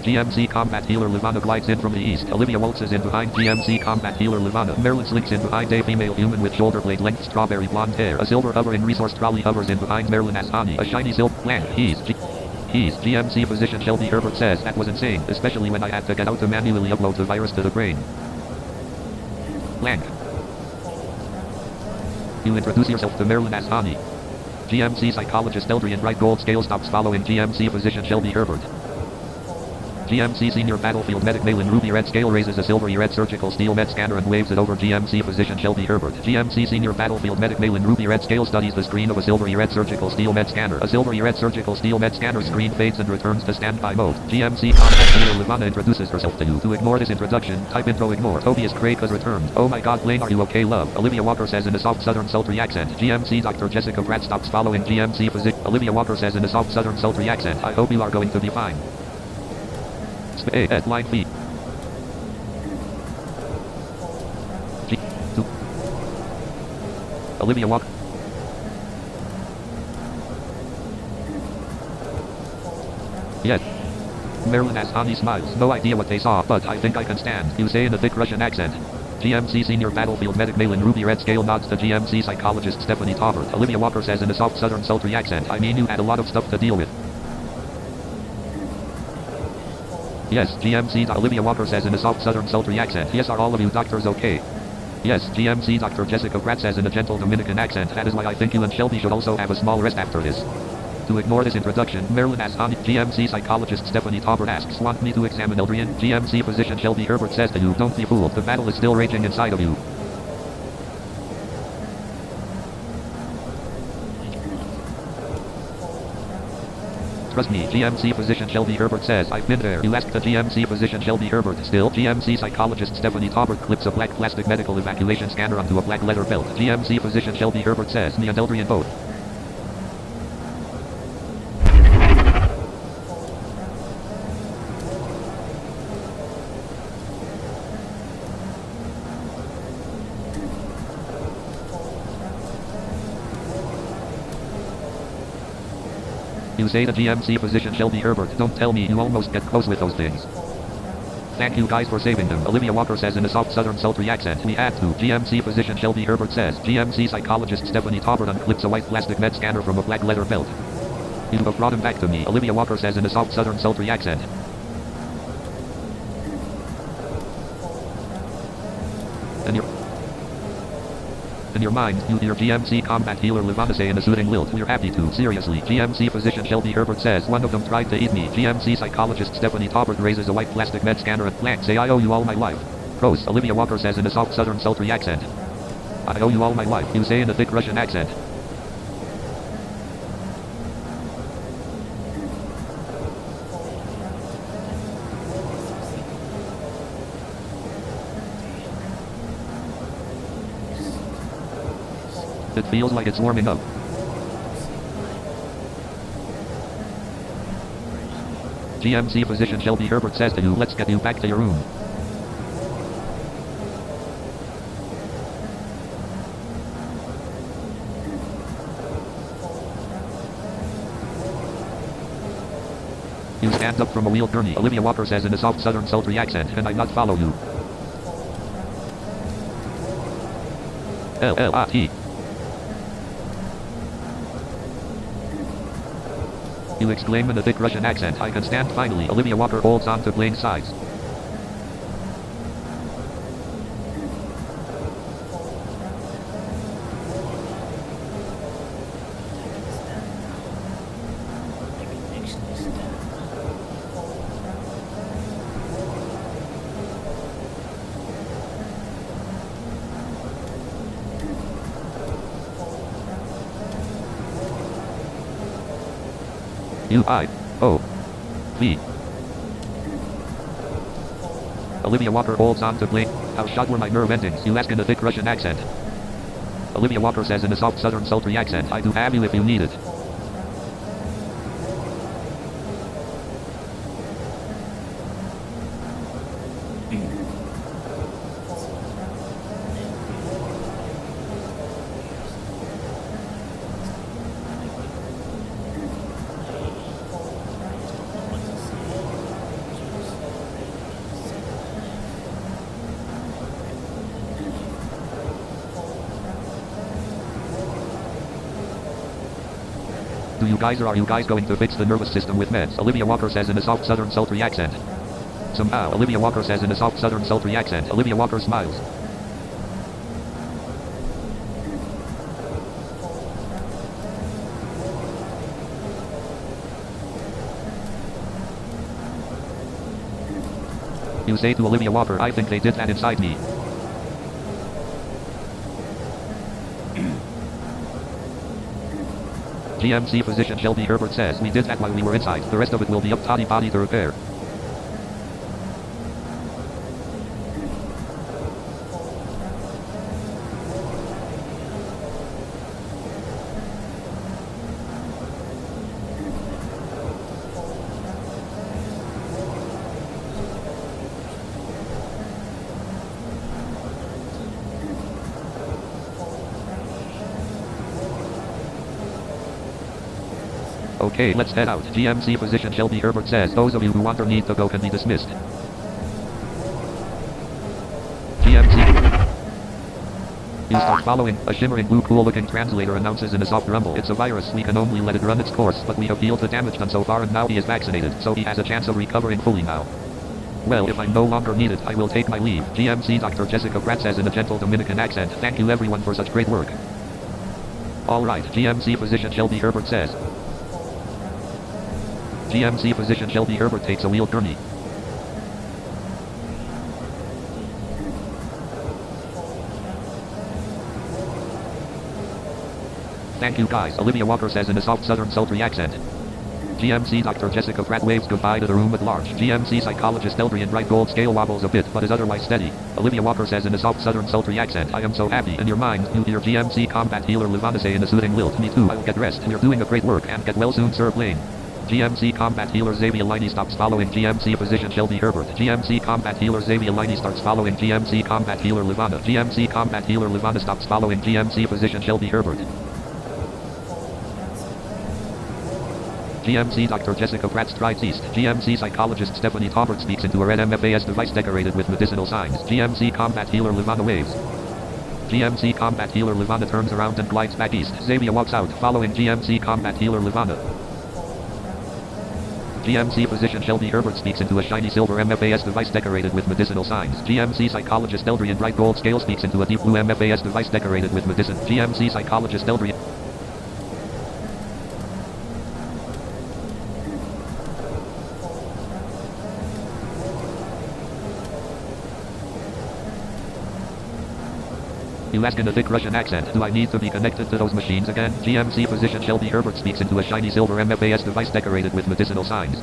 GMC combat healer Levana glides in from the east. Olivia waltzes in behind GMC combat healer Levana. Marilyn slinks in behind a female human with shoulder blade length strawberry blonde hair. A silver hovering resource trolley hovers in behind Marilyn as Ani. A shiny silk blank. He's GMC physician Shelby Herbert says that was insane, especially when I had to get out to manually upload the virus to the brain. Blank. You introduce yourself to Marilyn as Ani. GMC psychologist Eldrian Bright Gold Scale stops following GMC physician Shelby Herbert. GMC Senior Battlefield Medic Male in Ruby Red Scale raises a silvery red surgical steel med scanner and waves it over GMC physician Shelby Herbert. GMC Senior Battlefield Medic Male in Ruby Red Scale studies the screen of a silvery red surgical steel med scanner. A silvery red surgical steel med scanner screen fades and returns to standby mode. GMC combat healer Levana introduces herself to you. To ignore this introduction, type intro ignore. Tobias Craig has returned. Oh my god, Blaine, are you okay, love? Olivia Walker says in a soft southern sultry accent. GMC Dr. Jessica Pratt stops following GMC physician. Olivia Walker says in a soft southern sultry accent. I hope you are going to be fine. A at line B. G. 2. Olivia Walker. Yes. Marilyn as Ani smiles. No idea what they saw, but I think I can stand. You say in a thick Russian accent. GMC Senior Battlefield Medic Male in Ruby Red Scale nods to GMC psychologist Stephanie Taubert. Olivia Walker says in a soft southern sultry accent. I mean, you had a lot of stuff to deal with. Yes, GMC. Olivia Walker says in a soft southern sultry accent. Yes, are all of you doctors okay? Yes, GMC. Dr. Jessica Pratt says in a gentle Dominican accent. That is why I think you and Shelby should also have a small rest after this. To ignore this introduction, Marilyn asks Ani. GMC psychologist Stephanie Taubert asks, want me to examine Eldrian? GMC physician Shelby Herbert says to you, don't be fooled. The battle is still raging inside of you. Trust me, GMC physician Shelby Herbert says, I've been there. You ask the GMC physician Shelby Herbert. Still, GMC psychologist Stephanie Taubert clips a black plastic medical evacuation scanner onto a black leather belt. GMC physician Shelby Herbert says, me and Eldrian both. You say to GMC physician Shelby Herbert, don't tell me you almost get close with those things. Thank you guys for saving them, Olivia Walker says in a soft southern sultry accent. We had to. GMC physician Shelby Herbert says. GMC psychologist Stephanie Taubert unclips a white plastic med scanner from a black leather belt. You have brought him back to me, Olivia Walker says in a soft southern sultry accent. In your mind, you hear GMC combat healer Levana say in a soothing lilt. We're happy to. Seriously, GMC physician Shelby Herbert says one of them tried to eat me. GMC psychologist Stephanie Taubert raises a white plastic med scanner and blank. Say I owe you all my life. Gross, Olivia Walker says in a soft southern sultry accent. I owe you all my life. You say in a thick Russian accent. It feels like it's warming up. GMC physician Shelby Herbert says to you, let's get you back to your room. You stand up from a wheel gurney, Olivia Walker says in a soft southern sultry accent, and I not follow you. L-L-I-T. You exclaim in a thick Russian accent, I can stand finally. Olivia Walker holds on to Blaine's sides. U-I-O-V. Olivia Walker holds on to blame. How shot were my nerve endings? You ask in a thick Russian accent. Olivia Walker says in a soft southern sultry accent, I do have you if you need it. Do you guys or are you guys going to fix the nervous system with meds? Olivia Walker says in a soft southern sultry accent. Somehow, Olivia Walker says in a soft southern sultry accent. Olivia Walker smiles. You say to Olivia Walker, I think they did that inside me. GMC physician Shelby Herbert says, we did that while we were inside. The rest of it will be up toddy body to repair. Okay, let's head out. GMC physician Shelby Herbert says, those of you who want or need to go can be dismissed. GMC. You start following. A shimmering blue cool-looking translator announces in a soft rumble. It's a virus. We can only let it run its course, but we have healed the damage done so far and now he is vaccinated, so he has a chance of recovering fully now. Well, if I'm no longer needed, I will take my leave. GMC Dr. Jessica Pratt says in a gentle Dominican accent, thank you everyone for such great work. Alright, GMC physician Shelby Herbert says. GMC physician Shelby Herbert takes a wheel gurney. Thank you guys, Olivia Walker says in a soft southern sultry accent. GMC Dr. Jessica Pratt waves goodbye to the room at large. GMC psychologist Eldrian Bright Gold scale wobbles a bit, but is otherwise steady. Olivia Walker says in a soft southern sultry accent, I am so happy. In your mind, you hear GMC combat healer Livana say in a soothing lilt, me too, I'll get rest. You're doing a great work and get well soon, Sir Blaine. GMC combat healer Xavier Liney stops following GMC physician Shelby Herbert. GMC combat healer Xavier Liney starts following GMC combat healer Livana. GMC combat healer Livana stops following GMC physician Shelby Herbert. GMC Dr. Jessica Pratt strides east. GMC psychologist Stephanie Taubert speaks into a red MFAS device decorated with medicinal signs. GMC combat healer Livana waves. GMC combat healer Livana turns around and glides back east. Xavier walks out, following GMC combat healer Livana. GMC physician Shelby Herbert speaks into a shiny silver MFAS device decorated with medicinal signs. GMC psychologist Eldrian Bright Gold scale speaks into a deep blue MFAS device decorated with medicine. GMC psychologist Eldrian. You ask in a thick Russian accent, do I need to be connected to those machines again? GMC physician Shelby Herbert speaks into a shiny silver MFAS device decorated with medicinal signs.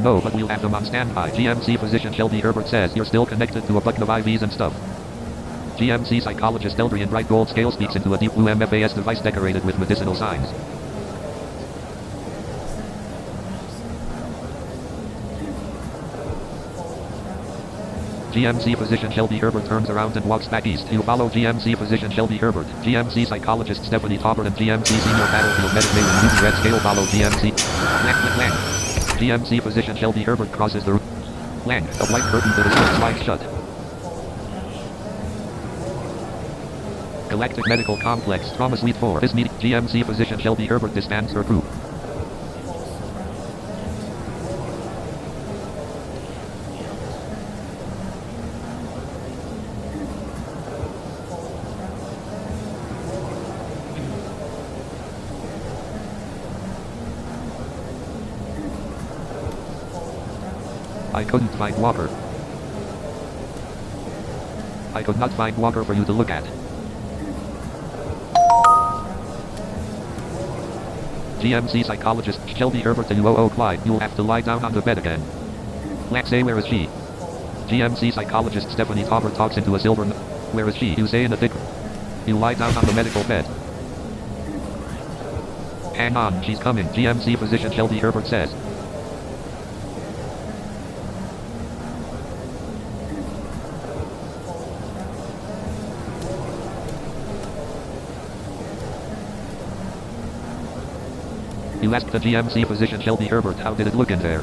No, but we'll have them on standby. GMC physician Shelby Herbert says, you're still connected to a bucket of IVs and stuff. GMC psychologist Eldrian Bright Gold scale speaks into a deep blue MFAS device decorated with medicinal signs. GMC physician Shelby Herbert turns around and walks back east. You follow GMC physician Shelby Herbert. GMC psychologist Stephanie Taubert and GMC senior battlefield medic Maven Ruby Red scale follow GMC. Lang. GMC physician Shelby Herbert crosses the room. Lang, a white curtain to the side slides shut. Galactic Medical Complex, Trauma Suite 4. This meeting, GMC physician Shelby Herbert disbands her crew. I couldn't find Walker. I could not find Walker for you to look at. GMC psychologist Shelby Herbert to you. Clyde, you'll have to lie down on the bed again. Let's say, where is she? GMC psychologist Stephanie Tauber talks into a silver. Where is she? You say in a thick. You lie down on the medical bed. Hang on, she's coming. GMC physician Shelby Herbert says. You asked the GMC physician Shelby Herbert, how did it look in there?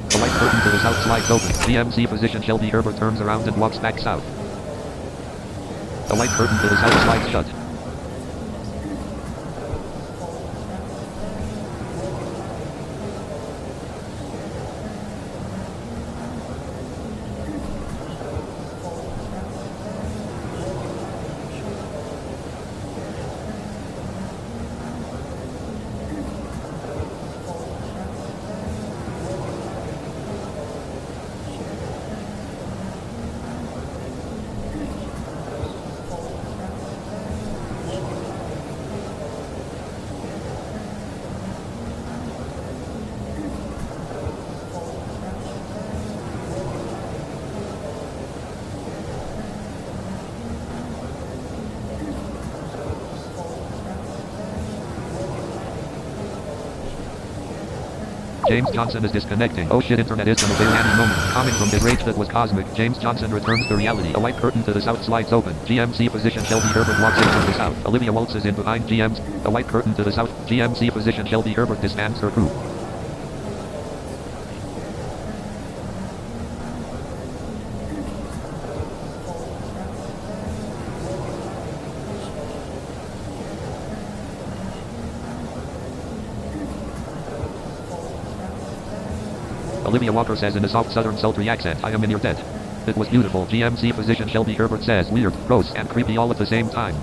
The light curtain to the south slides open. GMC physician Shelby Herbert turns around and walks back south. The light curtain to the south slides shut. James Johnson is disconnecting. Oh shit, internet is gonna fail any moment. Coming from his rage that was cosmic, James Johnson returns to reality. A white curtain to the south slides open. GMC physician Shelby Herbert walks in from the south. Olivia Waltz is in behind GM's. A white curtain to the south. GMC physician Shelby Herbert disbands her crew. Olivia Walker says in a soft southern sultry accent, I am in your debt. It was beautiful. GMC physician Shelby Herbert says, weird, gross, and creepy all at the same time.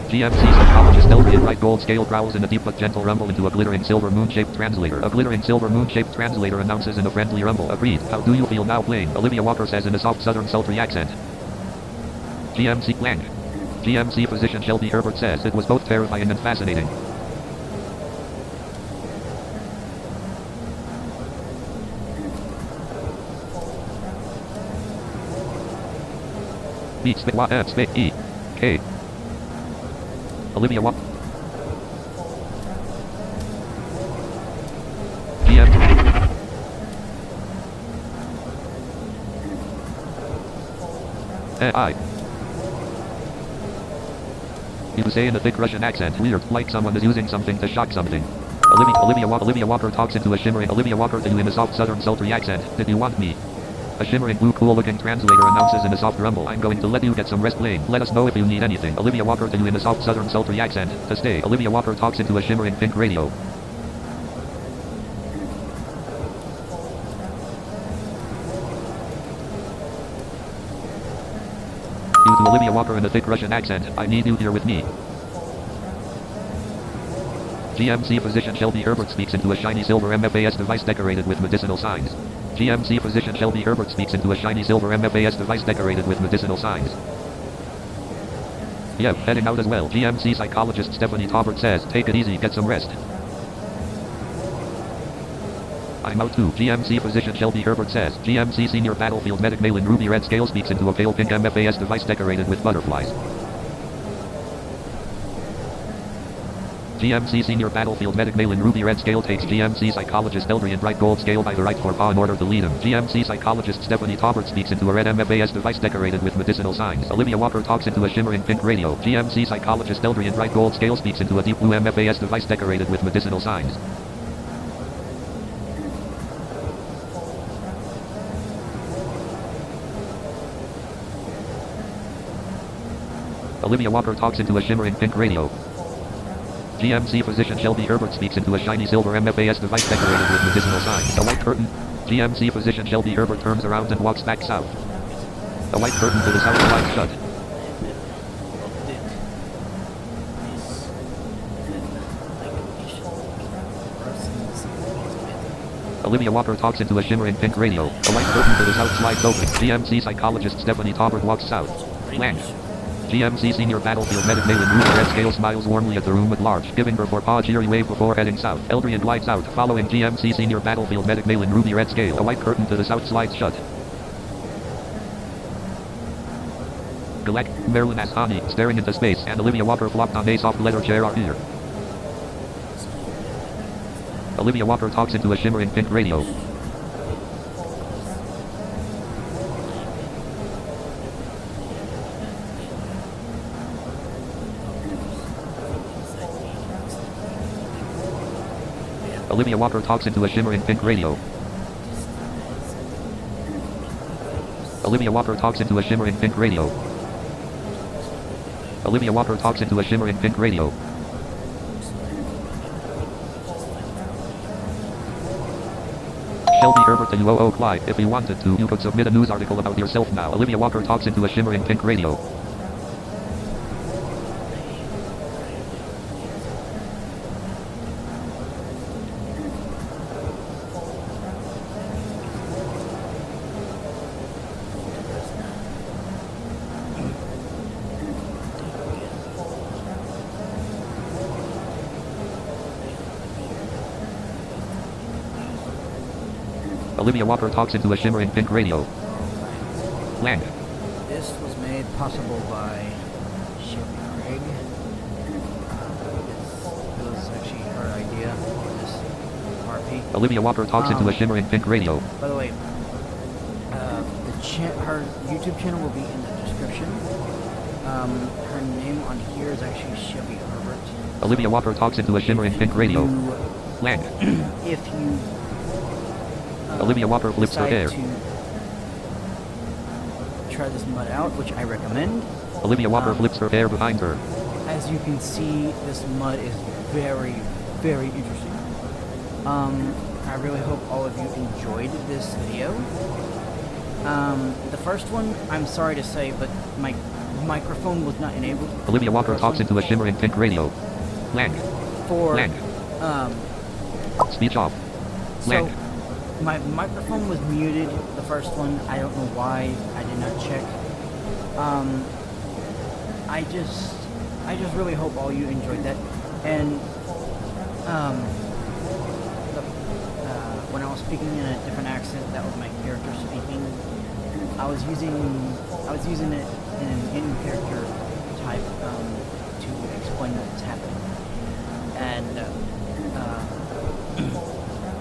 GMC psychologist Eldrian Wright Gold Scale growls in a deep but gentle rumble into a glittering silver moon-shaped translator. A glittering silver moon-shaped translator announces in a friendly rumble, agreed. How do you feel now, Blaine? Olivia Walker says in a soft southern sultry accent. GMC blank. GMC physician Shelby Herbert says it was both terrifying and fascinating. Beats the F space E K. Olivia Walker. GM. I. You say in a thick Russian accent, weird, like someone is using something to shock something. Olivia Walker talks into a shimmering Olivia Walker to you in a soft southern sultry accent. Did you want me? A shimmering blue cool looking translator announces in a soft rumble, I'm going to let you get some rest, Blaine. Let us know if you need anything. Olivia Walker to you in a soft southern sultry accent. To stay. Olivia Walker talks into a shimmering pink radio. To Olivia Walker in a thick Russian accent, I need you here with me. GMC physician Shelby Herbert speaks into a shiny silver MFAS device decorated with medicinal signs. GMC physician Shelby Herbert speaks into a shiny silver MFAS device decorated with medicinal signs. Yep, heading out as well. GMC psychologist Stephanie Taubert says, take it easy, get some rest. I'm out too. GMC physician Shelby Herbert says. GMC senior battlefield medic Malin Ruby Red Scale speaks into a pale pink MFAS device decorated with butterflies. GMC senior battlefield medic Malin Ruby Red Scale takes GMC psychologist Eldrian Bright Gold Scale by the right forepaw in order to lead him. GMC psychologist Stephanie Taubert speaks into a red MFAS device decorated with medicinal signs. Olivia Walker talks into a shimmering pink radio. GMC psychologist Eldrian Bright Gold Scale speaks into a deep blue MFAS device decorated with medicinal signs. Olivia Walker talks into a shimmering pink radio. GMC physician Shelby Herbert speaks into a shiny silver MFAS device decorated with medicinal signs. A white curtain. GMC physician Shelby Herbert turns around and walks back south. A white curtain to the south slides shut. Olivia Walker talks into a shimmering pink radio. A white curtain to the south slides open. GMC psychologist Stephanie Taubert walks south. Land. GMC senior battlefield medic Malin Ruby Red Scale smiles warmly at the room at large, giving her forepaw cheery wave before heading south. Eldrian glides out, following GMC senior battlefield medic Malin Ruby Red Scale. A white curtain to the south slides shut. Galek, Marilyn as Hani, staring into space, and Olivia Walker flopped on a soft leather chair are here. Olivia Walker talks into a shimmering pink radio. Olivia Walker talks into a shimmering pink radio. Olivia Walker talks into a shimmering pink radio. Olivia Walker talks into a shimmering pink radio. Shelby Herbert to UOO Clyde. If you wanted to, you could submit a news article about yourself now. Olivia Walker talks into a shimmering pink radio. Olivia Walker talks into a shimmering pink radio. Land. This was made possible by Shelby Craig. It was actually her idea, this RP. Olivia Walker talks into a shimmering pink radio. By the way, her YouTube channel will be in the description. Her name on here is actually Shelby Herbert. Olivia Walker talks into a shimmering pink radio. Land. If you Olivia Walker flips her hair. to try this mud out, which I recommend. Olivia Walker flips her hair behind her. As you can see, this mud is very, very interesting. I really hope all of you enjoyed this video. The first one, I'm sorry to say, but my microphone was not enabled. Olivia Walker talks into a shimmering pink radio. Land. For Land. Speech off. Land. So my microphone was muted, the first one. I don't know why. I did not check. I just really hope all you enjoyed that. And when I was speaking in a different accent, that was my character speaking. I was using it in an in-character type to explain what's happening. And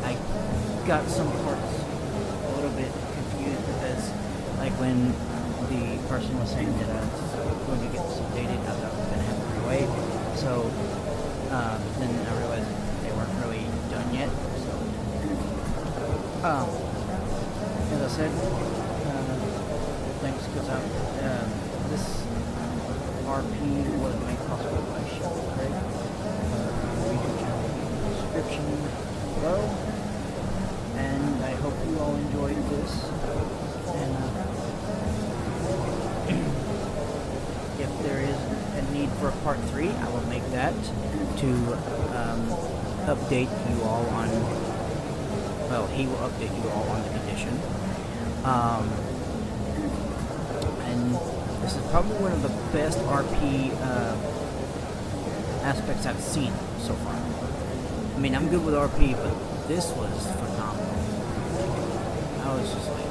I got some parts a little bit confused because, like, when the person was saying that I was going to get this updated, I thought it was going to happen right away. So then I realized they weren't really done yet. So as I said, thanks goes out. This RP was made possible by Shelby Craig. YouTube channel will be in the description below. And I hope you all enjoyed this. And if there is a need for a part 3, I will make that to update you all on. Well, he will update you all on the condition. And this is probably one of the best RP aspects I've seen so far. I mean, I'm good with RP, but this was phenomenal. I was just like,